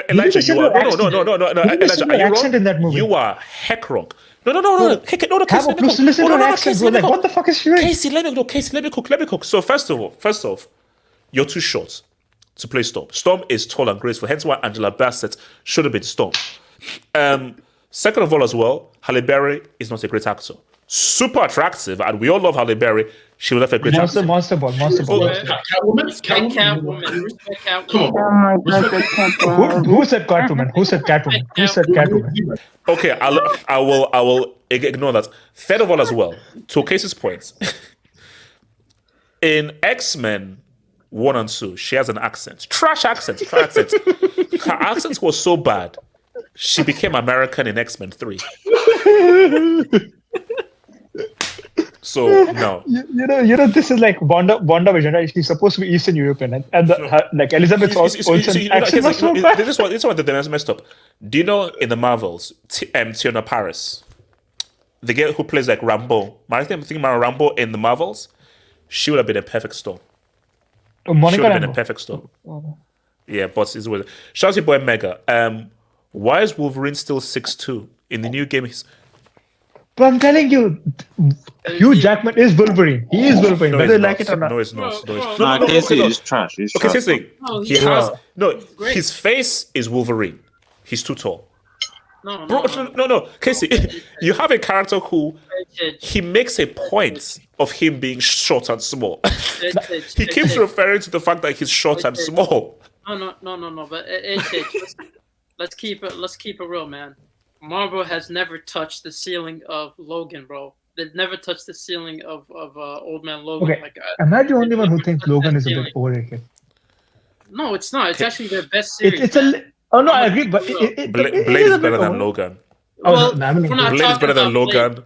Elijah, you are no. Elijah, are you accent in that wrong? movie. You are heck wrong. No. Casey, Listen to her accent, bro. Like, what the fuck is she doing? Casey, let me cook. So first off, you're too short to play Storm. Storm is tall and graceful, hence why Angela Bassett should have been Storm. Second of all, as well, Halle Berry is not a great actor. Super attractive, and we all love Halle Berry. She was a great actor. Monster ball. Catwoman. Respect Catwoman. Come Oh on. my god, I can't believe Who said Catwoman? Okay, I will ignore that. Third of all, as well, to Casey's point, in X-Men 1 and 2, she has an accent. Trash accent. Her accent was so bad, she became American in X-Men 3. So no, you know, this is like WandaVision, right? She's supposed to be Eastern European, and like Elizabeth Olsen accent was so bad. This is what the messed up. Do you know in the Marvels, Tiona Paris, the girl who plays like Rambo, I think about Rambo in the Marvels, she would have been a perfect Storm. She would have been a perfect Storm. Yeah, but it's weird. Shout out to your boy Mega. Why is Wolverine still 6'2"? In the new game, But I'm telling you, Hugh Jackman is Wolverine. He is Wolverine, no, whether you like it or not. No, it's not. No, Casey is trash. He's Okay, trash. seriously. His face is Wolverine. He's too tall. No. Casey, you have a character who he makes a point of him being short and small. He keeps referring to the fact that he's short and small. No. But let's keep it real, man. Marvel has never touched the ceiling of Logan, bro. They've never touched the ceiling of Old Man Logan. Okay, am I the only one who thinks Logan is a bit overrated? No, it's not. It's actually their best series. I agree, but Blade is better than Logan. Blade is better than Logan.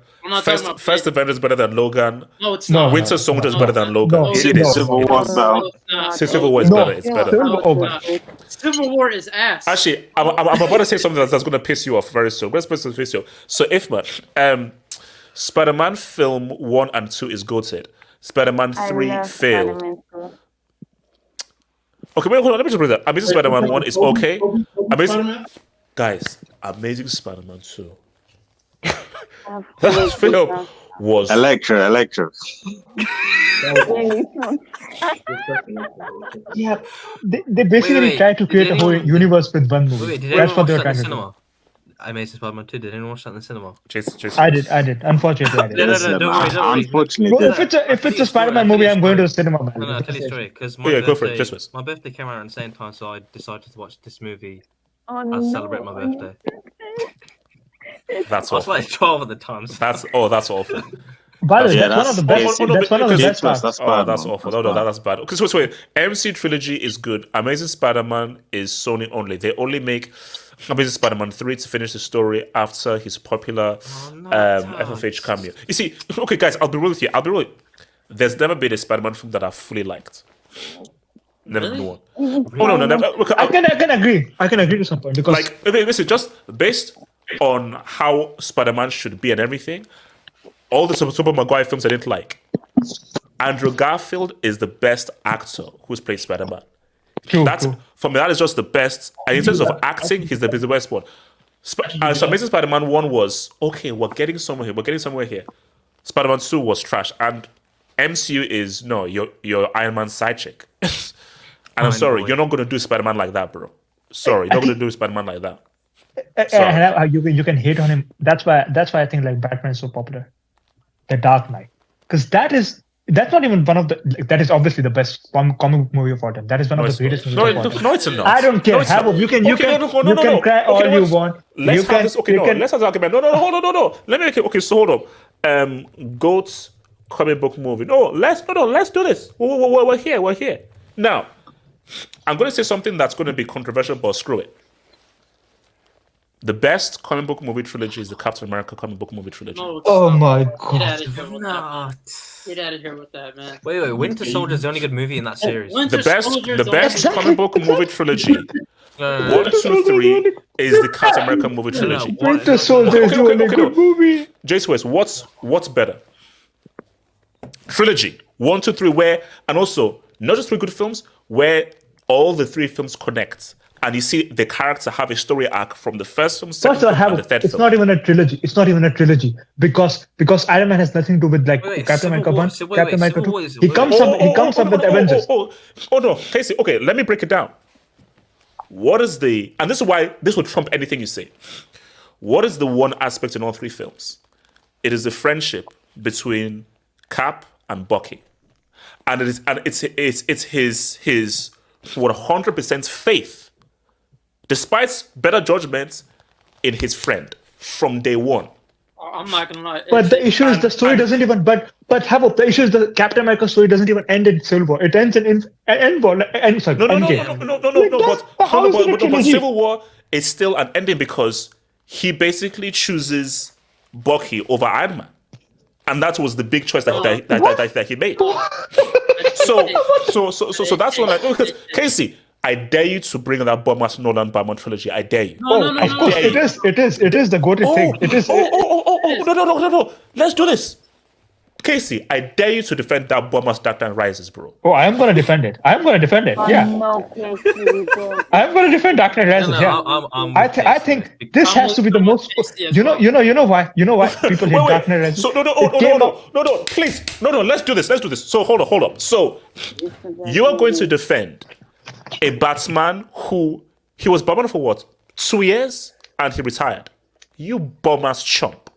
First Avengers is better than Logan. No, it's not. Winter Soldier is better than Logan. It is. Civil War is better. Civil War is better. It's better. Civil War is ass. Actually, I'm about to say something that's going to piss you off very soon. Let's piss you off. So, Ifman, Spider-Man film 1 and 2 is goated. Spider-Man 3 failed. Okay, wait, hold on. Let me just bring that. Amazing Spider-Man 1 is okay. Amazing Spider-Man 2. That film was Electra. Yeah, they basically tried to create a whole universe with one movie. That's what they were trying to do. Amazing Spider-Man 2. Did anyone watch that in the cinema? Jason. I did. Unfortunately, I did. No, don't worry. Unfortunately, Bro, if it's a Spider-Man movie, I'm going to the cinema, man. No, I'll tell you a story. Because go for it. My birthday came around at the same time, so I decided to watch this movie to celebrate my birthday. That's I was awful. like 12 at the time. So. That's awful. By the way, that's one of the best. That's one of the best parts. That's bad. That's awful. No, that's bad. Okay, so wait. MC trilogy is good. Amazing Spider-Man is Sony only. They only make Amazing Spider-Man 3 to finish the story after his popular FFH cameo. You see, okay, guys, I'll be real with you. There's never been a Spider-Man film that I've fully liked. Never been one. Oh no. Okay, I can agree. I can agree to some point because listen, just based on how Spider-Man should be and everything, all the Super Maguire films I didn't like. Andrew Garfield is the best actor who's played Spider-Man. True. For me, that is just the best. And in terms of acting, he's the best one. So Amazing Spider-Man 1 was okay. We're getting somewhere here. Spider-Man 2 was trash, and MCU is your Iron Man side chick. And I'm sorry, you're not going to do Spider-Man like that, bro. Sorry, you're not going to do Spider-Man like that. You can hate on him. That's why I think like Batman is so popular. The Dark Knight, because that is That's not even one of the. That is obviously the best comic book movie of all time. That is one of the greatest movies of all time. No, it's not. I don't care. No, it's not. You can cry all you want. Let's have this. Okay, let's have this argument. No, hold on, no. Let me make it. Okay, so hold up. GOAT's comic book movie. Let's do this. We're here. Now, I'm going to say something that's going to be controversial, but screw it. The best comic book movie trilogy is the Captain America comic book movie trilogy. No, Oh my Get god. out of here with that. Get out of here with that, man. Wait, Winter Soldier's the only good movie in that series. Winter The best Soldier's comic book movie trilogy. 1, 2, 3 is the Captain America movie trilogy. Winter Soldier is the only good movie. Jace West, what's better? Trilogy 1, 2, 3, where, and also not just 3 good films, where all the 3 films connect. And you see the character have a story arc from the first film, second film, and the third It's film. not even a trilogy. It's not even a trilogy because Iron Man has nothing to do with like Captain America 1, Captain America 2. He comes up with Avengers. No, Casey. Okay, let me break it down. What is the, and this is why this will trump anything you say. What is the one aspect in all 3 films? It is the friendship between Cap and Bucky, and it's his 100% faith, despite better judgments, in his friend from day one. I'm not gonna lie. But the issue is the story doesn't even. But Havoc, the issue is the Captain America story doesn't even end in Civil War. It ends in Endgame. But Civil War is still an ending because he basically chooses Bucky over Iron Man, and that was the big choice that he made. So that's one. Like, because Casey, I dare you to bring that Nolan Batman trilogy. I dare you. Of course, it is the goated thing. It is. No. Let's do this. Casey, I dare you to defend that Dark Knight Rises, bro. Oh, I am going to defend it. Yeah. No, Casey, don't. I'm going to defend Dark Knight Rises. I think this has to be the most. You know why? You know why people hate Dark Knight Rises? So no, please, no. Let's do this. So hold up. So you are going to defend a Batman who he was Batman for what? 2 years and he retired. You bum-ass chump.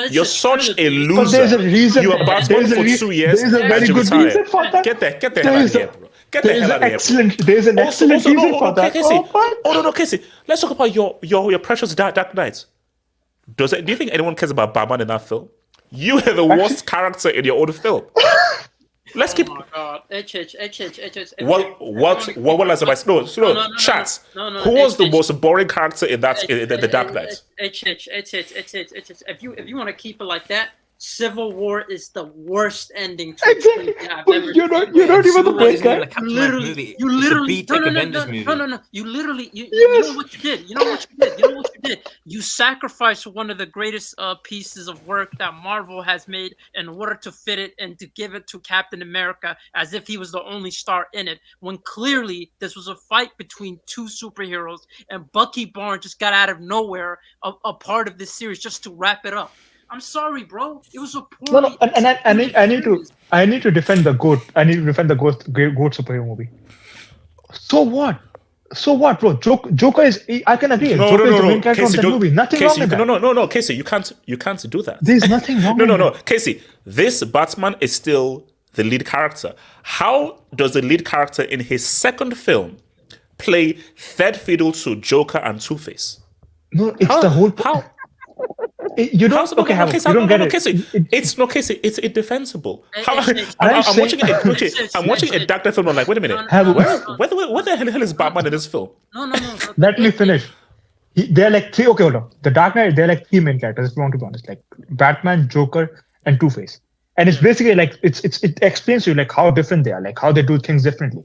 You're such a loser. There's a reason. You are Batman for 2 years and you retired. Get the hell out of here, bro. Get the hell out of here. There's an excellent reason for that. Casey. No, Casey. Let's talk about your precious Dark Knight. Do you think anyone cares about Batman in that film? You are the worst character in your own film. Let's keep. Oh my God. What was about? No, chat. Who was the most boring character in the Dark Knight? If you want to keep it like that, Civil War is the worst ending to Exactly. I've ever You're not even the best guy. You literally you know what you did. You sacrificed one of the greatest pieces of work that Marvel has made in order to fit it and to give it to Captain America as if he was the only star in it, when clearly this was a fight between 2 superheroes and Bucky Barnes just got out of nowhere a part of this series just to wrap it up. I'm sorry, bro. It was a poor. No, and I need to defend the GOAT. I need to defend the GOAT superhero movie. So what, bro? Joker is. I can agree. Joker is the main character of the movie. Nothing wrong with that. No, Casey, you can't do that. There's nothing wrong. No, Casey. This Batman is still the lead character. How does the lead character in his second film play third fiddle to Joker and Two-Face? No, it's the whole. How? You don't. You don't get it. Casey, it's indefensible. I'm watching a Dark Knight film. I'm like, wait a minute. Where the hell is Batman in this film? No. Let me finish. They're like 3. Okay, hold on. The Dark Knight. They're like 3 main characters. If you want to be honest, like Batman, Joker, and Two-Face. And it's basically like it explains to you like how different they are, like how they do things differently.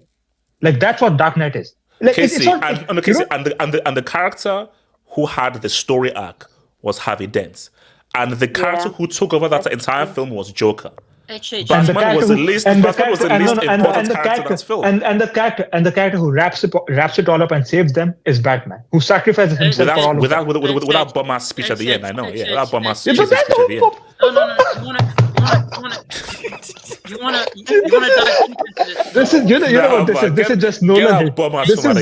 Like that's what Dark Knight is. Like Casey, and the character who had the story arc was Harvey Dent, and the character who took over that entire film was Joker. Batman was the least important character in that film. And the character who wraps it all up and saves them is Batman, who sacrifices himself for all of them. Without bum-ass speech at the end. I know, yeah. Without bum-ass speech at the end. You wanna dive into this? This is this is just Nolan.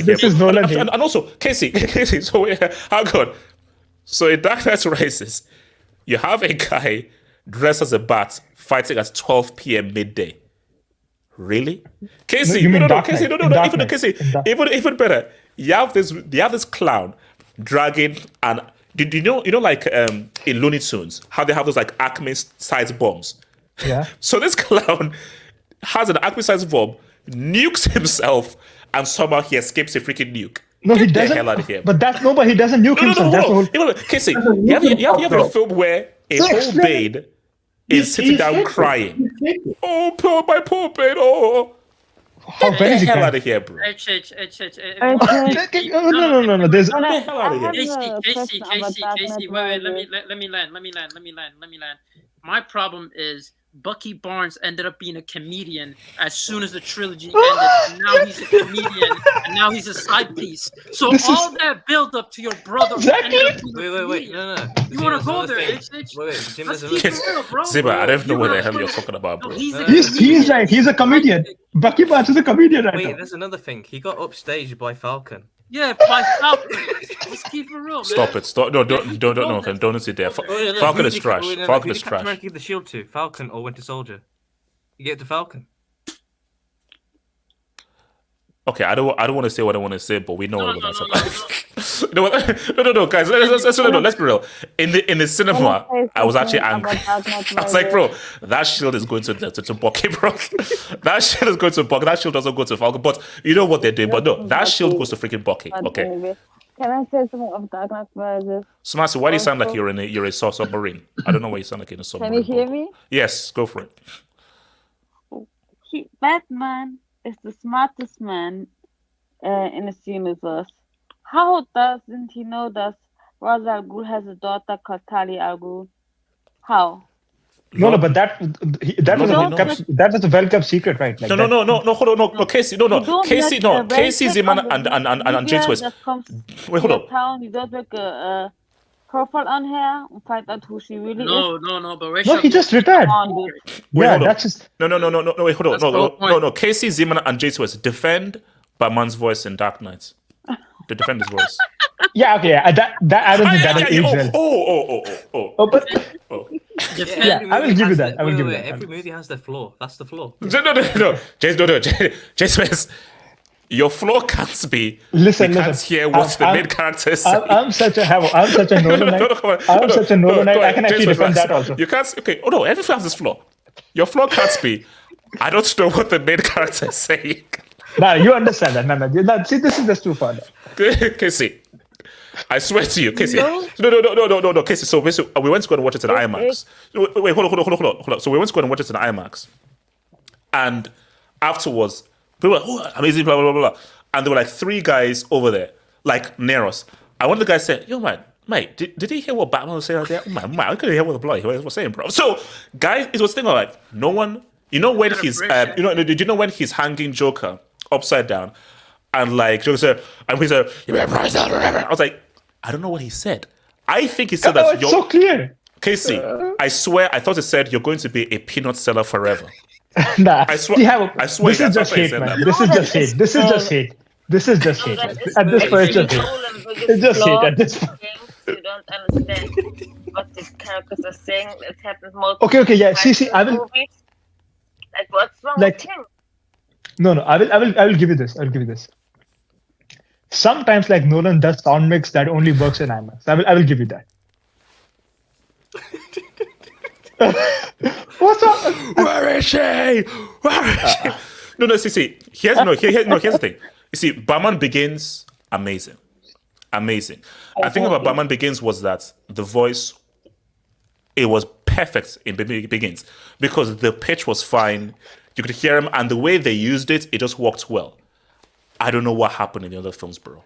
This is Nolan. And also, Casey. So how good? So in Dark Knight Rises, you have a guy dressed as a bat fighting at 12 p.m. midday. Really? Casey, you mean no, Dark Casey, Knight. no, In Dark even Knight. Casey, In Dark- even better. You have this clown dragging and do you know like in Looney Tunes how they have those like Acme sized bombs? Yeah. So this clown has an Acme sized bomb, nukes himself, and somehow he escapes a freaking nuke. No, he Get the doesn't. hell out of here. But he doesn't nuke himself. That's the whole. Casey, you have a film where a whole babe is sitting down crying. Oh, my poor babe. Oh. How Get bad the is he hell crying? out of here, bro. No. There's. Get the hell out of here. Casey, wait, let me land. My problem is Bucky Barnes ended up being a comedian as soon as the trilogy ended. And now he's a comedian, and now he's a side piece. So that build up to your brother. Exactly. Wait. No. You want to go there? Wait, Jim, Let's there's keep another it real, bro. Ziba, I don't know what the You hell wanna- you're talking about, bro. No, he's a He's comedian. right. He's a comedian. Bucky Barnes is a comedian right Wait, now. there's another thing. He got upstaged by Falcon. Yeah, by Falcon. Let's keep it real, man. Stop it. Stop. No, don't sit there. Falcon is trash. Falcon is Who did Captain trash. America give the shield to? Falcon or Winter Soldier? You get it to Falcon. Okay, I don't want to say what I want to say, but we know what I'm going to say. No, guys. Let's be real. In the cinema, I was actually angry. I was like, bro, that shield is going to Bucky, bro. That shield is going to Bucky. That shield doesn't go to Falcon. But you know what they're doing. But no, that shield goes to freaking Bucky. Okay. Can I say something of Dark Knight Rises? Smasi, why do you sound like you're a submarine? I don't know why you sound like you're in a submarine. Can you hear boat. me? Yes, go for it. Batman is the smartest man in this universe. How doesn't he know that Ra's al Ghul has a daughter called Talia al Ghul? How? No, but that was a well-kept secret, right? Like No, hold on, no, Casey, Casey Zeman and James West. Wait, hold on. Town, you don't make a profile on her and find out who she really is. No, but No, he just retired. Wait, Yeah, hold on. that's just. No, wait, hold on. That's the whole point. No. Casey Zeman and James West defend Batman's voice in Dark Knight. They defend his voice. Yeah, okay, yeah. That I don't think that will age well. Oh. But Yeah, I will give you that. I will give you that. Every movie has their flaw. That's the flaw. No. James West, your flaw can't be. Listen. You can't hear what the main character is saying. I'm such a Nolanite. I'm such a Nolanite. I can actually James defend West, that also. You can't. Okay. Oh no, everything has this flaw. Your flaw can't be. I don't know what the main character is saying. Nah, you understand that. No. See, this is just too far. Casey, I swear to you, Casey. No, Casey. So basically, we went to go and watch it in IMAX. Wait, hold on. So we went to go and watch it in IMAX, and afterwards, people were like, "Oh, amazing!" Blah blah blah blah. And there were like 3 guys over there, like near us. And one of the guys said, "Yo, man, mate, did he hear what Batman was saying out there? Oh, man, I couldn't hear what the bloody he was saying, bro." So, guys, it was thing like no one. You know when he's, did you know when he's hanging Joker upside down, and like Joker said, and he said, I was like, I don't know what he said. I think he said that. It's so clear. Casey, I swear, I thought he said you're going to be a peanut seller forever. Nah, I swear. This is just hate, man. This is just hate. This is just hate. At this point, it's just hate. It's just hate at this point. You don't understand what these characters are saying. It happens multiple Okay, yeah. times See, in I will. movies. Like, what's wrong Like, with him? No, I will give you this. Sometimes, like Nolan does sound mix that only works in IMAX. I will give you that. What's up? Where is she? No, see. Here's the thing. You see, Batman Begins, amazing. I think about Batman Begins was that the voice, it was perfect in Begins because the pitch was fine. You could hear him, and the way they used it, it just worked well. I don't know what happened in the other films, bro.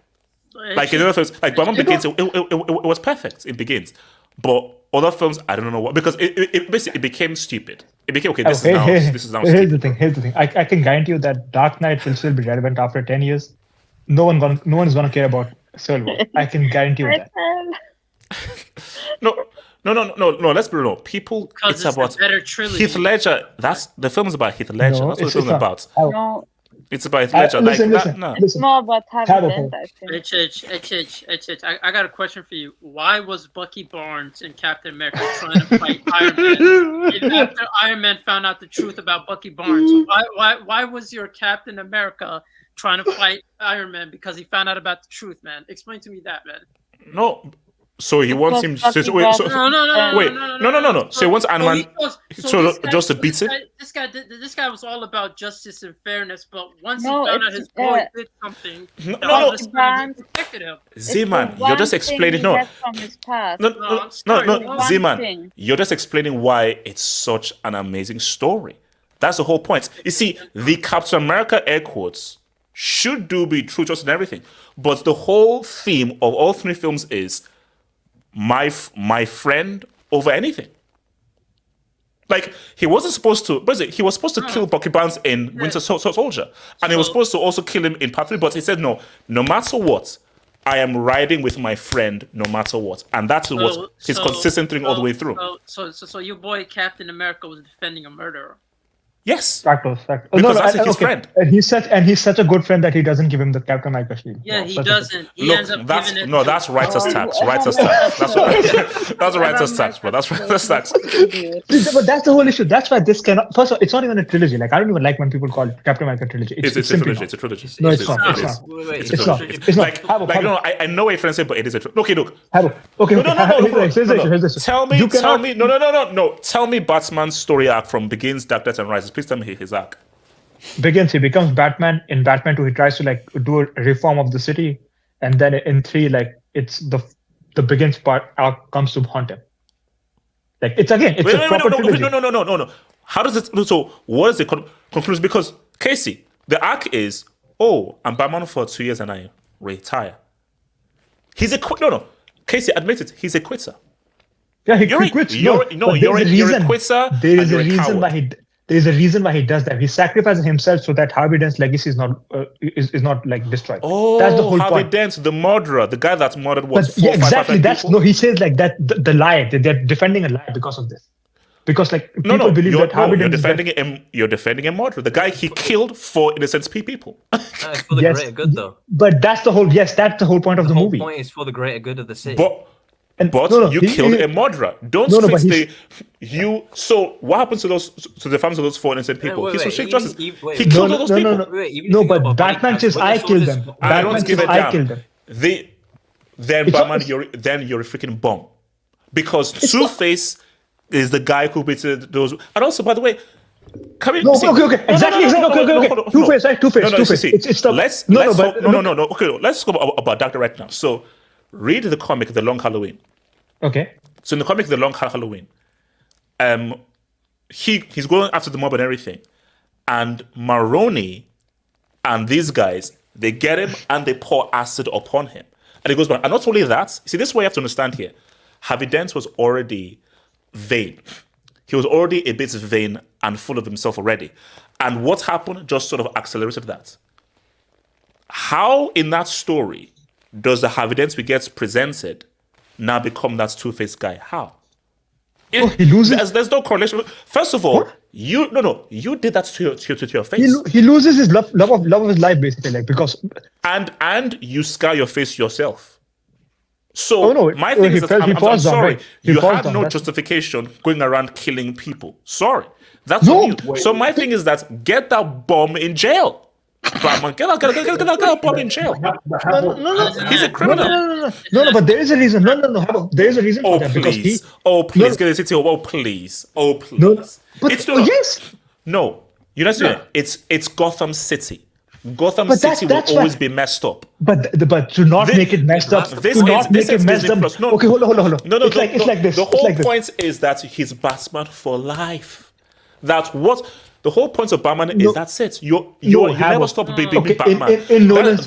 Like in the other films, like Batman Begins, it was perfect. It Begins, but other films, I don't know what, because it basically became stupid. It became okay. This is now. Here's the thing. I can guarantee you that Dark Knight will still be relevant after 10 years. No one's gonna care about Civil War. I can guarantee you that. No. Let's be real. People, it's about better trilogy. Heath Ledger. That's the film is about Heath Ledger. That's what the film is about. No, It's about Heath Ledger. Listen. It's more about Harvey Dent, I think. I got a question for you. Why was Bucky Barnes and Captain America trying to fight Iron Man? And after Iron Man found out the truth about Bucky Barnes, why was your Captain America trying to fight Iron Man? Because he found out about the truth, man. Explain to me that, man. No. So he wants him. No. So he wants Iron Man. Just to beat him. This guy was all about justice and fairness, but once he found out his boy did something, he protected him. Z-Man, you're just explaining. No, Z-Man, you're just explaining why it's such an amazing story. That's the whole point. You see, the Captain America air quotes should be true, just and everything, but the whole theme of all three films is my friend over anything. Like, he wasn't supposed to. He was supposed to kill Bucky Barnes in Winter Soldier, and he was supposed to also kill him in Part 3. But he said, no matter what, I am riding with my friend, no matter what, and that's what his consistent thing all the way through. So your boy Captain America was defending a murderer. Yes. Because that's his friend. And he's such a good friend that he doesn't give him the Captain America shield. Yeah, he doesn't. He ends up giving it. No, that's writer's tax. Writer's tax. That's writer's tax, bro. That's writer's tax. But that's the whole issue. That's why this cannot. First of all, it's not even a trilogy. Like, I don't even like when people call it Captain America trilogy. It's a trilogy. It's a trilogy. No, it's not. It's not. I know what you're trying to say, but it is a trilogy. Okay, look. Okay. No. Tell me. No. Tell me Batman's story arc from Begins, Dark Knight, and Rises. Please tell me his arc. Begins, he becomes Batman. In Batman 2, he tries to do a reform of the city, and then in 3, it's the Begins part arc comes to haunt him. It's a proper trilogy. No. How does it? So what is the conclusion? Because Casey, the arc is, I'm Batman for 2 years and I retire. He's a quitter. Casey, admit it. He's a quitter. Yeah, he quits. You're a quitter. There is a reason why he. There's a reason why he does that. He sacrifices himself so that Harvey Dent's legacy is not destroyed. That's the whole Harvey point. Dent, the murderer, the guy that murdered exactly. He says that the lie. They're defending a lie because of this. Because people believe that Harvey Dent you're defending a murderer. The guy he killed for innocent people. It's for the greater good, though. But that's the whole point of the movie. The point is for the greater good of the city. But you killed a murderer. Don't So what happens to the families of those 4 innocent people? He killed all those people. But Batman says I killed them. I don't give a damn. Then Batman, you're a freaking bum, because Two-Face is the guy who betrayed those. And also, by the way, Okay. Exactly. Two-Face, right? Two-Face. Let's talk about Doctor right now. So, read the comic, The Long Halloween. Okay. So in the comic, The Long Halloween, he's going after the mob and everything, and Maroni and these guys, they get him and they pour acid upon him, and he goes back. And not only that, see, this is what you have to understand here. Harvey Dent was already vain. He was already a bit vain and full of himself already, and what happened just sort of accelerated that. How in that story does the Harvey Dent we get presented now become that Two-Faced guy? How? He loses. There's no correlation. First of all, you did that to your face. He loses his love of his life, basically, because and you scar your face yourself. So my thing is that I'm sorry, you had no justification going around killing people. Sorry, that's on you. So my thing is that get that bomb in jail. Batman, get that bomb in jail. No. He's a criminal. No, but there is a reason. No. There is a reason for that. Please. Get the city. Please. No, but yes. No, you're not saying it. It's Gotham City. Gotham City will always be messed up. But to not make it messed up. Okay, hold on. No. It's like this. The whole point is that he's Batman for life. That's what. The whole point of Batman is that's it. You never stop being Batman. In Nolan's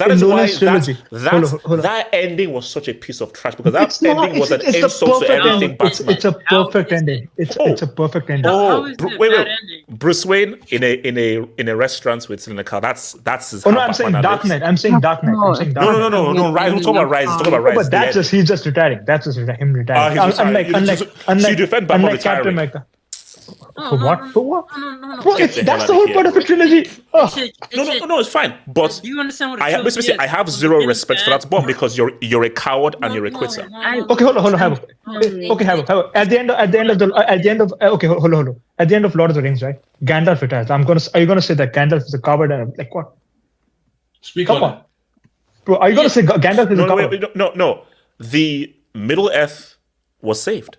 trilogy. That ending was such a piece of trash, because that ending was an insult to everything Batman. It's a perfect ending. It's a perfect ending. Wait. Bruce Wayne in a restaurant with Selena Kyle. That's his. I'm saying Dark Knight. No. Rise. Talk about Rise. But that's he's just retiring. That's just him retiring. So you defend Batman retiring. For what? For what? No. Bro, Get the hell that's out the of whole here, point of a bro. trilogy. Oh. No, it's fine. But Do you understand what a I trilogy is? have From zero beginning respect to for that end? bomb because you're a coward and you're a quitter. Okay, hold on, Have. Okay, Have. At the end of okay, hold on. At the end of Lord of the Rings, right? Gandalf retires. Are you gonna say that Gandalf is a coward? And like what? Speak Come on on, bro. Are you gonna say Gandalf is a No, coward? wait, no. The Middle Earth was saved.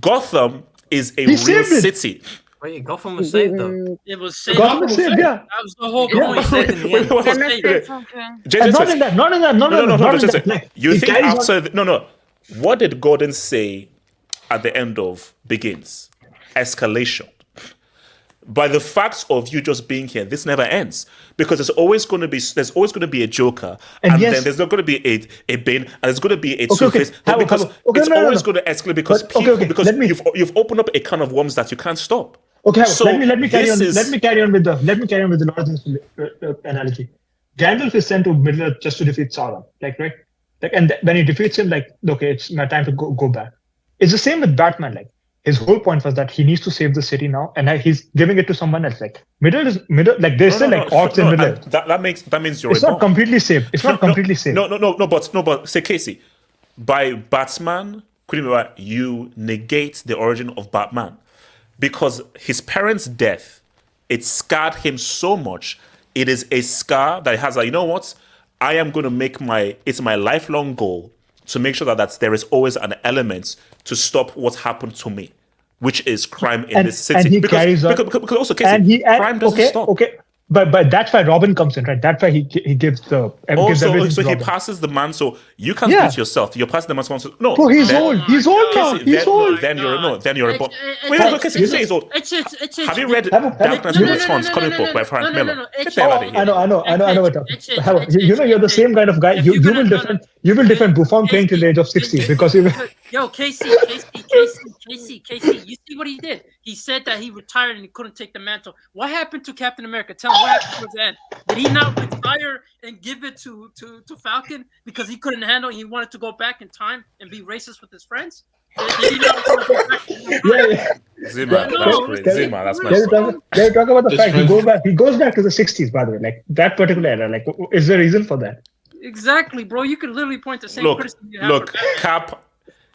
Gotham is a He real saved it. city. Wait, Gotham was saved though. It was saved. Gotham was saved, yeah. That was the whole Gotham point. was saved in the end. Wait, Let me wait, say wait. something. And James, not in that. Not in just that. say, you it think carries on- after no. What did Gordon say at the end of Begins? Escalation. By the fact of you just being here, this never ends because there's always going to be a Joker, and yes. then there's not going to be a Bane, and there's going to be a Okay, Two-Face, Have- because okay, it's no. always going to escalate because But- okay, because let me- you've opened up a can of worms that you can't stop. Okay, So let me carry on. this is- Let me carry on with the Lord of the Rings analogy. Gandalf is sent to Middle Earth just to defeat Sauron, right? When he defeats him, okay, it's my time to go back. It's the same with Batman. His whole point was that he needs to save the city now, and he's giving it to someone else. Middle. There's still orcs in Middle Earth. That means you're It's a not bomb. completely safe. It's not completely safe. But say Casey, by Batman, you negate the origin of Batman because his parents' death, it scarred him so much. It is a scar that has you know what? I am going to make it's my lifelong goal to make sure that there is always an element to stop what happened to me, which is crime in this city. And he carries on. Because also, Casey, crime doesn't stop. Okay. But that's why Robin comes in, right? That's why he gives the gives everything So to he Robin. passes the man. So you can't do it yourself. You're passing the man. No, Bro, he's old. He's old now. Casey, He's old. Then you're a bomb. Wait, Casey, you say he's old. Have you read Dark Knight Returns comic book by Frank Miller? Get the hell out of here. I know what you're the same kind of guy. You will defend Buffon playing till the age of 60 because you. Yo, Casey, you see what he did? He said that he retired and he couldn't take the mantle. What happened to Captain America? Tell me what happened towards the end. Did he not retire and give it to Falcon because he couldn't handle it? He wanted to go back in time and be racist with his friends? Did he not want to go back? Zima, that's crazy. Zima, that's my son. They talk about the fact he goes back to the 60s, by the way. That particular era. Is there a reason for that? Exactly, bro. You could literally point the same criticism you have. Look, Cap.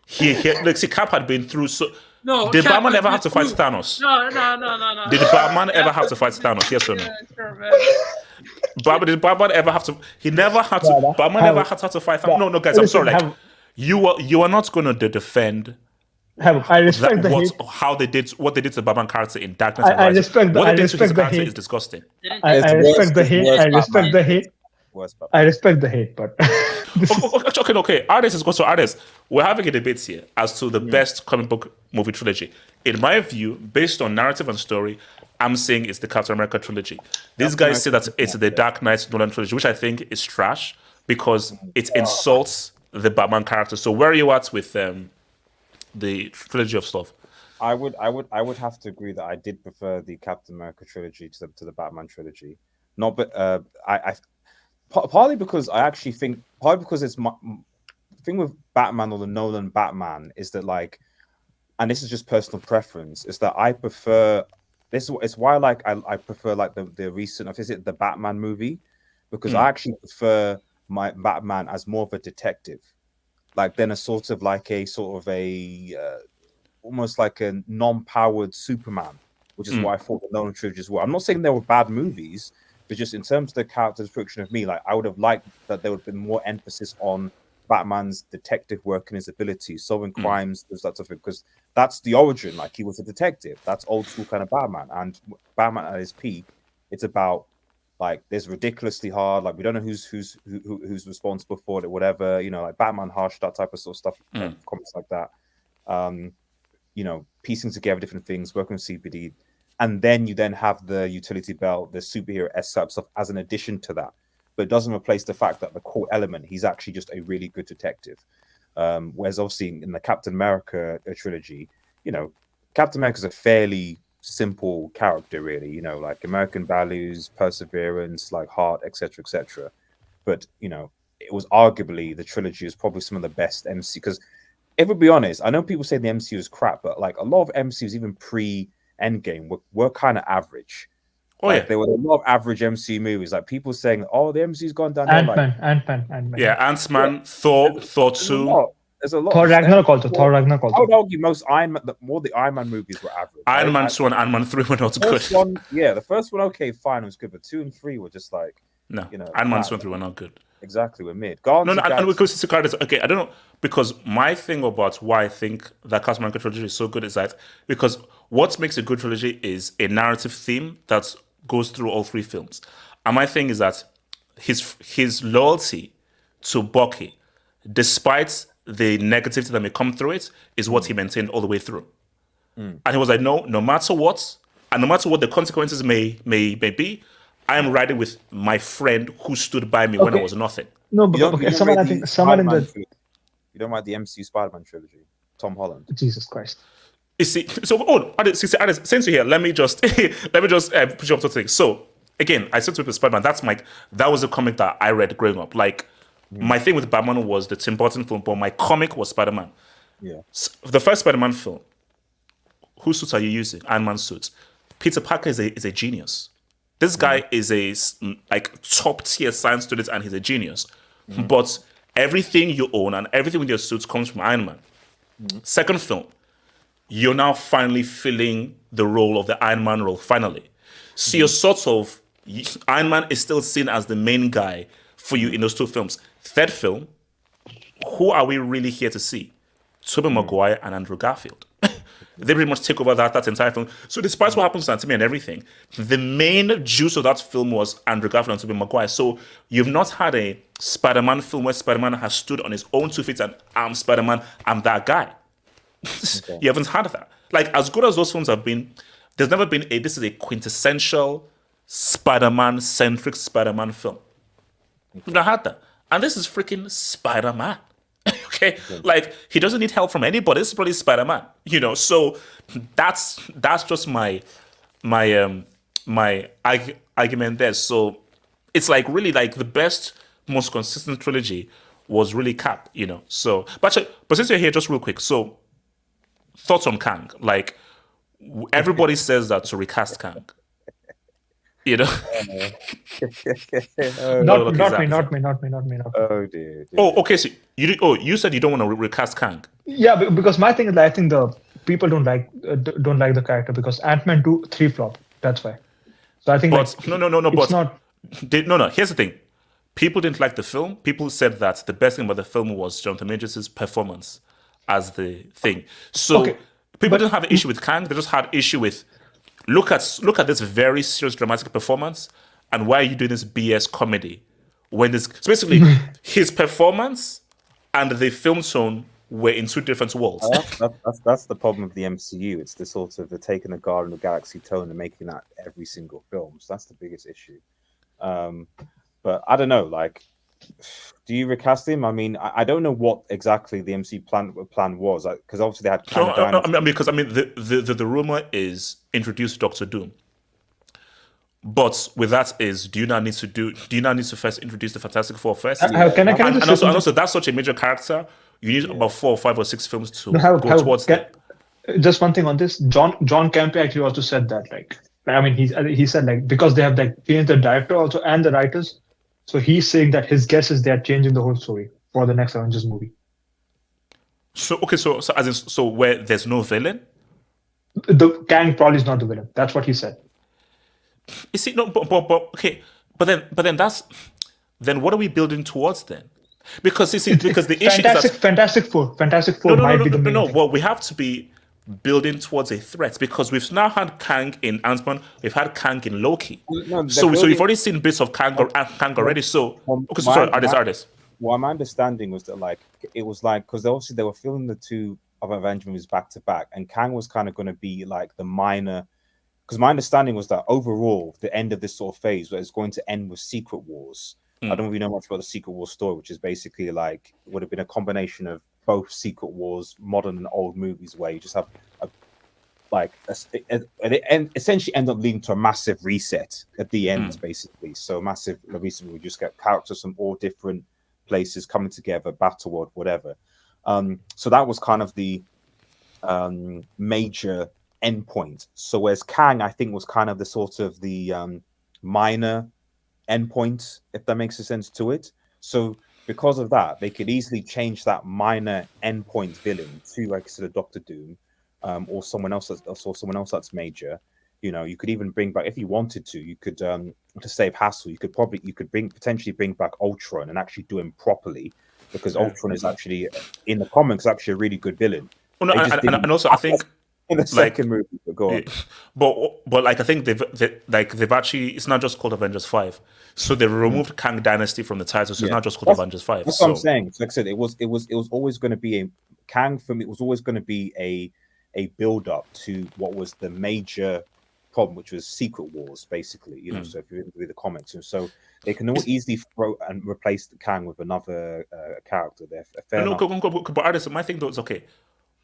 Cap had been through so. No, did Batman ever have to fight Thanos? No. Did Batman ever have to fight Thanos? Yes or no? Yeah, sure, man. Did Batman ever have to? He never had to. Batman never had to fight Thanos. No, guys, I'm sorry. You are not going to defend. I respect the hate. What they did to the Batman character in Dark Knight I Rises. respect What they did to his the character hate. is disgusting. I respect the hate. I respect the hate. I respect the hate, but okay. Artists is going to artists. We're having a debate here as to the best comic book movie trilogy. In my view, based on narrative and story, I'm saying it's the Captain America trilogy. These guys say that it's the Dark Knight Nolan trilogy, which I think is trash because it insults the Batman character. So where are you at with the trilogy of stuff? I would have to agree that I did prefer the Captain America trilogy to the Batman trilogy. Not, but I partly because I actually think, partly because it's my thing with Batman or the Nolan Batman is that and this is just personal preference, is that I prefer this. It's why I prefer the recent, is it the Batman movie, because I actually prefer my Batman as more of a detective, than a sort of almost like a non-powered Superman, which is why I thought the Nolan trilogy as well. I'm not saying they were bad movies, but just in terms of the character description of me, I would have liked that there would have been more emphasis on Batman's detective work and his abilities, solving crimes, that sort of thing, because that's the origin. He was a detective. That's old school kind of Batman. And Batman at his peak, it's about there's ridiculously hard. We don't know who's responsible for it, whatever. Batman Hush, that type of stuff, comics like that. Piecing together different things, working with CPD. And then you have the utility belt, the superhero-esque type stuff as an addition to that. But it doesn't replace the fact that the core element, he's actually just a really good detective. Whereas obviously in the Captain America trilogy, Captain America's a fairly simple character, really. American values, perseverance, heart, etc., etc. But, it was arguably, the trilogy is probably some of the best MCU. Because if we'll be honest, I know people say the MCU is crap, but a lot of MCUs, even pre Endgame were kind of average. Oh like, yeah, there were a lot of average MCU movies. Like people saying, "Oh, the MCU's gone down." Like, Ant-Man. yeah, Ant-Man, Thor 2. There's a lot. Thor Ragnarok also. Thor Ragnarok I also. would argue most more the Iron Man movies were average. Iron Man 2 and Iron Man 3 were not good. The first one, okay, fine, was good, but 2 and 3 were just like, no, Iron Man 2 and 3 were not good. Exactly, we're mid. No, and because it's okay, I don't know, because my thing about why I think that Captain America trilogy is so good is that because what makes a good trilogy is a narrative theme that goes through all 3 films. And my thing is that his loyalty to Bucky, despite the negativity that may come through it, is what he maintained all the way through. And he was like, no matter what, and no matter what the consequences may be, I am riding with my friend who stood by me when I was nothing. No, but someone in the... You don't like the MCU Spider-Man trilogy? Tom Holland. Jesus Christ. You see, so since you're here, let me just push you up to things. So again, I said to people, Spider-Man, that was a comic that I read growing up. Like my thing with Batman was the Tim Burton film, but my comic was Spider-Man. Yeah. So the first Spider-Man film, whose suits are you using? Iron Man suits. Peter Parker is a genius. This guy is a top tier science student and he's a genius. But everything you own and everything with your suits comes from Iron Man. Second film, you're now finally filling the role of the Iron Man role, finally. So you're sort of, Iron Man is still seen as the main guy for you in those 2 films. Third film, who are we really here to see? Tobey Maguire and Andrew Garfield. They pretty much take over that entire film. So despite what happens to Anthony and everything, the main juice of that film was Andrew Garfield and Tobey Maguire. So you've not had a Spider-Man film where Spider-Man has stood on his own 2 feet and I'm Spider-Man, I'm that guy. Okay. You haven't had that. Like, as good as those films have been, there's never been this is a quintessential Spider-Man-centric Spider-Man film. You've not had that. And this is freaking Spider-Man. Okay, like he doesn't need help from anybody. This is probably Spider-Man, So that's just my argument there. So it's like really like the best, most consistent trilogy was really Cap, So, but since you're here, just real quick. So, thoughts on Kang? Like everybody says that to recast Kang. Not me. Oh dear. Oh, okay. So you said you don't want to recast Kang. Yeah, because my thing is, I think the people don't like the character because Ant-Man 3 flopped. That's why. So I think. But here's the thing. People didn't like the film. People said that the best thing about the film was Jonathan Majors' performance as the thing. So people didn't have an issue with Kang. They just had issue with. Look at this very serious dramatic performance, and why are you doing this BS comedy? So basically, his performance and the film tone were in 2 different worlds. That's the problem with the MCU. It's the sort of taking the Guardian of the Galaxy tone and making that every single film. So that's the biggest issue. But I don't know. Like, do you recast him? I mean, I don't know what exactly the MC plan was, because obviously they had. The rumor is introduce Doctor Doom, but with that is do you not need to first introduce the Fantastic Four first? Also that's such a major character. You need about 4 or 5 or 6 films to go towards that. Just one thing on this, John Campbell actually also said that he said because they have changed the director also and the writers. So he's saying that his guess is they're changing the whole story for the next Avengers movie. So where there's no villain? The Kang probably is not the villain. That's what he said. You see, no, but then what are we building towards then? Because the issue is that Fantastic Four might be the main thing. Well, we have to be building towards a threat because we've now had Kang in Ant-Man, we've had Kang in Loki. So you've already seen bits of Kang already. So artists. Well, my understanding was that it was because obviously they were filming the 2 of Avengers movies back to back, and Kang was kind of going to be like the minor. Because my understanding was that overall, the end of this sort of phase was going to end with Secret Wars. I don't really know much about the Secret Wars story, which is basically would have been a combination of both Secret Wars, modern and old movies, where you just have essentially end up leading to a massive reset at the end, basically. So massive reset, we just get characters from all different places coming together, battle world, whatever. So that was kind of the major endpoint. So whereas Kang, I think, was kind of the sort of the minor endpoint, if that makes sense to it. So because of that, they could easily change that minor endpoint villain to, like I said, a Doctor Doom, or someone else that's major. You know, you could even bring back, if you wanted to, you could to save hassle, you could potentially bring back Ultron and actually do him properly, because Ultron is actually in the comics actually a really good villain. Oh, no, and also I think in the second movie, but go on. But like I think they've actually, it's not just called Avengers 5. So they removed Kang Dynasty from the title, so it's not just called Avengers 5. That's what I'm saying. So like I said, it was always going to be a Kang for me. It was always going to be a build up to what was the major problem, which was Secret Wars, basically. You know, so if you read the comics, and so they can easily throw and replace the Kang with another character. There, but artists, my thing though is, okay,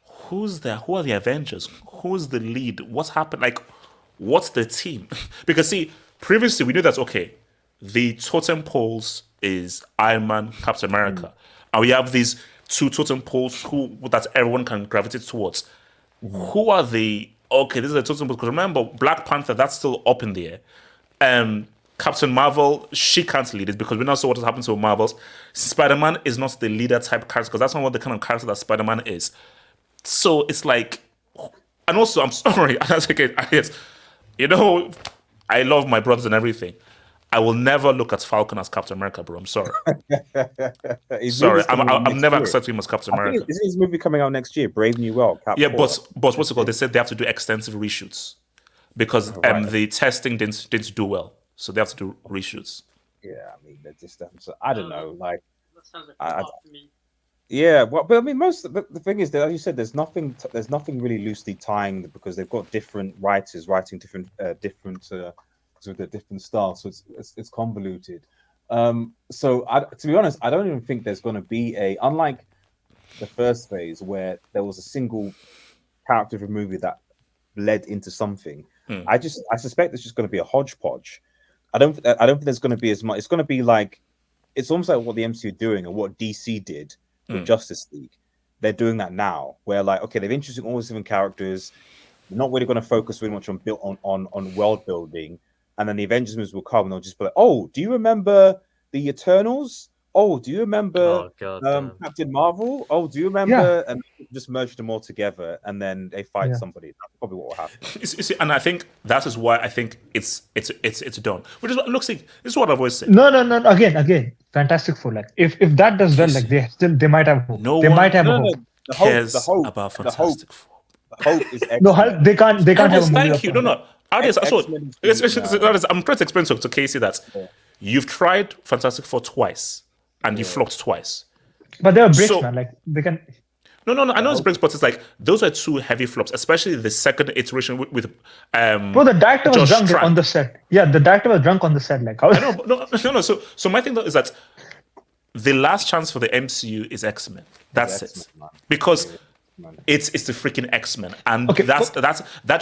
who's there? Who are the Avengers? Who's the lead? What's happened? Like, what's the team? Because see, previously we knew that, okay, the totem poles is Iron Man, Captain America, and we have these two totem poles that everyone can gravitate towards. Who are the this is a totem pole? Because remember, Black Panther, that's still up in the air. Captain Marvel, she can't lead it because we now saw what has happened to Marvels. Spider-Man is not the leader type character, because that's not what the kind of character that Spider-Man is. So it's like, and also I'm sorry, you know, I love my brothers and everything. I will never look at Falcon as Captain America, bro. I'm sorry. Sorry, I'm never accepting him as Captain America. Isn't his movie coming out next year? Brave New World. But what's it called? They said they have to do extensive reshoots because the testing didn't do well, so they have to do reshoots. Yeah, I mean, they're just so I don't know, like. That sounds like to me. Yeah, well, but I mean, the thing is that, as you said, there's nothing really loosely tying, because they've got different writers writing different with a different style, so it's convoluted. So to be honest, I don't even think there's going to be unlike the first phase where there was a single character of a movie that led into something. I suspect it's just going to be a hodgepodge. I don't think there's going to be as much. It's going to be like, it's almost like what the MCU are doing and what DC did with Justice League. They're doing that now, where like, okay, they've introduced all these different characters. They're not really going to focus really much on world building. And then the Avengers movies will come and they'll just be like, oh, do you remember the Eternals? Oh, do you remember Captain Marvel? Oh, do you remember? Yeah. And just merge them all together and then they fight somebody. That's probably what will happen. You see, and I think that is why I think it's done. Which is what looks like. This is what I've always said. No. Again, Fantastic Four. Like if that does well, like they might have hope. Might have hope. The hope about Fantastic Four. The hope is excellent. No, they can't have a movie. Thank you. No. I'm trying to explain to Casey that you've tried Fantastic Four twice and you flopped twice. But they are bricks, man. Like they can. No. I know it's bricks, but it's like those are two heavy flops, especially the second iteration with Bro, the director was drunk on the set. Yeah, the director was drunk on the set. Like how? I know, no. So my thing though is that the last chance for the MCU is X-Men. That's it, because. It's the freaking X-Men, and that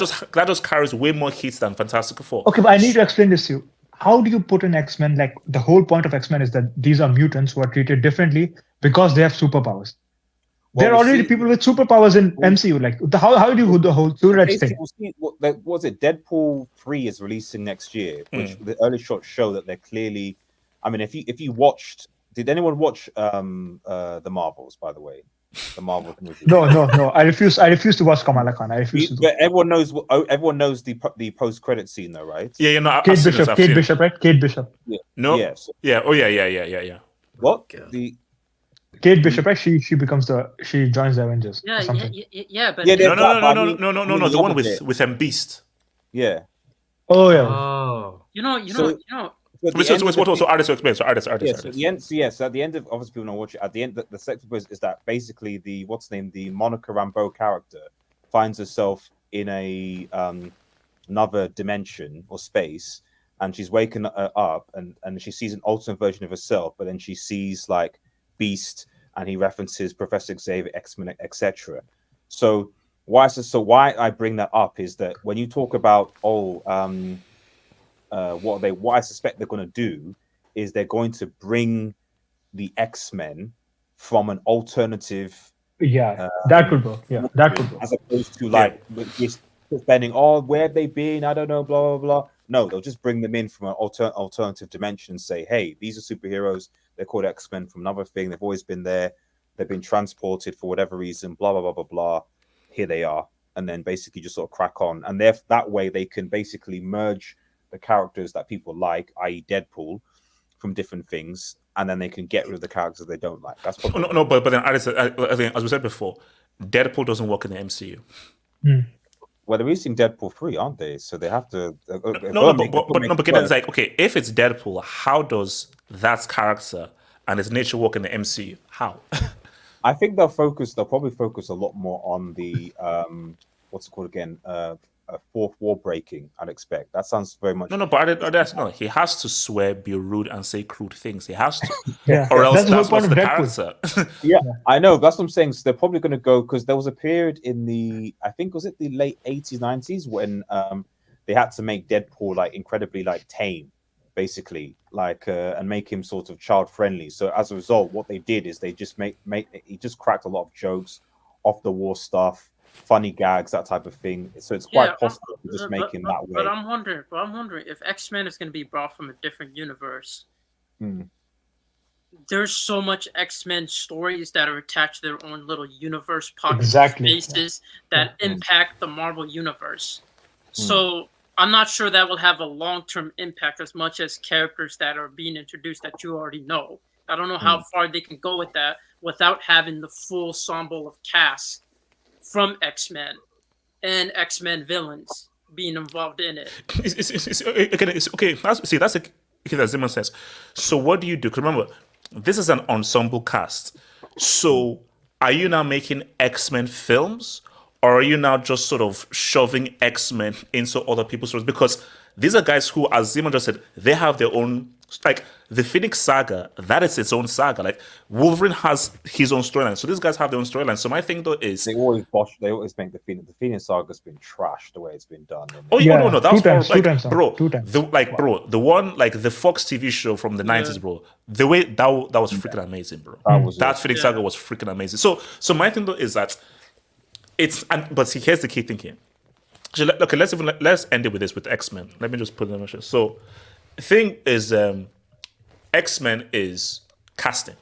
just carries way more heat than Fantastic Four. Okay, but I need to explain this to you. How do you put in X-Men? Like the whole point of X-Men is that these are mutants who are treated differently because they have superpowers. There are already people with superpowers in MCU. Like how do you do the whole Suicide thing? What was it? Deadpool 3 is releasing next year, which the early shots show that they're clearly. I mean, if you watched, did anyone watch the Marvels? By the way. The Marvel movie. No. I refuse to watch Kamala Khan. But everyone knows the post-credit scene, though, right? Yeah, Kate Bishop, right? Kate Bishop. Yeah. No. Yes. Yeah. Oh, yeah. What? Kate Bishop, right? She becomes she joins the Avengers. Yeah. Or something. Yeah. But no. The one with Beast. Yeah. Oh yeah. Oh. You know. So artists explain. So artists. Yes, at the end of, obviously people don't watch it. At the end, the second is that basically the Monica Rambeau character finds herself in another dimension or space, and she's waking up and she sees an alternate version of herself, but then she sees like Beast, and he references Professor Xavier, X-Men, etc. So why I bring that up is that when you talk about what I suspect they're going to do is they're going to bring the X-Men from an alternative. Yeah, that could go. Yeah, that could go. As opposed to like this spending, oh, where have they been? I don't know, blah, blah, blah. No, they'll just bring them in from an alternative dimension and say, hey, these are superheroes. They're called X-Men from another thing. They've always been there. They've been transported for whatever reason, blah, blah, blah, blah, blah. Here they are. And then basically just sort of crack on. And that way they can basically merge the characters that people like, i.e. Deadpool, from different things. And then they can get rid of the characters they don't like. That's probably no, but then I think, as we said before, Deadpool doesn't work in the MCU. Well, they're releasing Deadpool 3, aren't they? So they have to. But it's like, okay, if it's Deadpool, how does that character and its nature work in the MCU? How? I think they'll probably focus a lot more on the what's it called again? Fourth wall breaking, I'd expect. That sounds very much. No. He has to swear, be rude, and say crude things. He has to, or else that's what's the character. Yeah, I know. That's what I'm saying. So they're probably going to go, because there was a period in the, I think was it the late 80s, 90s, when they had to make Deadpool like incredibly like tame, basically, like and make him sort of child friendly. So as a result, what they did is they just he just cracked a lot of jokes, off the wall stuff, funny gags, that type of thing. So it's quite possible to just make him that way. But I'm wondering if X-Men is going to be brought from a different universe. There's so much X-Men stories that are attached to their own little universe pocket spaces that impact the Marvel universe. So I'm not sure that will have a long-term impact as much as characters that are being introduced that you already know. I don't know how far they can go with that without having the full ensemble of cast from X-Men and X-Men villains being involved in it. It's okay. That's that Zimmer says. So what do you do? Because remember, this is an ensemble cast. So are you now making X-Men films, or are you now just sort of shoving X-Men into other people's stories? Because these are guys who, as Zimmer just said, they have their own, like the Phoenix saga, that is its own saga. Like Wolverine has his own storyline. So these guys have their own storyline. So my thing though is they always make the Phoenix saga's been trashed the way it's been done. No, that was bro. The one, like the Fox TV show from the 90s, bro. The way that was freaking amazing, bro. That Phoenix saga was freaking amazing. So my thing though is that but see, here's the key thing here. So, okay, let's end it with this with X-Men. Let me just put it in motion. So the thing is, X-Men is casting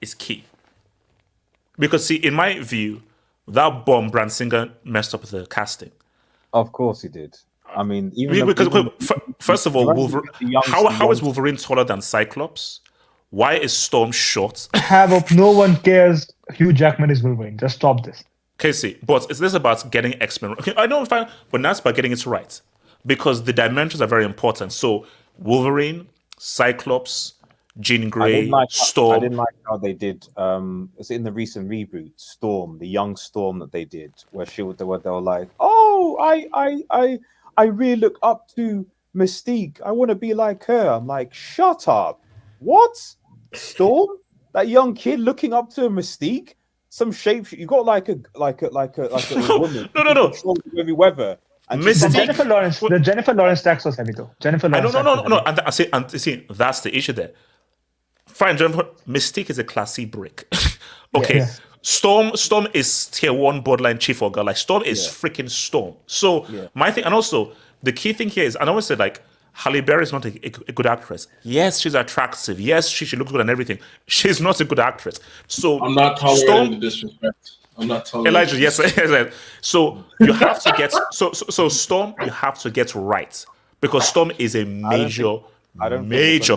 is key. Because see, in my view, that bomb Brand Singer messed up the casting. Of course he did. I mean, first of all, how is Wolverine taller than Cyclops? Why is Storm short? No one cares. Hugh Jackman is Wolverine. Just stop this. Okay, see, but is this about getting X-Men? Okay, I know, fine, but now it's about getting it right. Because the dimensions are very important. So Wolverine, Cyclops, Jean Grey, Storm. I didn't like how they did. It's in the recent reboot, Storm, the young Storm that they did, where they were like, "Oh, I really look up to Mystique. I want to be like her." I'm like, "Shut up! What? Storm? That young kid looking up to Mystique? Some shape. You got like a woman. No. Every weather." And the Jennifer Lawrence tax was heavy though. No. And I see, that's the issue there. Fine, Mystique is a classy brick. Okay, yeah. Storm is tier 1 borderline chief or girl. Like Storm is freaking Storm. So my thing, and also the key thing here is, I always said like Halle Berry is not a good actress. Yes, she's attractive. Yes, she looks good and everything. She's not a good actress. So I'm not tolerating the disrespect. I'm not tolerating Elijah. Yes. So you have to get so Storm. You have to get right, because Storm is a major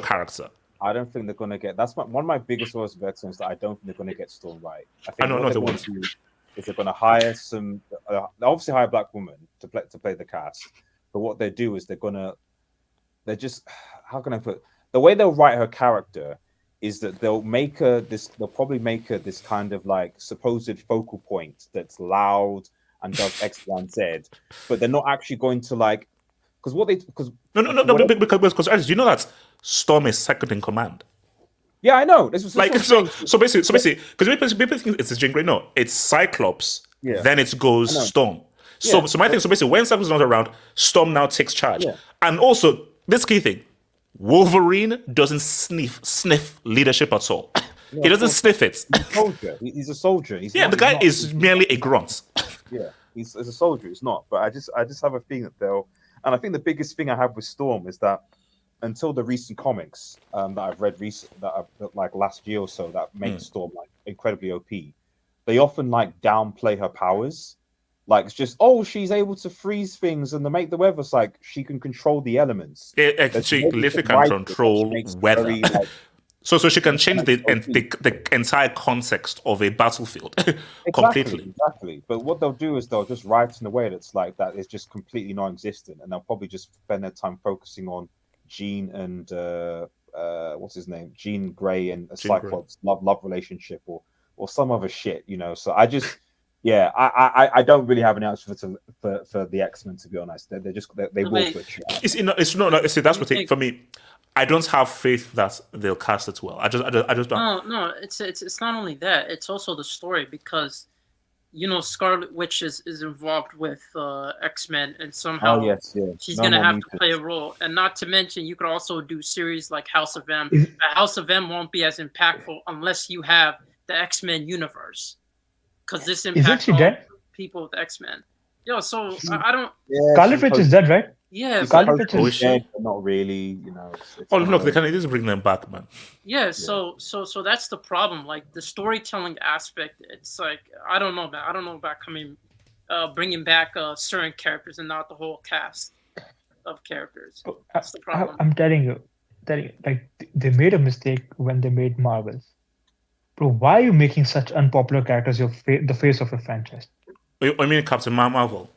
character. I don't think they're going to get. That's one of my biggest worries of X-Men, that I don't think they're going to get Storm right. I think what they want to do is they're going to hire some. Obviously, hire a black woman to play the cast. But what they do is they're just. How can I put? The way they'll write her character is that they'll probably make her this kind of like supposed focal point that's loud and does X, Y, and Z. But they're not actually going to like. Because you know that Storm is second in command. Yeah, I know. So basically, because people think it's Jean Grey. No, it's Cyclops. Yeah. Then it goes Storm. So my thing. So basically, when Cyclops is not around, Storm now takes charge. Yeah. And also this key thing, Wolverine doesn't sniff leadership at all. He doesn't sniff it. He's a soldier. The guy is merely a grunt. Yeah. He's as a soldier, he's not. But I just have a feeling that they'll. And I think the biggest thing I have with Storm is that until the recent comics that I've read like last year or so that make Storm like incredibly OP, they often like downplay her powers. Like it's just she's able to freeze things and to make the weather. It's like she can control the elements. She literally can control weather. Very, like, so she can change the entire context of a battlefield completely. Exactly. But what they'll do is they'll just write in a way that's like that is just completely non-existent, and they'll probably just spend their time focusing on Jean and what's his name, Jean Grey and a Cyclops love relationship or some other shit, you know. So I just. Yeah, I don't really have an answer for the X-Men, to be honest. They will switch. It's not. See, that's what for me. I don't have faith that they'll cast it well. I just don't. No. It's not only that. It's also the story because, you know, Scarlet Witch is involved with X-Men and somehow she's gonna have to play a role. And not to mention, you could also do series like House of M. House of M won't be as impactful unless you have the X-Men universe. Because this impacts people with X-Men. So I don't. Yeah, Scarlet Witch is dead, right? Yeah, Scarlet Witch is dead, but not really. You know. Look, they can just bring them back, man. Yeah, so that's the problem. Like the storytelling aspect, it's like I don't know, man. I don't know about bringing back certain characters and not the whole cast of characters. That's the problem. I'm telling you, like they made a mistake when they made Marvels. Bro, why are you making such unpopular characters the face of your franchise? I mean, Captain Marvel.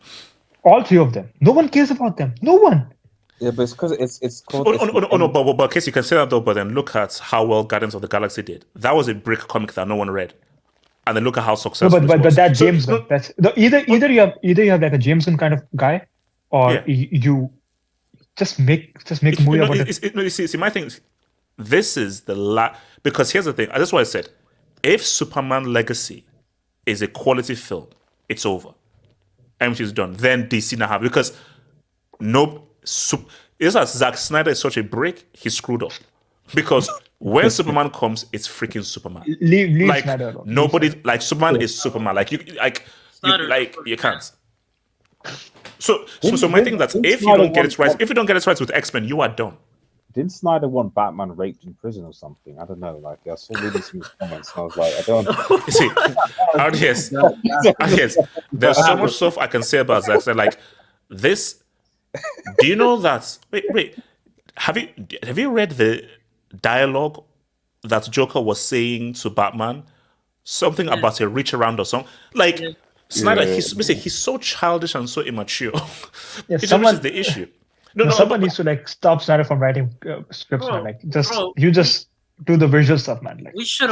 All three of them. No one cares about them. No one. Yeah, but it's because it's called. No, but case you can say that though. But then look at how well Guardians of the Galaxy did. That was a brick comic that no one read, and then look at how successful. No, but that James Gunn. That's either you have like a James Gunn kind of guy, or you just make a movie about it. You see, my thing is, this is because here's the thing. That's why I said. If Superman Legacy is a quality film, it's over. MCU is done. Then DC now have because it's as Zack Snyder is such a break, he's screwed up. Because when Superman comes, it's freaking Superman. Leave like Snyder alone. Nobody like Superman is Superman. Like you can't. So my thing that's if you don't get it right with X-Men, you are done. Didn't Snyder want Batman raped in prison or something? I don't know. Like I saw reading some comments, and I was like, I don't. You see, yes, there's so much stuff I can say about Zack Snyder. Like this. Do you know that? Wait. Have you read the dialogue that Joker was saying to Batman? Something about a reach around or something. Like Snyder, he's so childish and so immature. Which is the issue. Someone needs to like stop Snyder from writing scripts, man. Like you just do the visual stuff, man. Like we should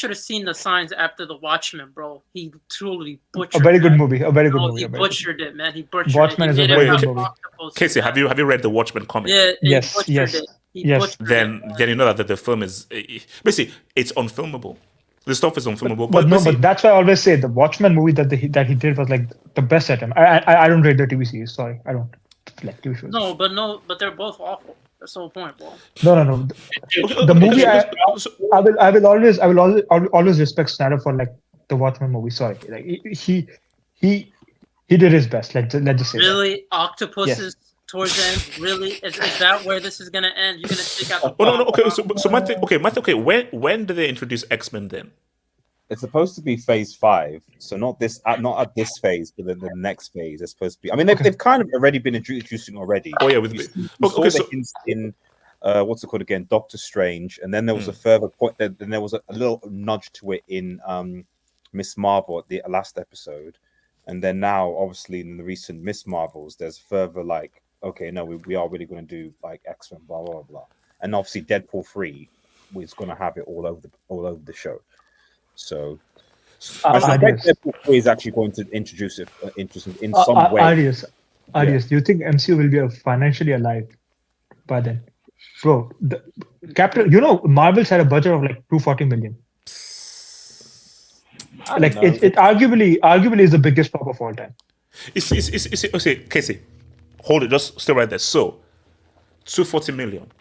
have seen the signs after the Watchmen, bro. He truly butchered. A very good movie. He butchered it, man. He butchered Watchmen it. is a very good movie. Casey, have you read the Watchmen comic? Yeah. Yes. Then you know that the film is basically it's unfilmable. The stuff is unfilmable. But that's why I always say the Watchmen movie that he did was like the best at him. I don't rate the TV series. Sorry, I don't. Like TV shows. But they're both awful. That's the whole point, bro. No. The movie I will always respect Snyder for like the Watchmen movie. Sorry, like he did his best. Let's just say. Really, octopuses towards the end. Really, is that where this is gonna end? You're gonna take out. No. Okay, so my thing. When did they introduce X-Men then? It's supposed to be phase 5, so not at this phase, but then the next phase is supposed to be. I mean, they've kind of already been introducing already. Oh yeah, in what's it called again? Doctor Strange, and then there was a further point. Then there was a little nudge to it in Miss Marvel at the last episode, and then now, obviously, in the recent Miss Marvels, there's further like, okay, no, we are really going to do like X-Men, blah blah blah, and obviously Deadpool 3 is going to have it all over the show. So, I think Deadpool 3 is actually going to introduce it in some way. Arius, do you think MCU will be financially alive by then? Bro, Marvel's had a budget of like $240 million. Like it arguably is the biggest flop of all time. Okay, Casey, hold it, just stay right there. So, $240 million.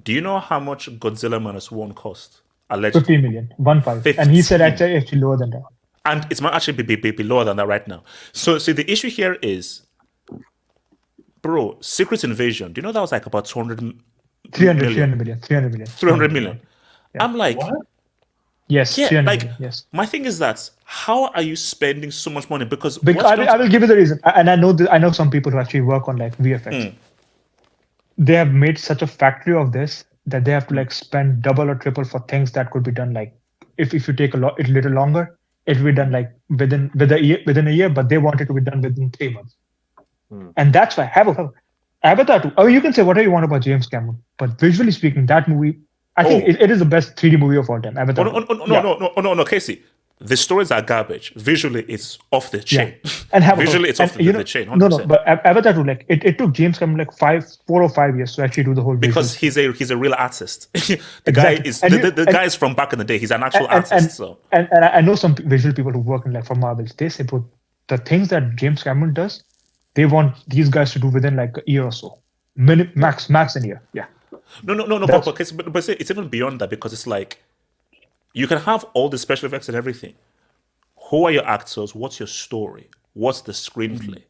Do you know how much Godzilla -1 cost? Allegedly. 50 million, 1.5, and he said actually lower than that. And it might actually be lower than that right now. So the issue here is, bro, Secret Invasion, do you know that was like about 300 million? 300 million. Yeah. I'm like, What? Yes, yeah, 300 like, million, yes. my thing is that, how are you spending so much money? Because I will give you the reason. And I know some people who actually work on like VFX. They have made such a factory of this that they have to like spend double or triple for things that could be done like, if you take a little longer, it will be done like within a year, but they want it to be done within 3 months. And that's why Avatar 2. Oh, you can say whatever you want about James Cameron, but visually speaking, that movie, I think it is the best 3D movie of all time. Avatar. No, Casey. The stories are garbage. Visually, it's off the chain. Yeah. And visually, it's off the chain. 100%. No, but Avatar 2, like it took James Cameron like 4 or 5 years to actually do the whole. Because he's a real artist. The guy is guy is from back in the day. He's an actual artist. And I know some visual people who work in like for Marvel. They say, bro, the things that James Cameron does, they want these guys to do within like a year or so, max a year. Yeah. No. But it's even beyond that, because it's like, you can have all the special effects and everything. Who are your actors? What's your story? What's the screenplay?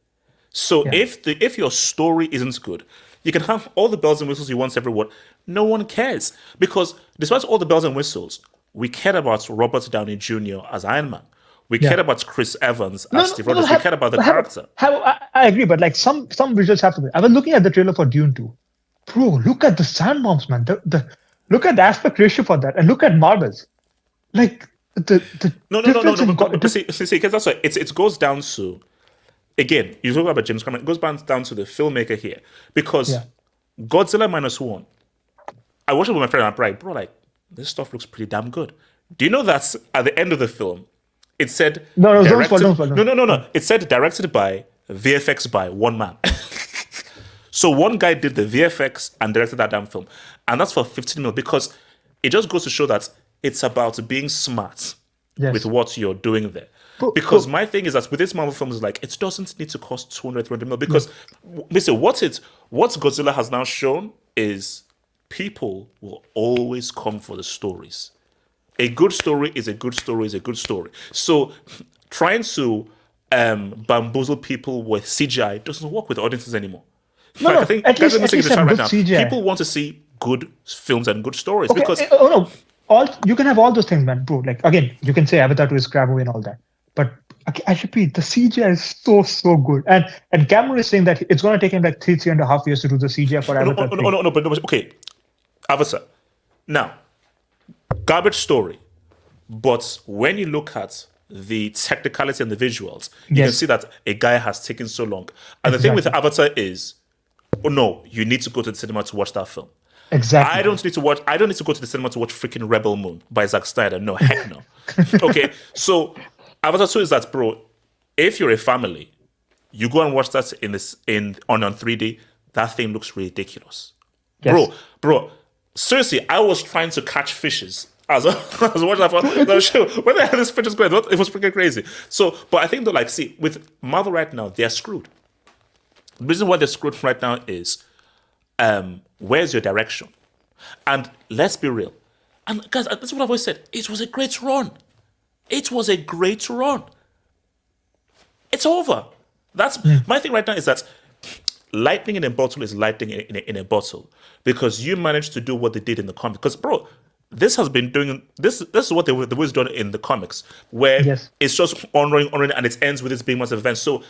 So if your story isn't good, you can have all the bells and whistles you want everywhere. No one cares, because despite all the bells and whistles, we cared about Robert Downey Jr. as Iron Man. We cared about Chris Evans as Steve Rogers. We cared about the character. I agree, but like some visuals have to be. I was looking at the trailer for Dune 2. Bro, look at the sand bombs, man. Look at the aspect ratio for that, and look at marbles. Like no. See, because that's why it goes down to, again, you talk about James Cameron. It goes down to the filmmaker here, because Godzilla -1. I watched it with my friend and I'm like, bro, like, this stuff looks pretty damn good. Do you know that at the end of the film, it said no. It said directed by, VFX by one man. So one guy did the VFX and directed that damn film, and that's for 15 million, because it just goes to show that it's about being smart with what you're doing there. Because my thing is that with this Marvel film is like, it doesn't need to cost 200 million, because listen, what Godzilla has now shown is people will always come for the stories. A good story is a good story is a good story. So trying to bamboozle people with CGI doesn't work with audiences anymore. I think at least right now, people want to see good films and good stories. Okay, because you can have all those things, man, bro. Like, again, you can say Avatar 2 is crap movie and all that, but I repeat, the CGI is so good, and Cameron is saying that it's going to take him like 3.5 years to do the CGI for Avatar. But okay, Avatar. Now, garbage story, but when you look at the technicality and the visuals, you can see that a guy has taken so long. And the thing with Avatar is, you need to go to the cinema to watch that film. Exactly. I don't need to go to the cinema to watch freaking Rebel Moon by Zack Snyder. No, heck no. Okay, so Avatar 2 is that, bro, if you're a family, you go and watch that on 3D, that thing looks ridiculous. Yes. Bro, seriously, I was trying to catch fishes as I was watching that show. When the hell this fish is going, it was freaking crazy. So, but I think though, like, see, with Marvel right now, they're screwed. The reason why they're screwed right now is, where's your direction? And let's be real. And guys, that's what I've always said. It was a great run. It's over. That's my thing right now, is that lightning in a bottle is lightning in a bottle, because you managed to do what they did in the comics. Because, bro, this has been doing this. This is what they've always done in the comics, where it's just honoring, and it ends with this big massive event. So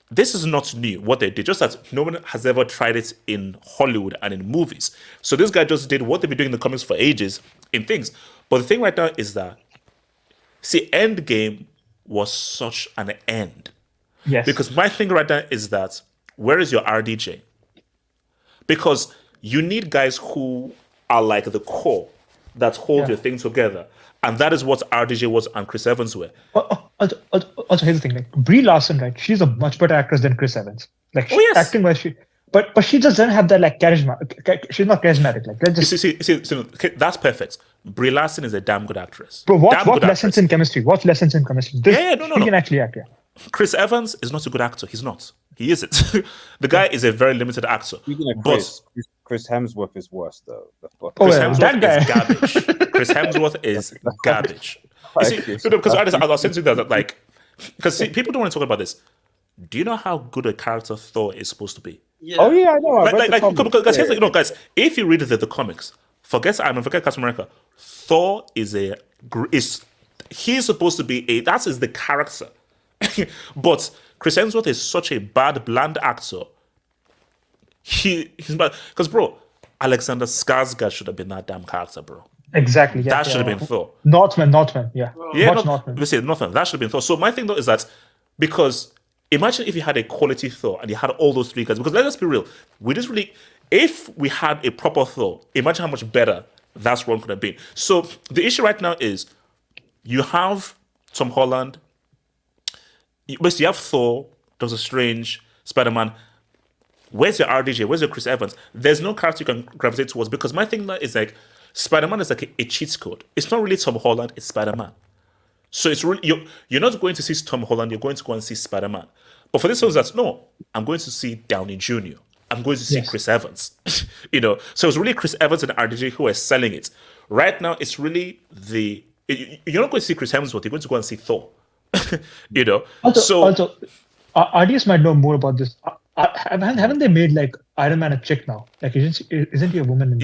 this is not new, what they did, just that no one has ever tried it in Hollywood and in movies. So this guy just did what they've been doing in the comics for ages in things. But the thing right now is that, see, Endgame was such an end. Yes. Because my thing right now is that, where is your RDJ? Because you need guys who are like the core that hold your thing together. And that is what RDJ was and Chris Evans were. Also, here's the thing: like Brie Larson, right? She's a much better actress than Chris Evans. Like, acting wise, but she just doesn't have that like charisma. She's not charismatic. Like, see, that's perfect. Brie Larson is a damn good actress. Bro, watch lessons in chemistry. Watch lessons in chemistry. No. He can actually act. Yeah. Chris Evans is not a good actor. He's not. He isn't. The guy is a very limited actor. Speaking of Chris Hemsworth is worse though. Chris Hemsworth is garbage. Chris Hemsworth is garbage. because I was saying to you that like, because people don't want to talk about this. Do you know how good a character Thor is supposed to be? Yeah. Oh yeah, I know. Guys, here's guys, if you read the comics, forget Captain America. Thor is he's supposed to be that is the character, but Chris Hemsworth is such a bland actor. He's bad because bro, Alexander Skarsgård should have been that damn character, bro. Exactly. Yeah, that should have been Thor. Northman. Yeah. Northman. That should have been Thor. So my thing though is that because. Imagine if you had a quality Thor and you had all those three guys. Because let's be real, if we had a proper Thor, imagine how much better that one could have been. So the issue right now is you have Tom Holland, you have Thor, Doctor Strange, Spider-Man. Where's your RDJ? Where's your Chris Evans? There's no character you can gravitate towards because my thing is like Spider-Man is like a cheat code. It's not really Tom Holland, it's Spider-Man. So it's really you're not going to see Tom Holland, you're going to go and see Spider-Man. But for this one, that's no, I'm going to see Downey-Jr. I'm going to see Chris Evans. So it's really Chris Evans and RDJ who are selling it. Right now, it's really you're not going to see Chris Hemsworth, you're going to go and see Thor. Also, audience might know more about this. Haven't they made like Iron Man a chick now? Like, isn't he a woman?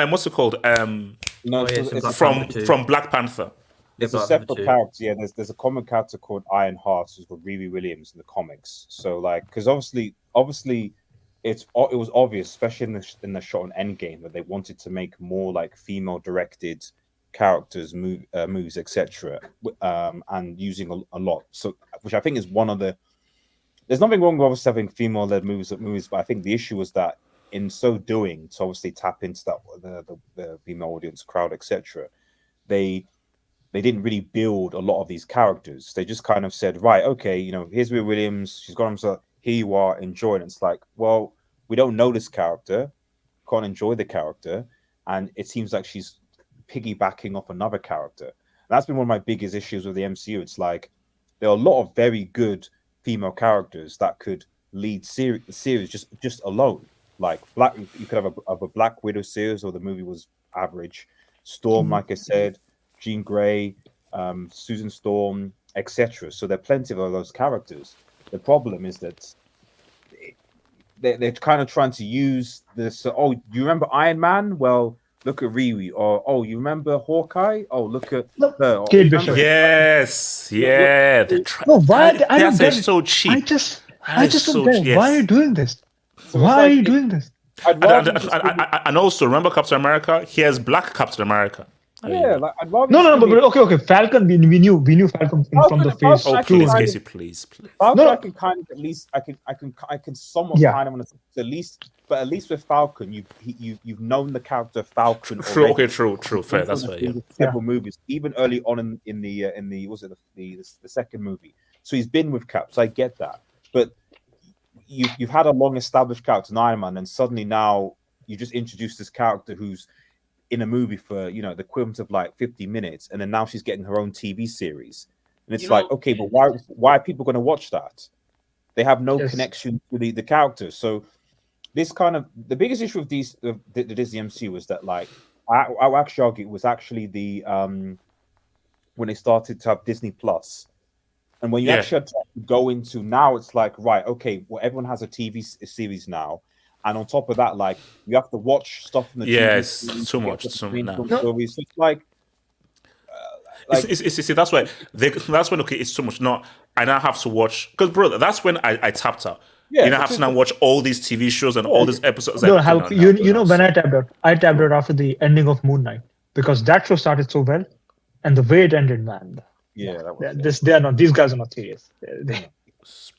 What's it called? It's from Black Panther. There's a separate character. Yeah, there's a common character called Ironheart, who's called Riri Williams in the comics. So like, because obviously, it was obvious, especially in the shot on Endgame, that they wanted to make more like female-directed characters, moves, etc., and using a lot. So, which I think is one of the. There's nothing wrong with obviously having female-led movies, but I think the issue was that in so doing, to obviously tap into that the female audience, crowd, etc., they didn't really build a lot of these characters. They just kind of said, right, okay, here's Riri Williams. She's got himself. Here you are, enjoy it. And it's like, well, we don't know this character, can't enjoy the character, and it seems like she's piggybacking off another character. And that's been one of my biggest issues with the MCU. It's like there are a lot of very good female characters that could lead the series just alone. Like you could have a Black Widow series, or the movie was average. Storm, like I said. Jean Grey, Susan Storm, etc. So there are plenty of those characters. The problem is that they're kind of trying to use this. Oh, you remember Iron Man? Well, look at Riri. Or oh, you remember Hawkeye? Oh, look at her. Kate Bishop. Yes, yeah. No, why? I don't get it. So cheap. I just don't get it. Why are you doing this? Why are you doing this? And also, remember Captain America? He has Black Captain America. Yeah, like I'd rather. No, but okay. Falcon, we knew Falcon from the phase. Oh, please, Casey, please. Falcon, I can kind of at least I can somewhat kind of want to at least with Falcon, you've known the character Falcon. True. Okay, true. Fair. That's fair. Yeah. Several movies, even early on in the was it the second movie. So he's been with Cap, so I get that. But you've had a long established character in Iron Man, and suddenly now you just introduced this character who's in a movie for the equivalent of like 50 minutes, and then now she's getting her own TV series, and it's like, okay, but why are people going to watch that? They have no connection to the characters. So this kind of the biggest issue of the Disney MCU was that, like, I actually argue it was actually the when they started to have Disney Plus, and when you actually had to go into now, it's like, right, okay, well, everyone has a TV series now. And on top of that, like, you have to watch stuff from the TV. It's too much. So it's like, see, that's why it's too much. No, I now have to watch, because bro, that's when I tapped out. I have to now watch all these TV shows and all these episodes. When I tapped out after the ending of Moon Knight, because that show started so well, and the way it ended, man. These guys are not serious.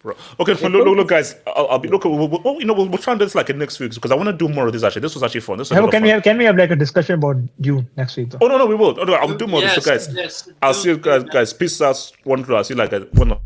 Bro. Okay, look, guys. I'll be we'll try and do this like next week, because I want to do more of this. Actually, this was actually fun. Can we have like a discussion about Dune next week? Though? Oh no, we will. I'll do more of this, guys. I'll see you guys. Peace out. I'll see you like one.